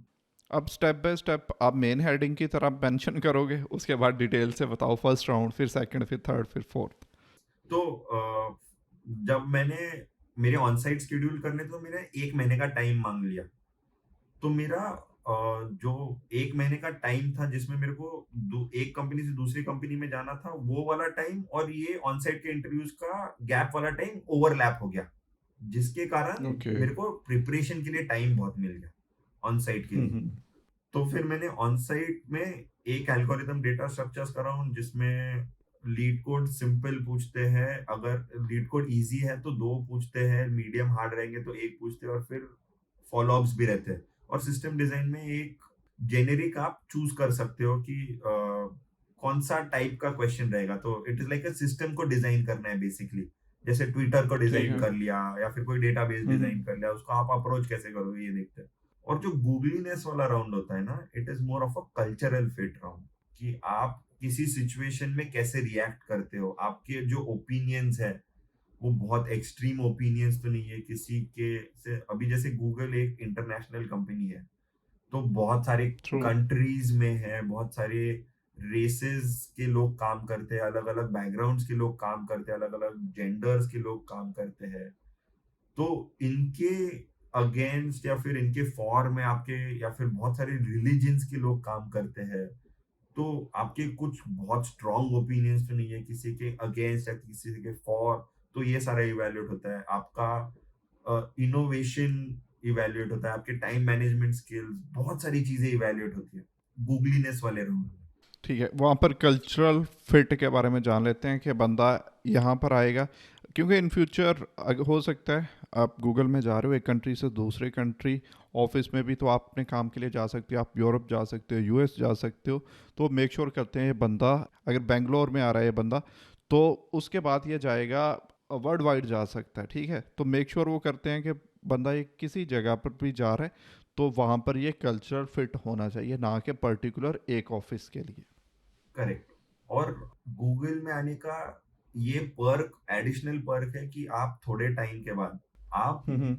अब स्टेप बाय स्टेप आप मेन हेडिंग की तरह मेंशन करोगे, उसके बाद डिटेल से बताओ, फर्स्ट राउंड, फिर सेकंड, फिर थर्ड, फिर फोर्थ। तो जब मैंने मेरे ऑन साइट शेड्यूल करने, तो मैंने 1 महीने का टाइम मांग लिया। तो मेरा जो 1 महीने का टाइम था, जिसमें मेरे को एक कंपनी से दूसरी कंपनी में जाना था, वो वाला टाइम और ये ऑन साइट के इंटरव्यूज का गैप वाला टाइम ओवरलैप हो गया, जिसके कारण ओके। मेरे को प्रिपरेशन के लिए टाइम बहुत मिल गया ऑन साइट के लिए। हम्म। तो फिर मैंने ऑन साइट में एक एल्गोरिथम डेटा स्ट्रक्चर्स करा हूँ, जिसमें लीड कोड सिंपल पूछते हैं, अगर लीड कोड इजी है तो 2 पूछते हैं, मीडियम हार्ड रहेंगे तो 1 पूछते हैं, और फिर फॉलो अप्स भी रहते हैं। और सिस्टम डिजाइन में एक जेनेरिक आप चूज कर सकते हो कि कौन सा टाइप का क्वेश्चन रहेगा। तो it is like a system को डिजाइन करना है बेसिकली। जैसे ट्विटर को ठीक डिजाइन है। कर लिया, या फिर कोई डेटाबेस डिजाइन हम्म। कर लिया, उसको आप अप्रोच कैसे करोगे, ये देखते हैं। और जो गूगलीनेस वाला राउंड होता है ना, it is more of a cultural fit round, कि आप किसी सिचुएशन में कैसे रिएक्ट करते हो, आपके जो ओपिनियंस है वो बहुत एक्सट्रीम ओपिनियंस तो नहीं है किसी के से। अभी जैसे गूगल एक इंटरनेशनल कंपनी है, तो बहुत सारे ट्रू। कंट्रीज में है, बहुत सारे रेसेस के लोग काम करते हैं, अलग अलग बैकग्राउंड्स के लोग काम करते हैं, अलग अलग जेंडर्स के लोग काम करते हैं। तो इनके अगेंस्ट या फिर इनके फॉर में आपके, या फिर बहुत सारे रिलीजन्स के लोग काम करते हैं। तो आपके कुछ बहुत स्ट्रॉन्ग ओपिनियंस तो नहीं है किसी के अगेंस्ट या किसी के फॉर। तो ये सारा इवेल्युएट होता है, आपका इनोवेशन इवेल्युएट होता है, आपके टाइम मैनेजमेंट स्किल्स, बहुत सारी चीजें इवेल्युएट होती है गूगलीनेस वाले राउंड में। ठीक है, वहाँ पर कल्चरल फिट के बारे में जान लेते हैं कि बंदा यहाँ पर आएगा, क्योंकि इन फ्यूचर हो सकता है आप गूगल में जा रहे हो एक कंट्री से दूसरे कंट्री, ऑफिस में भी तो आप अपने काम के लिए जा सकते हो, आप यूरोप जा सकते हो, यूएस जा सकते हो। तो मेक श्योर करते हैं ये बंदा, अगर बेंगलोर में आ रहा है ये बंदा, तो उसके बाद ये जाएगा वर्ल्ड वाइड जा सकता है। ठीक है, तो मेक श्योर वो करते हैं कि बंदा ये किसी जगह पर भी जा रहा है तो वहाँ पर ये कल्चरल फिट होना चाहिए, ना कि पर्टिकुलर एक ऑफिस के लिए। करेक्ट। और गूगल में आने का ये पर्क, एडिशनल पर्क है कि आप थोड़े टाइम के बाद आप हम्म।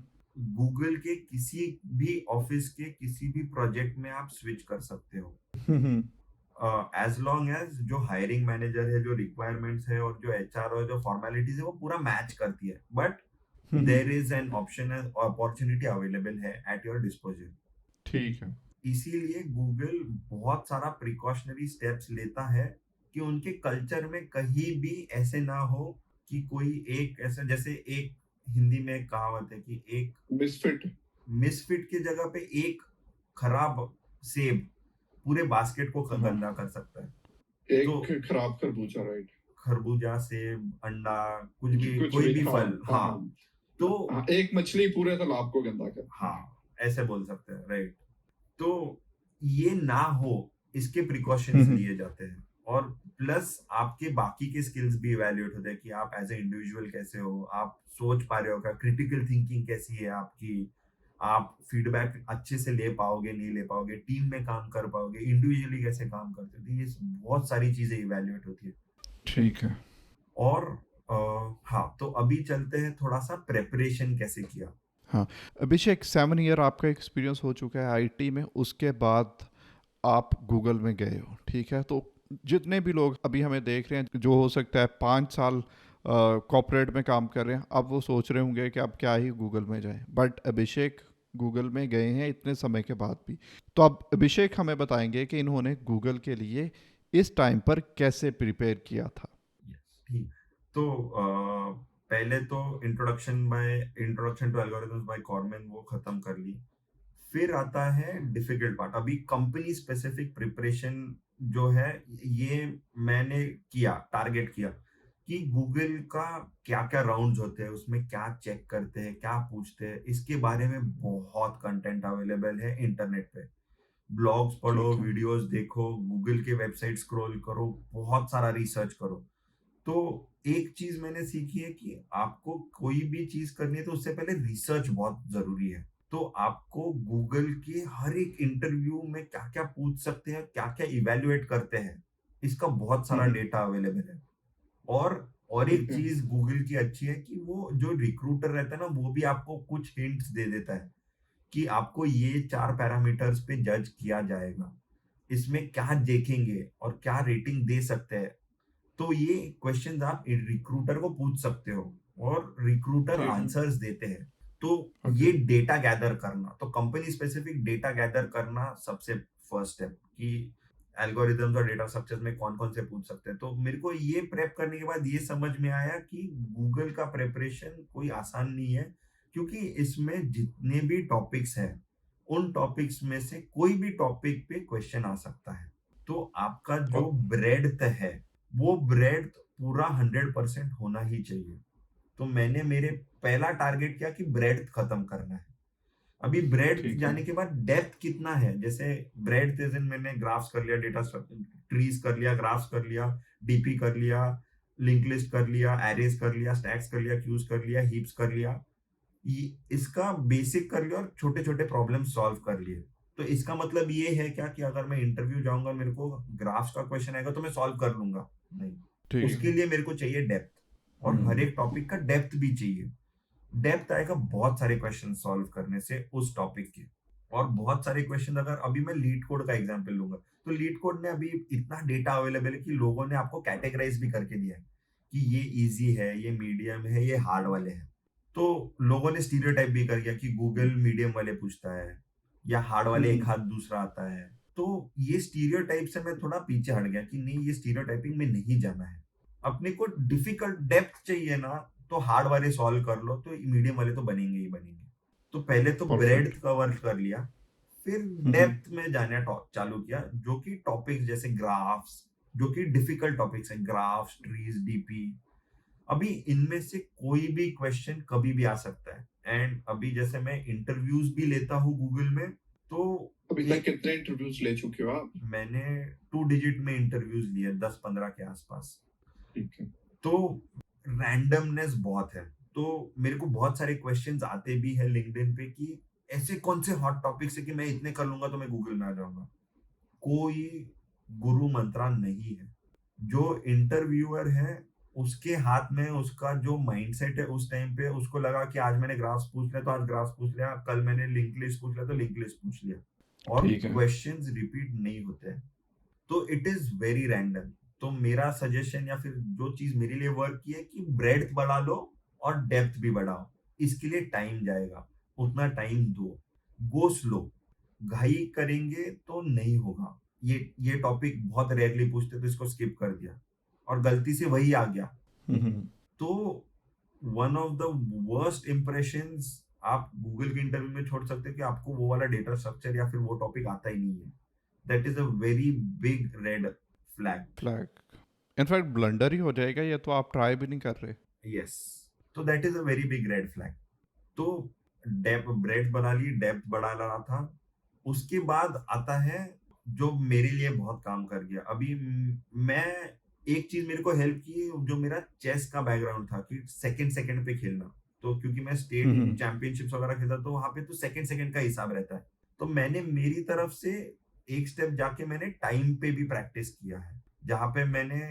गूगल के किसी भी ऑफिस के किसी भी प्रोजेक्ट में आप स्विच कर सकते हो, हम्म। एज लॉन्ग एज जो हायरिंग मैनेजर है, जो रिक्वायरमेंट्स है और जो एचआर और जो फॉर्मेलिटीज है वो पूरा मैच करती है। But hmm. There is an option, opportunity available है एट योर डिस्पोजल। ठीक है। इसीलिए गूगल बहुत सारा प्रिकॉशनरी स्टेप्स लेता है कि उनके कल्चर में कहीं भी ऐसे ना हो कि कोई एक ऐसा, जैसे एक हिंदी में एक कहावत है कि एक मिसफिट। मिसफिट की जगह पे एक खराब सेब पूरे बास्केट को हाँ। गंदा कर सकता है। तो एक खराब खरबूजा, राइट। खरबूजा, सेब, अंडा, कुछ भी, कुछ कोई भी, भी हाँ फल, हाँ हाँ। हाँ। तो हाँ, एक मछली पूरे तालाब को गंदा करती है। हाँ, ऐसे बोल सकते हैं, राइट। तो ये ना हो, इसके प्रिकॉशंस लिए जाते हैं। और प्लस आपके बाकी के स्किल्स भी इवैल्यूएट होते हैं कि आप एज ए इंडिविजुअल कैसे हो, आप सोच पा रहे हो क्या, क्रिटिकल थिंकिंग कैसी है आपकी, आप फीडबैक अच्छे से ले पाओगे नहीं ले पाओगे, टीम में काम कर पाओगे, इंडिविजुअली कैसे काम करते हो। तो ये बहुत सारी चीजें इवैल्यूएट होती है। ठीक है। और हाँ, तो अभी चलते हैं थोड़ा सा प्रेपरेशन कैसे किया। हाँ, अभिषेक, 7 ईयर आपका एक्सपीरियंस हो चुका है आईटी में, उसके बाद आप गूगल में गए हो, ठीक है, तो जितने भी लोग अभी हमें देख रहे हैं, जो हो सकता है 5 साल कॉर्पोरेट में काम कर रहे हैं, अब वो सोच रहे होंगे कि अब क्या ही गूगल में जाएं, बट अभिषेक गूगल में गए हैं इतने समय के बाद भी। तो अब अभिषेक हमें बताएंगे कि इन्होंने गूगल के लिए इस टाइम पर कैसे प्रिपेयर किया था। यस, ठीक। तो पहले तो इंट्रोडक्शन टू एल्गोरिथम्स बाय कॉर्मेन वो खत्म कर ली। फिर आता है डिफिकल्ट पार्ट, अभी कंपनी स्पेसिफिक प्रिपरेशन जो है, ये मैंने किया, टारगेट किया कि गूगल का क्या क्या राउंड्स होते हैं, उसमें क्या चेक करते हैं, क्या पूछते हैं, इसके बारे में बहुत कंटेंट अवेलेबल है इंटरनेट पे। ब्लॉग्स पढ़ो, ठीक है। वीडियोस देखो, गूगल के वेबसाइट स्क्रॉल करो, बहुत सारा रिसर्च करो। तो एक चीज मैंने सीखी है कि आपको कोई भी चीज करनी है तो उससे पहले रिसर्च बहुत जरूरी है। तो आपको गूगल के हर एक इंटरव्यू में क्या क्या पूछ सकते हैं, क्या क्या इवेल्युएट करते हैं, इसका बहुत सारा हम्म, डेटा अवेलेबल है। और एक ठीक है। चीज गूगल की अच्छी है कि वो जो रिक्रूटर रहता है ना, वो भी आपको कुछ हिंट्स दे देता है कि आपको ये 4 पैरामीटर्स पे जज किया जाएगा, इसमें क्या देखेंगे और क्या रेटिंग दे सकते हैं। तो ये क्वेश्चंस आप रिक्रूटर को पूछ सकते हो और रिक्रूटर ठीक है। आंसर्स देते हैं। तो ओके। ये डेटा गैदर करना, तो कंपनी स्पेसिफिक डेटा गैदर करना सबसे फर्स्ट स्टेप, कि एल्गोरिथम्स और डेटा स्ट्रक्चर्स में कौन कौन से पूछ सकते हैं। तो मेरे को ये प्रेप करने के बाद ये समझ में आया कि गूगल का प्रेपरेशन कोई आसान नहीं है, क्योंकि इसमें जितने भी टॉपिक्स हैं, उन टॉपिक्स में से कोई भी टॉपिक पे क्वेश्चन आ सकता है। तो आपका जो और ब्रेड्थ है, वो ब्रेड्थ पूरा 100% होना ही चाहिए। तो मैंने मेरे पहला टारगेट किया कि ब्रेड्थ खत्म करना है। अभी ब्रेड्थ ठीक है। जाने के बाद डेप्थ कितना है, जैसे ब्रेड्थ इज इन, मैंने ग्राफ्स कर लिया, डेटा ट्रीज कर लिया, ग्राफ्स कर लिया, डीपी कर लिया, लिंक लिस्ट कर लिया, एरेज कर लिया, स्टैक्स कर लिया, क्यूज कर लिया, हीप्स कर लिया, इसका बेसिक कर लिया और छोटे छोटे प्रॉब्लम सॉल्व कर लिए। तो इसका मतलब ये है क्या कि अगर मैं इंटरव्यू जाऊंगा, मेरे को ग्राफ्स का क्वेश्चन आएगा तो मैं सॉल्व कर लूंगा? नहीं, ठीक उसके है। लिए मेरे को चाहिए डेप्थ, और हर एक टॉपिक का डेप्थ भी चाहिए। डेप्थ आएगा बहुत सारे क्वेश्चन सॉल्व करने से उस टॉपिक के। और बहुत सारे क्वेश्चन, अगर अभी मैं लीड कोड का एग्जांपल लूंगा, तो लीड कोड ने अभी इतना डेटा अवेलेबल है कि लोगों ने आपको कैटेगराइज भी करके दिया है कि ये इजी है, ये मीडियम है, ये हार्ड वाले हैं। तो लोगों ने स्टीरियोटाइप भी कर दिया कि गूगल मीडियम वाले पूछता है, या हार्ड वाले एक हाथ दूसरा आता है। तो ये स्टीरियोटाइप से मैं थोड़ा पीछे हट गया कि नहीं, ये स्टीरियोटाइपिंग में नहीं जाना है। अपने को डिफिकल्ट डेप्थ चाहिए ना, तो हार्ड वाले सॉल्व कर लो, तो मीडियम वाले तो बनेंगे ही बनेंगे। तो पहले तो परफेक्ट। ब्रेड्थ कवर कर लिया, फिर डेप्थ में जाना चालू किया, जो कि टॉपिक्स जैसे ग्राफ्स, जो कि डिफिकल्ट टॉपिक्स हैं, ग्राफ्स, ट्रीज, डीपी। अभी इनमें से कोई भी क्वेश्चन कभी भी आ सकता है। एंड अभी जैसे मैं इंटरव्यूज भी लेता हूँ गूगल में, तो अभी तक एक कितने इंटरव्यूज ले चुके हो आप? मैंने 2 डिजिट में इंटरव्यूज लिए, 10-15 के आसपास। ठीक है। तो रैंडमनेस बहुत है। तो मेरे को बहुत सारे क्वेश्चंस आते भी है लिंक्डइन पे कि ऐसे कौन से हॉट टॉपिक्स है कि मैं इतने कर लूंगा तो मैं गूगल में आ जाऊंगा। कोई गुरु मंत्रा नहीं है। जो इंटरव्यूअर है, उसके हाथ में उसका जो माइंडसेट है, उस टाइम पे उसको लगा कि आज मैंने ग्राफ्स पूछ लिया तो आज ग्राफ्स पूछ लिया, कल मैंने लिंक लिस्ट पूछ लिया तो लिंक लिस्ट पूछ लिया, और ठीक है। क्वेश्चंस रिपीट नहीं होते हैं। तो इट इज वेरी रैंडम। तो मेरा सजेशन या फिर जो चीज मेरे लिए वर्क की है कि ब्रेड्थ बढ़ा लो और डेप्थ भी बढ़ाओ। इसके लिए टाइम जाएगा, उतना टाइम दो, गो स्लो। घाई करेंगे तो नहीं होगा। ये टॉपिक बहुत रेयरली पूछते तो इसको स्किप कर दिया और गलती से वही आ गया। तो one of the worst impressions आप गूगल के इंटरव्यू में छोड़ सकते हैं कि आपको वो वाला डेटा स्ट्रक्चर या फिर वो टॉपिक आता ही नहीं है। That is a very big red flag. Flag, in fact blunder ही हो जाएगा, ये तो आप ट्राई भी नहीं कर रहे। यस, तो that is a very big red flag. तो डेप्थ ब्रेड बना ली, डेप्थ बढ़ा रहा था। उसके बाद आता है जो मेरे लिए बहुत काम कर गया। अभी मैं एक चीज मेरे को हेल्प की, जो मेरा चेस का बैकग्राउंड था कि सेकंड सेकंड पे खेलना। तो क्योंकि मैं स्टेट चैंपियनशिप्स वगैरह खेलता, तो वहां पे तो सेकंड सेकंड का हिसाब रहता है। तो मैंने मेरी तरफ से एक स्टेप जाके मैंने टाइम पे भी प्रैक्टिस किया है, जहां पे मैंने,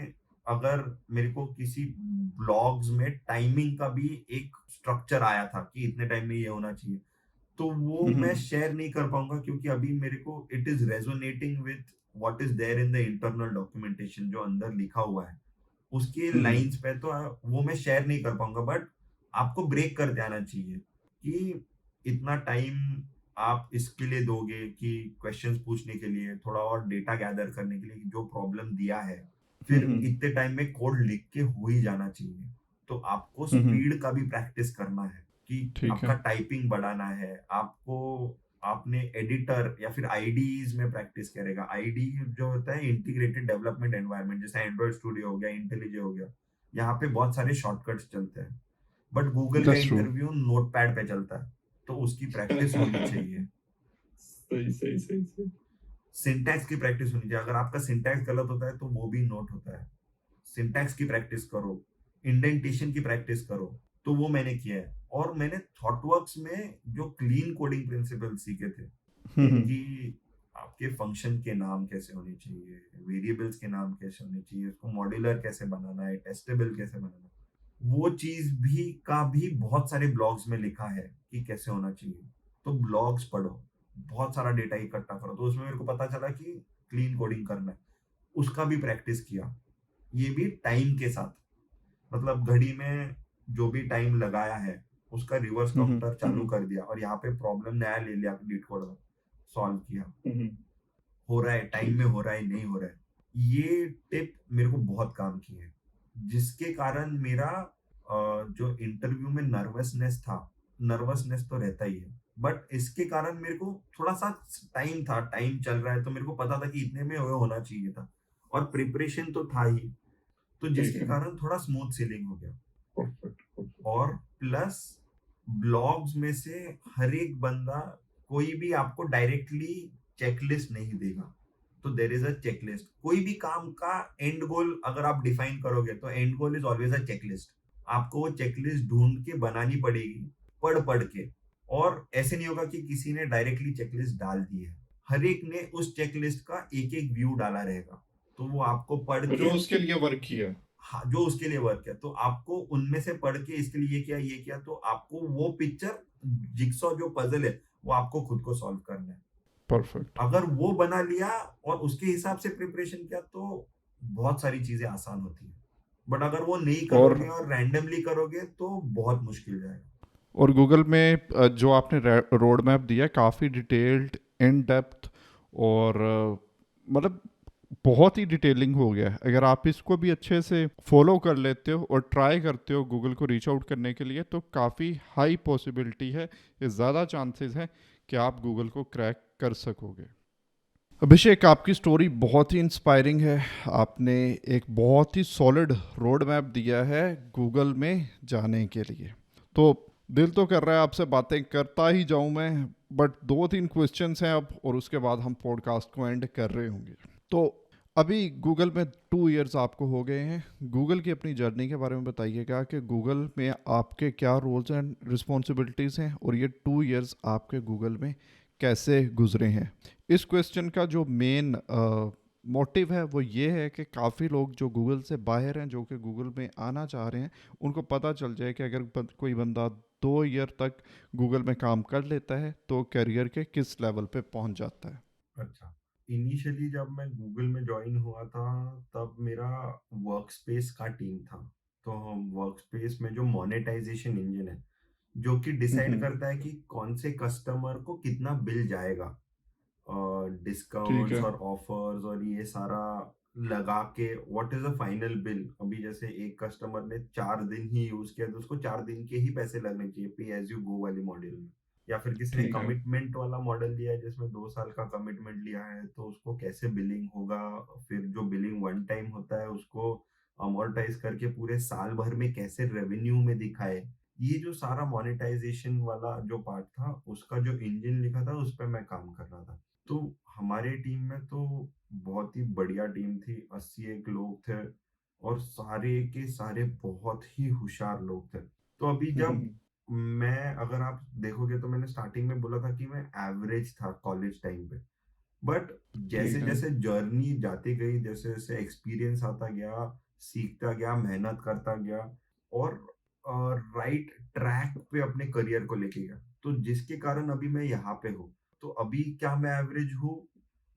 अगर मेरे को किसी ब्लॉग्स में टाइमिंग का भी एक स्ट्रक्चर आया था कि इतने टाइम में ये होना चाहिए, तो वो मैं शेयर नहीं कर पाऊंगा क्योंकि अभी मेरे को it is resonating with what is there in the internal documentation जो अंदर लिखा हुआ है उसके लाइंस पे, तो वो मैं शेयर नहीं कर पाऊंगा। बट आपको ब्रेक कर देना चाहिए कि इतना टाइम आप इसके लिए दोगे कि क्वेश्चंस पूछने के लिए, थोड़ा और डेटा गैदर करने के लिए कि जो प्रॉब्लम दिया है, फिर इतने टाइम में कोड लिख के हो ही जाना चाहिए। तो आपको स्पीड का भी प्रैक्टिस करना है कि ठीक आपका है। टाइपिंग बढ़ाना है आपको। आपने एडिटर या फिर आईडीज में प्रैक्टिस करेगा। आईडी जो होता है इंटीग्रेटेड डेवलपमेंट एनवायरनमेंट, जैसे एंड्रॉइड स्टूडियो हो गया, इंटेलिजे हो गया, यहाँ पे बहुत सारे शॉर्टकट्स चलते हैं। बट गूगल का दैट्स ट्रू। इंटरव्यू नोटपैड पे चलता है, तो उसकी प्रैक्टिस होनी चाहिए। सही सही सही सही। सिंटैक्स की प्रैक्टिस होनी चाहिए। अगर आपका सिंटैक्स गलत होता है तो वो भी नोट होता है। सिंटैक्स की प्रैक्टिस करो, इंडेंटेशन की प्रैक्टिस करो। तो वो मैंने किया है। और मैंने थॉटवर्क्स में जो क्लीन कोडिंग प्रिंसिपल सीखे थे कि आपके फंक्शन के नाम कैसे होने चाहिए, वेरिएबल्स के नाम कैसे होने चाहिए, उसको मॉड्यूलर कैसे बनाना है, टेस्टेबल कैसे बनाना है, वो चीज भी बहुत सारे ब्लॉग्स में लिखा है कि कैसे होना चाहिए। तो ब्लॉग्स पढ़ो, बहुत सारा डेटा इकट्ठा करो। तो उसमें मेरे को पता चला कि क्लीन कोडिंग करना है, उसका भी प्रैक्टिस किया। ये भी टाइम के साथ, मतलब घड़ी में जो भी टाइम लगाया है उसका रिवर्स काउंटर चालू कर दिया और यहाँ पे प्रॉब्लम नया ले लिया, लीड कोड सॉल्व किया। हो रहा है टाइम में, ठीक। हो रहा है नहीं हो रहा है। ये टिप मेरे को बहुत काम की है, जिसके कारण मेरा जो इंटरव्यू में नर्वसनेस था, नर्वसनेस तो रहता ही है, बट इसके कारण मेरे को थोड़ा सा टाइम था, टाइम चल रहा है तो मेरे को पता था कि इतने में होना चाहिए था, और प्रिपरेशन तो था ही, तो ठीक जिसके है। कारण थोड़ा स्मूथ सेलिंग हो गया। Perfect perfect. और प्लस ब्लॉग्स में से हर एक बंदा, कोई भी आपको डायरेक्टली चेकलिस्ट नहीं देगा। तो देर इज अ चेकलिस्ट। कोई भी काम का एंड गोल अगर आप डिफाइन करोगे तो and goal is always a checklist. आपको वो चेकलिस्ट ढूंढ के बनानी पड़ेगी, पढ़ पढ़ के। और ऐसे नहीं होगा कि किसी ने डायरेक्टली चेकलिस्ट डाल दी है, हर एक ने उस चेकलिस्ट का एक एक व्यू डाला रहेगा। तो वो आपको पढ़ जो के, उसके लिए वर्क किया। हाँ, जो उसके लिए वर्क है, तो आपको उनमें से पढ़ के इसके लिए ये किया, तो आपको वो पिक्चर, जिक्सॉ जो पजल है, वो आपको खुद को सॉल्व करना है। परफेक्ट। अगर वो बना लिया और उसके हिसाब से प्रिपरेशन किया तो बहुत सारी चीजें आसान होती है। बट अगर वो नहीं और करोगे और रैंडमली करोगे तो बहुत मुश्किल जाएगा। और गूगल में जो आपने रोड मैप दिया काफ़ी डिटेल्ड, इन डेप्थ, और मतलब बहुत ही डिटेलिंग हो गया है। अगर आप इसको भी अच्छे से फॉलो कर लेते हो और ट्राई करते हो गूगल को रीच आउट करने के लिए, तो काफ़ी हाई पॉसिबिलिटी है, ये ज़्यादा चांसेस हैं कि आप गूगल को क्रैक कर सकोगे। अभिषेक, आपकी स्टोरी बहुत ही इंस्पायरिंग है। आपने एक बहुत ही सॉलिड रोड मैप दिया है गूगल में जाने के लिए। तो दिल तो कर रहा है आपसे बातें करता ही जाऊं मैं, बट 2-3 क्वेश्चंस हैं अब, और उसके बाद हम पॉडकास्ट को एंड कर रहे होंगे। तो अभी गूगल में 2 इयर्स आपको हो गए हैं। गूगल की अपनी जर्नी के बारे में बताइएगा कि गूगल में आपके क्या रोल्स एंड रिस्पॉन्सिबिलिटीज़ हैं, और ये 2 इयर्स आपके गूगल में कैसे गुजरे हैं। इस क्वेश्चन का जो मेन मोटिव है वो ये है कि काफ़ी लोग जो गूगल से बाहर हैं, जो कि गूगल में आना चाह रहे हैं, उनको पता चल जाए कि अगर कोई बंदा 2 ईयर तक गूगल में काम कर लेता है तो करियर के किस लेवल पे पहुंच जाता है। अच्छा, इनिशियली जब मैं गूगल में ज्वाइन हुआ था तब मेरा वर्क स्पेस का टीम था। तो वर्क स्पेस में जो मोनेटाइजेशन इंजन है, जो कि डिसाइड करता है कि कौन से कस्टमर को कितना बिल जाएगा, ठीक डिस्काउंट्स है। और ऑफर्स और ये सारा लगा के what is the final bill. अभी जैसे एक कस्टमर ने 4 दिन ही यूज किया तो उसको 4 दिन के ही पैसे लगने चाहिए, पे एज यू गो वाली मॉडल में। या फिर किसी ने ठीक है। कमिटमेंट वाला मॉडल लिया है जिसमें 2 साल का कमिटमेंट लिया है, तो उसको कैसे बिलिंग होगा। फिर जो बिलिंग वन टाइम होता है उसको अमोर्टाइज करके पूरे साल भर में कैसे रेवेन्यू में दिखाए। ये जो सारा मोनेटाइजेशन वाला जो पार्ट था, उसका जो इंजन लिखा था उस पर मैं काम कर रहा था। तो हमारे टीम में तो बहुत ही बढ़िया टीम थी, 81 लोग थे, और सारे के सारे बहुत ही होशियार लोग थे। तो अभी जब मैं, अगर आप देखोगे तो मैंने स्टार्टिंग में बोला था कि मैं एवरेज था कॉलेज टाइम पे। बट जैसे ठीक है। जैसे जर्नी जाती गई, जैसे जैसे एक्सपीरियंस आता गया, सीखता गया, मेहनत करता गया, और राइट ट्रैक पे अपने करियर को लेके गया, तो जिसके कारण अभी मैं यहाँ पे हूँ। तो अभी क्या मैं एवरेज हूँ?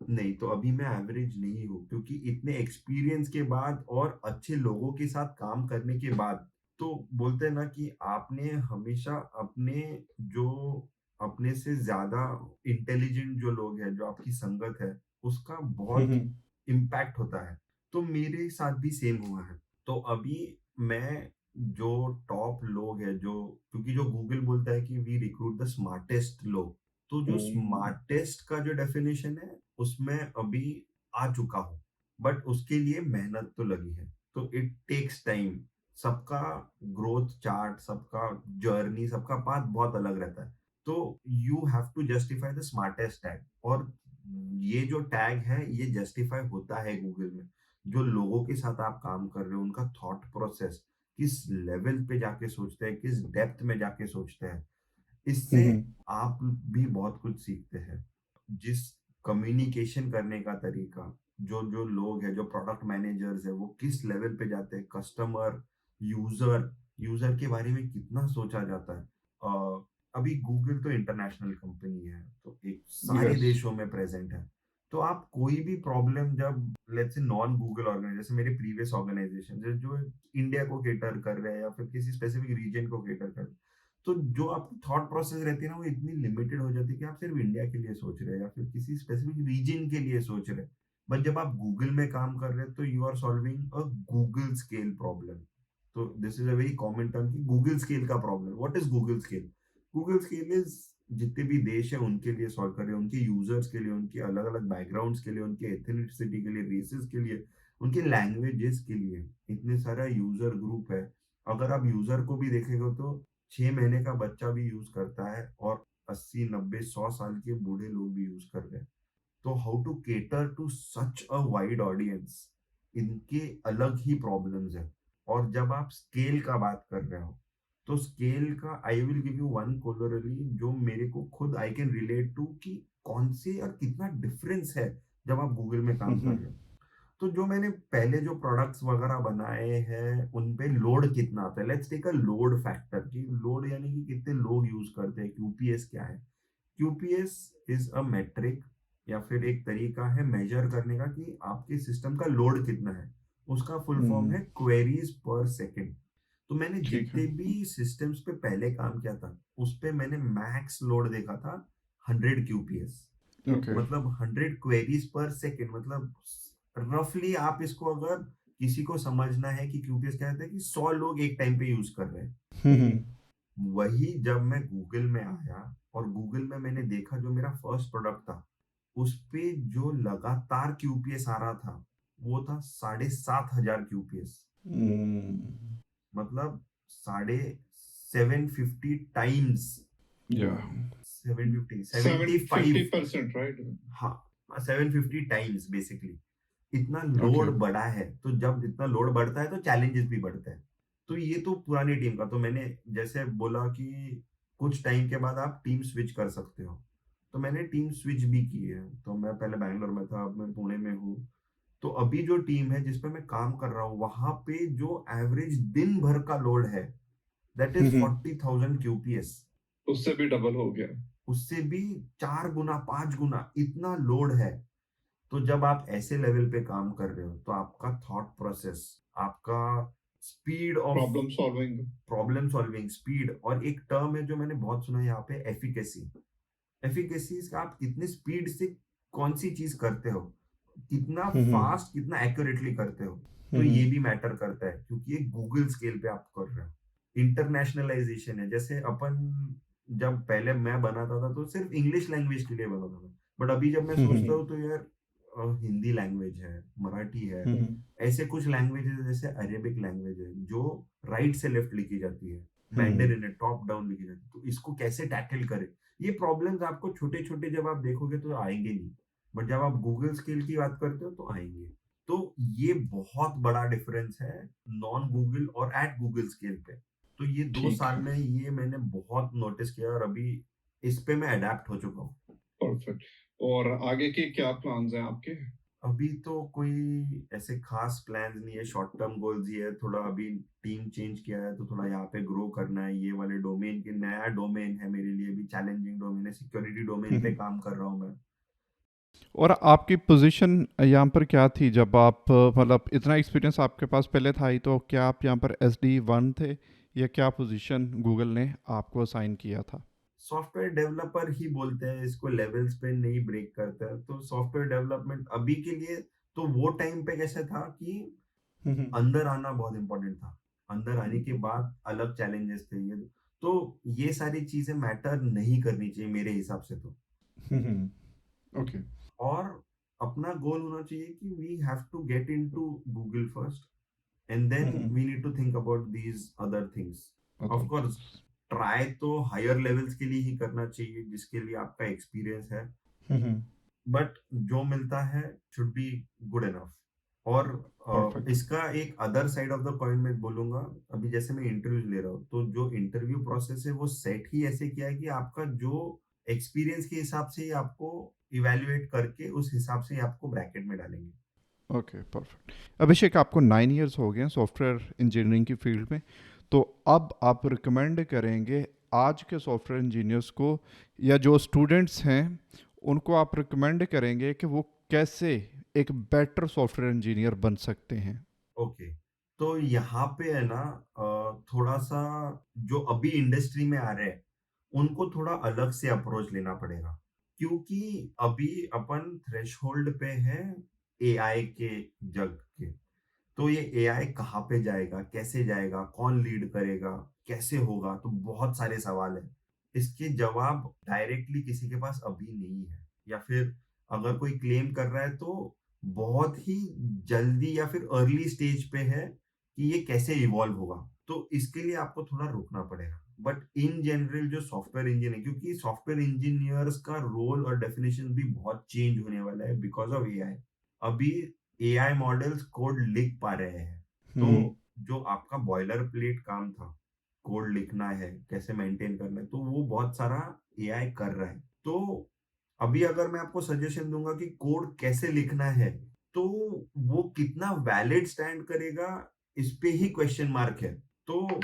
नहीं, तो अभी मैं एवरेज नहीं हूँ, क्योंकि इतने एक्सपीरियंस के बाद और अच्छे लोगों के साथ काम करने के बाद, तो बोलते हैं ना कि आपने हमेशा जो अपने से ज़्यादा इंटेलिजेंट जो लोग हैं, जो आपकी संगत है, उसका बहुत हम्म इम्पैक्ट होता है। तो मेरे साथ भी सेम हुआ है। तो अभी मैं जो टॉप लोग हैं, जो क्योंकि जो गूगल बोलता है कि वी रिक्रूट द स्मार्टेस्ट लोग, तो जो हम्म स्मार्टेस्ट का जो डेफिनेशन है, उसमें अभी आ चुका हूँ। बट उसके लिए मेहनत तो लगी है। तो इट टेक्स टाइम। सबका ग्रोथ चार्ट, सबका जर्नी, सबका पाथ बहुत अलग रहता है। तो you have to justify the smartest tag, और ये जो टैग है ये जस्टिफाई होता है गूगल में। जो लोगों के साथ आप काम कर रहे हो, उनका थॉट प्रोसेस किस लेवल पे जाके सोचते हैं, किस डेप्थ में जाके सोचते हैं, इससे हम्म आप भी बहुत कुछ सीखते हैं। जिस कम्युनिकेशन करने का तरीका, जो जो लोग हैं, जो प्रोडक्ट मैनेजर्स हैं, वो किस लेवल पे जाते हैं, कस्टमर, यूजर यूजर के बारे में कितना सोचा जाता है। अभी गूगल तो इंटरनेशनल कंपनी है, तो एक सारे यस देशों में प्रेजेंट है। तो आप कोई भी प्रॉब्लम, जब let's say non Google organisation, जैसे मेरे प्रीवियस ऑर्गेनाइजेशन जो इंडिया को केटर कर रहे हैं या फिर किसी स्पेसिफिक रीजन को केटर कर रहे हैं, तो जो आपकी थॉट प्रोसेस रहती है ना, वो इतनी लिमिटेड हो जाती है कि आप सिर्फ इंडिया के लिए सोच रहे हैं या फिर किसी स्पेसिफिक रीजन के लिए सोच रहे हैं। बट जब आप गूगल में काम कर रहे हैं, तो you are solving a Google scale problem. तो this is a very common term कि गूगल स्केल का problem. What is Google scale? Google scale is जितने भी देश है उनके लिए सॉल्व कर रहे हैं, उनके यूजर्स के लिए, उनके अलग अलग बैकग्राउंड्स के लिए, उनके एथनिसिटी के लिए, रेसेस के लिए, उनके लैंग्वेजेस के लिए। इतने सारा यूजर ग्रुप है। अगर आप यूजर को भी देखेंगे, तो 6 महीने का बच्चा भी यूज करता है, और 80 90 100 साल के बूढ़े लोग भी यूज कर रहे हैं। तो how to cater to such a wide audience, इनके अलग ही प्रॉब्लम्स है। और जब आप स्केल का बात कर रहे हो, तो स्केल का I will give you one corollary जो मेरे को खुद आई कैन रिलेट टू, कि कौन से और कितना डिफरेंस है जब आप गूगल में काम कर रहे हो। तो जो मैंने पहले जो प्रोडक्ट्स वगैरह बनाए हैं, उन पे लोड कितना आता है। Let's take a load factor, कि लोड यानी कि कितने लोग यूज करते हैं। क्यूपीएस क्या है? क्यूपीएस इज अ मेट्रिक, या फिर एक तरीका है मेजर करने का कि आपके सिस्टम का लोड कितना है। उसका फुल फॉर्म है क्वेरीज पर सेकेंड। तो मैंने ठीक है जितने भी सिस्टम्स पे पहले काम किया था, उस पे मैंने मैक्स लोड देखा था 100 क्यूपीएस। ओके मतलब 100 क्वेरीज पर सेकेंड, मतलब रफली आप इसको अगर किसी को समझना है कि क्यूपीएस क्या होता है, कि 100 लोग एक टाइम पे यूज कर रहे हैं। वही जब मैं गूगल में आया, और गूगल में मैंने देखा जो मेरा फर्स्ट प्रोडक्ट था, उस पे जो लगातार क्यूपीएस आ रहा था, वो था 7500 क्यूपीएस। मतलब साढ़े 750 टाइम्स। या 750 75। 50% राइट हाँ, 750 टाइम्स बेसिकली। इतना ओके लोड बढ़ा है, तो जब इतना लोड बढ़ता है, तो चैलेंजेस भी बढ़ते हैं। तो ये तो पुरानी टीम का, तो मैंने जैसे बोला कि कुछ टाइम के बाद आप टीम स्विच कर सकते हो। तो मैंने टीम स्विच भी की है। तो मैं पहले बैंगलोर में था, अब मैं पुणे में हूँ। तो अभी जो टीम है जिसपे मैं काम कर रहा हूँ, वहां पे जो एवरेज दिन भर का लोड है, दैट इज 40,000 क्यूपीएस। उससे भी डबल हो गया उससे भी 4 गुना 5 गुना इतना लोड है। तो जब आप ऐसे लेवल पे काम कर रहे हो, तो आपका थॉट प्रोसेस, आपका speed of problem solving problem solving speed, और एक टर्म है जो मैंने बहुत सुना है यहाँ पे, एफिकेसी। एफिकेसी का आप कितने स्पीड से कौन सी चीज करते हो, कितना फास्ट, कितना एक्यूरेटली करते हो। तो ये भी मैटर करता है, क्योंकि ये गूगल स्केल पे आप कर रहे हो। इंटरनेशनलाइजेशन है, जैसे अपन जब पहले मैं बनाता था, तो सिर्फ इंग्लिश लैंग्वेज के लिए बनाता था। बट अभी जब मैं सोचता हूँ, तो यार हिंदी लैंग्वेज है, मराठी है, ऐसे कुछ लैंग्वेजेस जैसे अरेबिक लैंग्वेज है, जो राइट से लेफ्ट लिखी जाती है। मैंडेरिन है, टॉप डाउन लिखी जाती है। तो इसको कैसे टैकल करें? ये प्रॉब्लम्स आपको छोटे छोटे जब आप देखोगे तो आएंगे नहीं, बट जब आप गूगल स्केल की बात करते हो तो आएंगे। तो ये बहुत बड़ा डिफरेंस है नॉन गूगल और एट गूगल स्केल पे। तो ये दो ठीक साल है में ये मैंने बहुत नोटिस किया, और अभी इस पे मैं अडेप्ट हो चुका हूँ। परफेक्ट और आगे के क्या प्लान्स हैं आपके अभी तो कोई ऐसे खास प्लान्स नहीं है, शॉर्ट टर्म गोल्स ही है। थोड़ा अभी टीम चेंज किया है तो थोड़ा यहाँ पे ग्रो करना है। ये वाले डोमेन के नया डोमेन है मेरे लिए, भी चैलेंजिंग डोमेन है, सिक्योरिटी डोमेन पे काम कर रहा हूँ मैं। और आपकी पोजीशन यहाँ पर क्या थी जब आप मतलब इतना एक्सपीरियंस आपके पास पहले था ही, तो क्या आप यहाँ पर SD1 थे या क्या पोजीशन गूगल ने आपको असाइन किया था? सॉफ्टवेयर डेवलपर ही बोलते हैं इसको, लेवल्स पे नहीं ब्रेक करता है। तो सॉफ्टवेयर डेवलपमेंट अभी के लिए, तो वो टाइम पे कैसे था कि हम्म। अंदर आना बहुत इंपॉर्टेंट था। अंदर आने के बाद अलग चैलेंजेस थे ये। तो ये सारी चीजें मैटर नहीं करनी चाहिए मेरे हिसाब से तो। ओके। और अपना गोल होना चाहिए कि we have to get into Google first, and then we need to think about these other things. Of other course things. Try तो हायर लेवल्स के लिए ही करना चाहिए जिसके लिए आपका एक्सपीरियंस है, बट जो मिलता है शुड बी गुड इनफ। और परफेक्ट। इसका एक other side of the coin मैं बोलूंगा। अभी जैसे मैं इंटरव्यू ले रहा हूँ, तो जो इंटरव्यू प्रोसेस है वो सेट ही ऐसे किया है कि आपका जो एक्सपीरियंस के हिसाब से ही आपको इवेल्युएट करके उस हिसाब से ही आपको ब्रैकेट में डालेंगे। Okay, perfect. अभिषेक, आपको 9 इयर्स हो गए हैं सॉफ्टवेयर इंजीनियरिंग की फील्ड में, तो अब आप रिकमेंड करेंगे आज के सॉफ्टवेयर इंजीनियर्स को, या जो स्टूडेंट्स हैं उनको आप रिकमेंड करेंगे कि वो कैसे एक बेटर सॉफ्टवेयर इंजीनियर बन सकते हैं? ओके, तो यहाँ पे है ना, थोड़ा सा जो अभी इंडस्ट्री में आ रहे हैं उनको थोड़ा अलग से अप्रोच लेना पड़ेगा। क्योंकि अभी अपन थ्रेशहोल्ड पे है एआई के जग के। तो ये एआई कहाँ पे जाएगा, कैसे जाएगा, कौन लीड करेगा, कैसे होगा, तो बहुत सारे सवाल है। इसके जवाब डायरेक्टली किसी के पास अभी नहीं है, या फिर अगर कोई क्लेम कर रहा है तो बहुत ही जल्दी या फिर अर्ली स्टेज पे है कि ये कैसे इवॉल्व होगा। तो इसके लिए आपको थोड़ा रुकना पड़ेगा। बट इन जनरल जो सॉफ्टवेयर इंजीनियर, क्योंकि सॉफ्टवेयर इंजीनियर्स का रोल और डेफिनेशन भी बहुत चेंज होने वाला है बिकॉज ऑफ एआई। अभी एआई मॉडल्स कोड लिख पा रहे हैं, तो हम्म। जो आपका बॉयलर प्लेट काम था, कोड लिखना है, कैसे मेंटेन करना है, तो वो बहुत सारा एआई कर रहा है। तो अभी अगर मैं आपको सजेशन दूंगा कि कोड कैसे लिखना है, तो वो कितना वैलिड स्टैंड करेगा, इस पे ही क्वेश्चन मार्क है। तो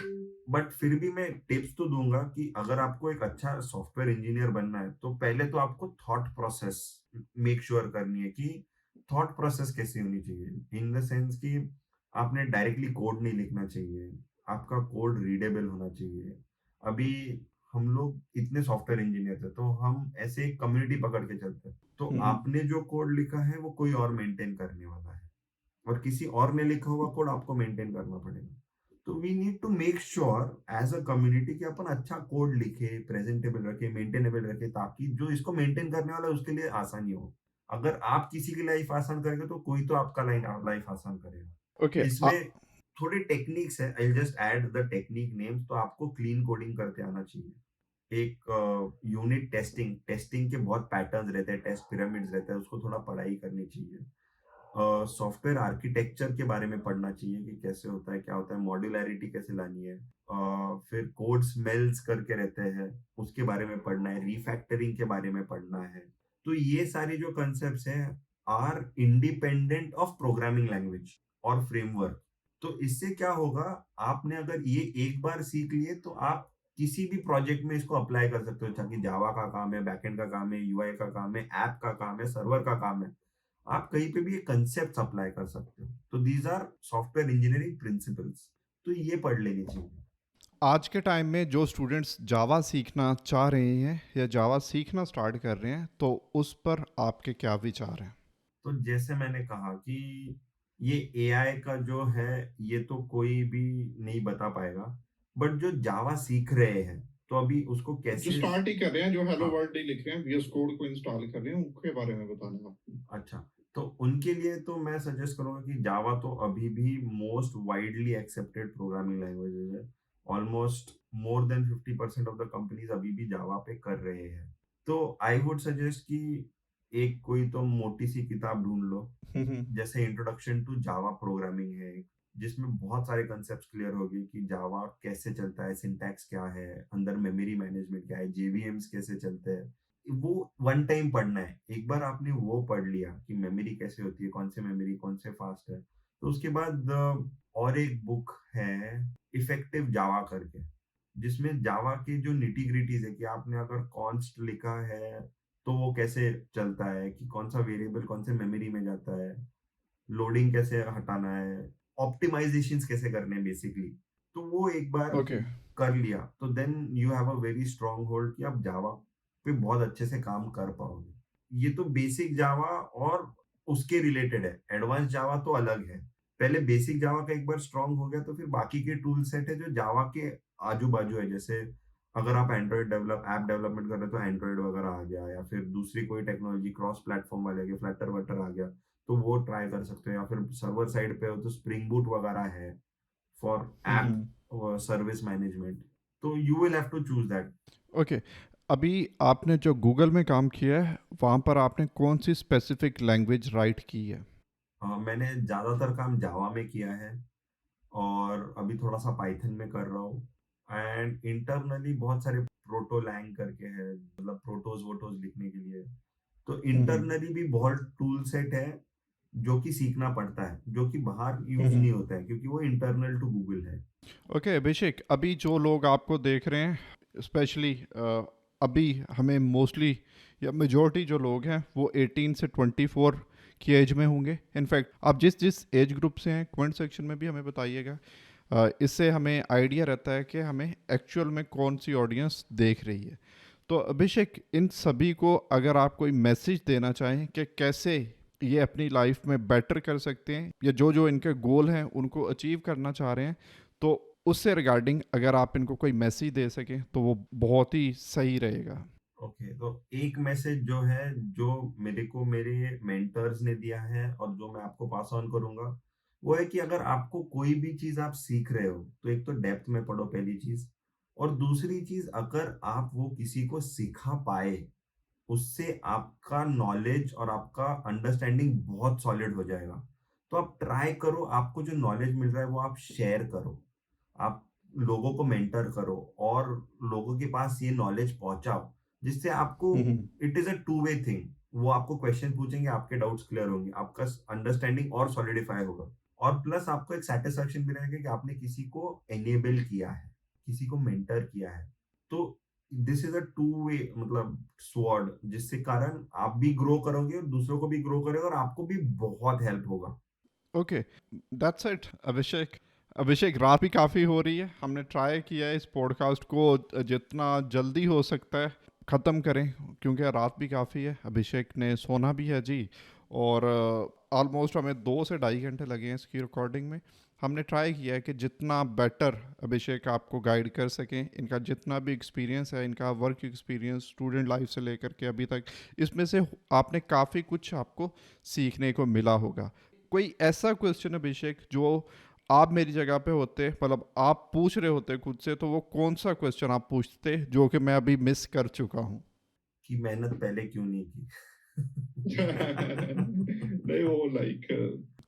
बट फिर भी मैं टिप्स तो दूंगा कि अगर आपको एक अच्छा सॉफ्टवेयर इंजीनियर बनना है तो पहले तो आपको थॉट प्रोसेस मेक श्योर करनी है कि थॉट प्रोसेस कैसी होनी चाहिए, इन द सेंस कि आपने डायरेक्टली कोड नहीं लिखना चाहिए, आपका कोड रीडेबल होना चाहिए। अभी हम लोग इतने सॉफ्टवेयर इंजीनियर थे तो हम ऐसे एक कम्युनिटी पकड़ के चलते हैं, तो आपने जो कोड लिखा है वो कोई और मेंटेन करने वाला है, और किसी और ने लिखा हुआ कोड आपको मेंटेन करना पड़ेगा। तो we need to make sure as a community कि अपन अच्छा कोड लिखे, प्रेजेंटेबल रखे, मेंटेनेबल रखे, ताकि जो इसको मेंटेन करने वाला है उसके लिए आसानी हो। अगर आप किसी की लाइफ आसान करेंगे तो कोई तो आपका लाइफ आसान करेगा। ओके। इसमें थोड़े टेक्निक्स है, I just add the technique names. तो आपको क्लीन कोडिंग करते आना चाहिए। एक यूनिट टेस्टिंग, टेस्टिंग के बहुत पैटर्न्स रहते हैं, टेस्ट पिरामिड्स रहते हैं, उसको थोड़ा पढ़ाई करनी चाहिए। सॉफ्टवेयर आर्किटेक्चर के बारे में पढ़ना चाहिए कि कैसे होता है, क्या होता है, मॉड्यूलैरिटी कैसे लानी है। फिर कोड स्मेल्स करके रहते हैं, उसके बारे में पढ़ना है, रीफैक्टरिंग के बारे में पढ़ना है। तो ये सारी जो कंसेप्ट्स हैं are independent of programming language और फ्रेमवर्क। तो इससे क्या होगा, आपने अगर ये एक बार सीख लिए तो आप किसी भी प्रोजेक्ट में इसको अप्लाई कर सकते हो, चाहे जावा का काम है, बैकएंड का काम है, यूआई का काम है, ऐप का काम है, सर्वर का काम है, आप कहीं पे भी ये कंसेप्ट अप्लाई कर सकते हो। तो these are software engineering principles, तो ये पढ़ लेनी चाहिए। आज के टाइम में जो स्टूडेंट्स जावा सीखना चाह रहे हैं या जावा सीखना स्टार्ट कर रहे हैं, तो उस पर आपके क्या विचार हैं? तो जैसे मैंने कहा कि ये एआई का जो है ये तो कोई भी नहीं बता पाएगा, बट जो जावा सीख रहे हैं तो अभी उसको जो कैसे। स्टार्ट ही कर रहे हैं, जो हेलो हाँ, वर्ल्ड ही लिख रहे हैं, VS कोड को इंस्टॉल कर रहे हैं, उनके बारे में बताना आपको। अच्छा, तो उनके लिए तो मैं सजेस्ट करूंगा कि जावा तो अभी भी most widely accepted programming language है। Almost more than 50% of the companies अभी भी जावा पे कर रहे हैं। तो आई वुड सजेस्ट कि एक कोई तो मोटी सी किताब ढूंढ लो, जैसे इंट्रोडक्शन टू जावा प्रोग्रामिंग है, जिसमें बहुत सारे कंसेप्ट क्लियर होगी कि जावा कैसे चलता है, सिंटैक्स क्या है, अंदर मेमोरी मैनेजमेंट क्या है, जेवीएम्स कैसे चलते हैं। वो वन टाइम पढ़ना है। एक बार आपने वो पढ़ लिया कि मेमोरी कैसे होती है, कौन से मेमोरी कौन से फास्ट है, तो उसके बाद और एक बुक है इफेक्टिव जावा करके, जिसमें जावा के जो निटी-ग्रिटीज़ है कि आपने अगर कॉन्स्ट लिखा है, तो वो कैसे चलता है, कि कौन सा वेरिएबल कौन से मेमोरी में जाता है, लोडिंग कैसे हटाना है, ऑप्टिमाइज़ेशंस कैसे करने हैं बेसिकली। तो वो एक बार ओके। कर लिया, तो then you have a very strong hold कि आप जावा पे बहुत अच्छे से काम कर पाओगे। ये तो बेसिक जावा और उसके रिलेटेड है, एडवांस जावा तो अलग है। पहले बेसिक जावा का एक बार स्ट्रांग हो गया तो फिर बाकी के टूल सेट है जो जावा के आजू-बाजू है। जैसे अगर आप एंड्रॉइड ऐप डेवलपमेंट कर रहे हो तो एंड्रॉइड वगैरह आ गया, या फिर दूसरी कोई टेक्नोलॉजी क्रॉस प्लेटफ़ॉर्म वाले के फ्लटर-वटर आ गया, तो वो ट्राई कर सकते हो, या फिर सर्वर साइड पे हो तो स्प्रिंग बूट वगैरह है for app hmm. Service management. तो you will have to choose that. Okay. अभी आपने जो गूगल में काम किया है वहाँ पर आपने कौन सी स्पेसिफिक लैंग्वेज राइट की है? मैंने ज़्यादातर काम जावा में किया है और अभी थोड़ा-सा पाइथन में कर रहा हूँ, एंड इंटरनली बहुत सारे प्रोटोलैंग करके है, मतलब प्रोटोज़-वोटोज़ लिखने के लिए। तो हम्म। इंटरनली भी बहुत टूल सेट है, जो कि सीखना पड़ता है, जो कि बाहर यूज़ हम्म। नहीं होता है क्योंकि वो इंटरनल टू गूगल है। ओके अभिषेक, अभी जो लोग आपको देख रहे हैं स्पेशली अभी हमें मोस्टली या मेजॉरिटी जो लोग हैं वो 18 से 24 की एज में होंगे। इनफैक्ट आप जिस जिस एज ग्रुप से हैं कमेंट सेक्शन में भी हमें बताइएगा। इससे हमें आइडिया रहता है कि हमें एक्चुअल में कौन सी ऑडियंस देख रही है। तो अभिषेक, इन सभी को अगर आप कोई मैसेज देना चाहें कि कैसे ये अपनी लाइफ में बेटर कर सकते हैं या जो जो इनके गोल हैं उनको अचीव करना चाह रहे हैं, तो उससे रिगार्डिंग अगर आप इनको कोई मैसेज दे सकें तो वो बहुत ही सही रहेगा। ओके, तो एक मैसेज जो है, जो मेरे को मेरे मेंटर्स ने दिया है और जो मैं आपको पास ऑन करूंगा, वो है कि अगर आपको कोई भी चीज आप सीख रहे हो, तो एक तो डेप्थ में पढ़ो पहली चीज, और दूसरी चीज अगर आप वो किसी को सिखा पाए, उससे आपका नॉलेज और आपका अंडरस्टैंडिंग बहुत सॉलिड हो जाएगा। तो आप ट्राई करो, आपको जो नॉलेज मिल रहा है वो आप शेयर करो, आप लोगों को मेंटर करो और लोगों के पास ये नॉलेज पहुंचाओ, जिससे आपको, hmm. It is a two way thing. वो आपको क्वेश्चन पूछेंगे, आपके डाउट्स क्लियर होंगे, आपका अंडरस्टैंडिंग और सॉलिडिफाई होगा, और प्लस आपको एक सेटिस्फेक्शन भी रहेगा कि आपने किसी को एनेबल किया है, किसी को मेंटर किया है। तो दिस इज अ टू वे, मतलब स्वॉर्ड, जिससे कारण आप भी ग्रो करोगे और दूसरों को भी ग्रो करोगे और आपको भी बहुत हेल्प होगा। ओके, दैट्स इट अभिषेक। अभिषेक, रात भी काफ़ी हो रही है, हमने ट्राई किया है इस पॉडकास्ट को जितना जल्दी हो सकता है ख़त्म करें, क्योंकि रात भी काफ़ी है, अभिषेक ने सोना भी है जी। और ऑलमोस्ट हमें 2 से ढाई घंटे लगे हैं इसकी रिकॉर्डिंग में। हमने ट्राई किया है कि जितना बेटर अभिषेक आपको गाइड कर सकें, इनका जितना भी एक्सपीरियंस है, इनका वर्क एक्सपीरियंस स्टूडेंट लाइफ से लेकर के अभी तक, इसमें से आपने काफ़ी कुछ आपको सीखने को मिला होगा। कोई ऐसा क्वेश्चन अभिषेक जो आप मेरी जगह पे होते, मतलब आप पूछ रहे होते खुद से, तो वो कौन सा क्वेश्चन आप पूछते जो कि मैं अभी मिस कर चुका हूँ? कि मेहनत पहले क्यों नहीं की। नहीं वो लाइक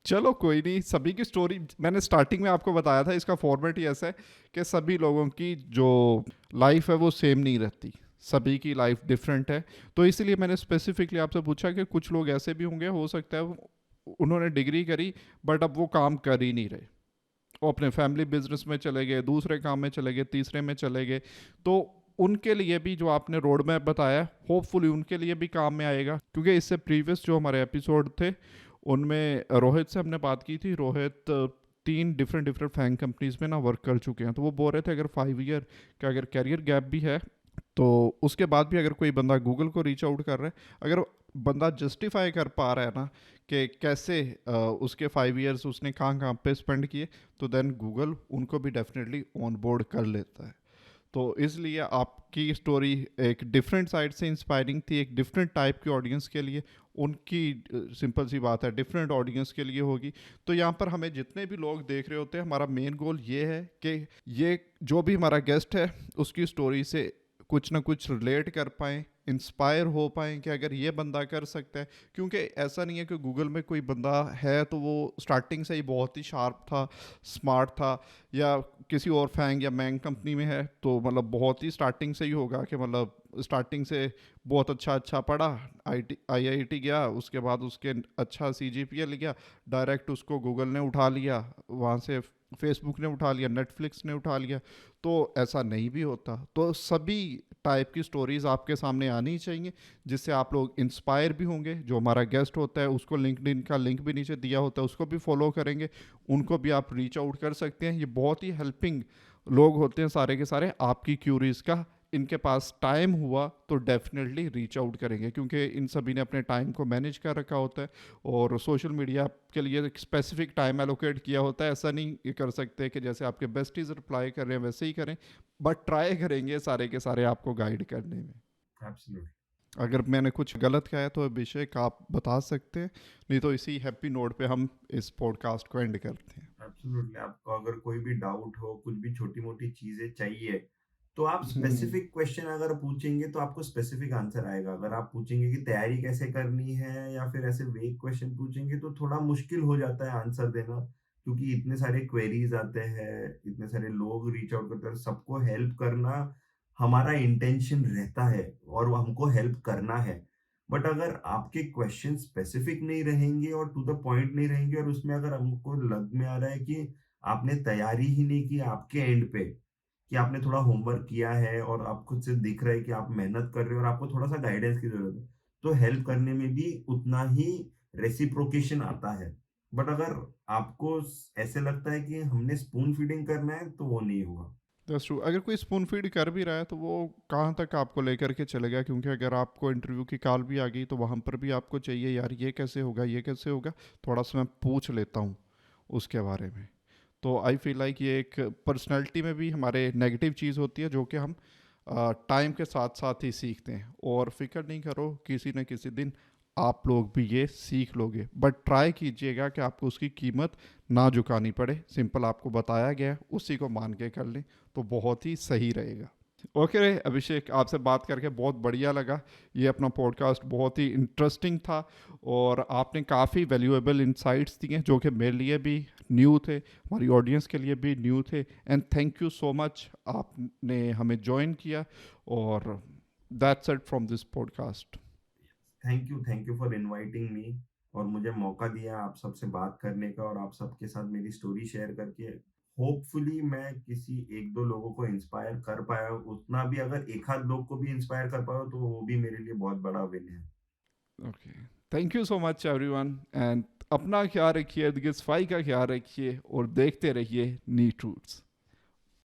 चलो कोई नहीं, सभी की स्टोरी मैंने स्टार्टिंग में आपको बताया था, इसका फॉर्मेट ही ऐसा है कि सभी लोगों की जो लाइफ है वो सेम नहीं रहती, सभी की लाइफ डिफरेंट है। तो इसलिए मैंने स्पेसिफिकली आपसे पूछा कि कुछ लोग ऐसे भी होंगे, हो सकता है उन्होंने डिग्री करी बट अब वो काम कर ही नहीं रहे, वो अपने फैमिली बिजनेस में चले गए, दूसरे काम में चले गए, तीसरे में चले गए। तो उनके लिए भी जो आपने रोड मैप बताया होपफुली उनके लिए भी काम में आएगा, क्योंकि इससे प्रीवियस जो हमारे एपिसोड थे उनमें रोहित से हमने बात की थी। रोहित 3 डिफरेंट फैंग कंपनीज में ना वर्क कर चुके हैं, तो वो बोल रहे थे अगर 5 ईयर का अगर कैरियर गैप भी है तो उसके बाद भी अगर कोई बंदा गूगल को रीच आउट कर रहा है, अगर बंदा जस्टिफाई कर पा रहा है ना कि कैसे उसके 5 ईयर्स उसने कहाँ कहाँ पे स्पेंड किए, तो देन गूगल उनको भी डेफिनेटली ऑन बोर्ड कर लेता है। तो इसलिए आपकी स्टोरी एक डिफरेंट साइड से इंस्पायरिंग थी, एक डिफरेंट टाइप की ऑडियंस के लिए। उनकी सिंपल सी बात है डिफरेंट ऑडियंस के लिए होगी। तो यहाँ पर हमें जितने भी लोग देख रहे होते हैं, हमारा मेन गोल ये है कि ये जो भी हमारा गेस्ट है उसकी स्टोरी से कुछ ना कुछ रिलेट कर पाएँ, इंस्पायर हो पाएँ कि अगर ये बंदा कर सकता है। क्योंकि ऐसा नहीं है कि गूगल में कोई बंदा है तो वो स्टार्टिंग से ही बहुत ही शार्प था, स्मार्ट था, या किसी और फैंग या मैंग कंपनी में है तो मतलब बहुत ही स्टार्टिंग से ही होगा कि मतलब स्टार्टिंग से बहुत अच्छा पढ़ा, आईआईटी गया, उसके बाद उसके अच्छा सीजीपीए लिया, डायरेक्ट उसको गूगल ने उठा लिया, वहाँ से फेसबुक ने उठा लिया, नेटफ्लिक्स ने उठा लिया। तो ऐसा नहीं भी होता। तो सभी टाइप की स्टोरीज आपके सामने आनी चाहिए, जिससे आप लोग इंस्पायर भी होंगे। जो हमारा गेस्ट होता है उसको लिंक्डइन का लिंक भी नीचे दिया होता है, उसको भी फॉलो करेंगे, उनको भी आप रीच आउट कर सकते हैं। ये बहुत ही हेल्पिंग लोग होते हैं सारे के सारे आपकी क्यूरीज का। इनके पास टाइम हुआ तो डेफिनेटली रीच आउट करेंगे, क्योंकि इन सभी ने अपने टाइम को मैनेज कर रखा होता है और सोशल मीडिया के लिए एक स्पेसिफिक टाइम एलोकेट किया होता है। ऐसा नहीं ये कर सकते कि जैसे आपके बेस्टीज रिप्लाई कर रहे हैं वैसे ही करें, बट ट्राई करेंगे सारे के सारे आपको गाइड करने में। एब्सोल्युटली। अगर मैंने कुछ गलत कहा है तो अभिषेक आप बता सकते हैं, नहीं तो इसी हैप्पी नोट पे हम इस पॉडकास्ट को एंड करते हैं। एब्सोल्युटली, आपको अगर कोई भी डाउट हो, कुछ भी छोटी मोटी चीजें चाहिए, तो आप हम्म, स्पेसिफिक क्वेश्चन अगर पूछेंगे तो आपको स्पेसिफिक आंसर आएगा। अगर आप पूछेंगे कि तैयारी कैसे करनी है या फिर ऐसे वेग क्वेश्चन पूछेंगे तो थोड़ा मुश्किल हो जाता है आंसर देना, क्योंकि इतने सारे क्वेरीज आते हैं, इतने सारे लोग रीच आउट करते हैं, सबको हेल्प करना हमारा इंटेंशन रहता है और हमको हेल्प करना है। बट अगर आपके क्वेश्चन स्पेसिफिक नहीं रहेंगे और टू द पॉइंट नहीं रहेंगे और उसमें अगर हमको लग में आ रहा है कि आपने तैयारी ही नहीं की आपके एंड पे, कि आपने थोड़ा होमवर्क किया है और आप खुद से दिख रहा है कि आप मेहनत कर रहे हो और आपको थोड़ा सा गाइडेंस की जरूरत है, तो हेल्प करने में भी उतना ही रेसिप्रोकेशन आता है। बट अगर आपको ऐसे लगता है कि हमने स्पून फीडिंग करना है तो वो नहीं होगा। That's true. अगर कोई स्पून फीड कर भी रहा है तो वो कहाँ तक आपको लेकर के चलेगा, क्योंकि अगर आपको इंटरव्यू की कॉल भी आ गई तो वहाँ पर भी आपको चाहिए यार ये कैसे होगा, ये कैसे होगा, थोड़ा सा मैं पूछ लेता हूँ उसके बारे में। तो आई फील लाइक ये एक पर्सनैलिटी में भी हमारे नेगेटिव चीज़ होती है, जो कि हम टाइम के साथ साथ ही सीखते हैं। और फिक्र नहीं करो, किसी न किसी दिन आप लोग भी ये सीख लोगे, बट ट्राई कीजिएगा कि आपको उसकी कीमत ना चुकानी पड़े। सिंपल आपको बताया गया है उसी को मान के कर लें तो बहुत ही सही रहेगा। ओके अभिषेक, आपसे बात करके बहुत बढ़िया लगा। ये अपना पॉडकास्ट बहुत ही इंटरेस्टिंग था और आपने काफ़ी वैल्यूएबल इंसाइट्स दिए जो कि मेरे लिए भी न्यू थे, हमारी ऑडियंस के लिए भी न्यू थे। And thank you so much, आपने हमें ज्वाइन किया। और that's it from this podcast. Thank you for inviting me और मुझे मौका दिया आप सबसे बात करने का और आप सबके साथ मेरी स्टोरी शेयर करके। होपफुली मैं किसी एक दो लोगों को इंस्पायर कर पाया, उतना भी अगर एक आध लोग को भी इंस्पायर कर पाया तो वो भी मेरे लिए बहुत बड़ा विन है। Okay, thank you so much everyone. And अपना ख्याल रखिए, दिग्गज फाई का ख्याल रखिए और देखते रहिए नी ट्रूथ्स।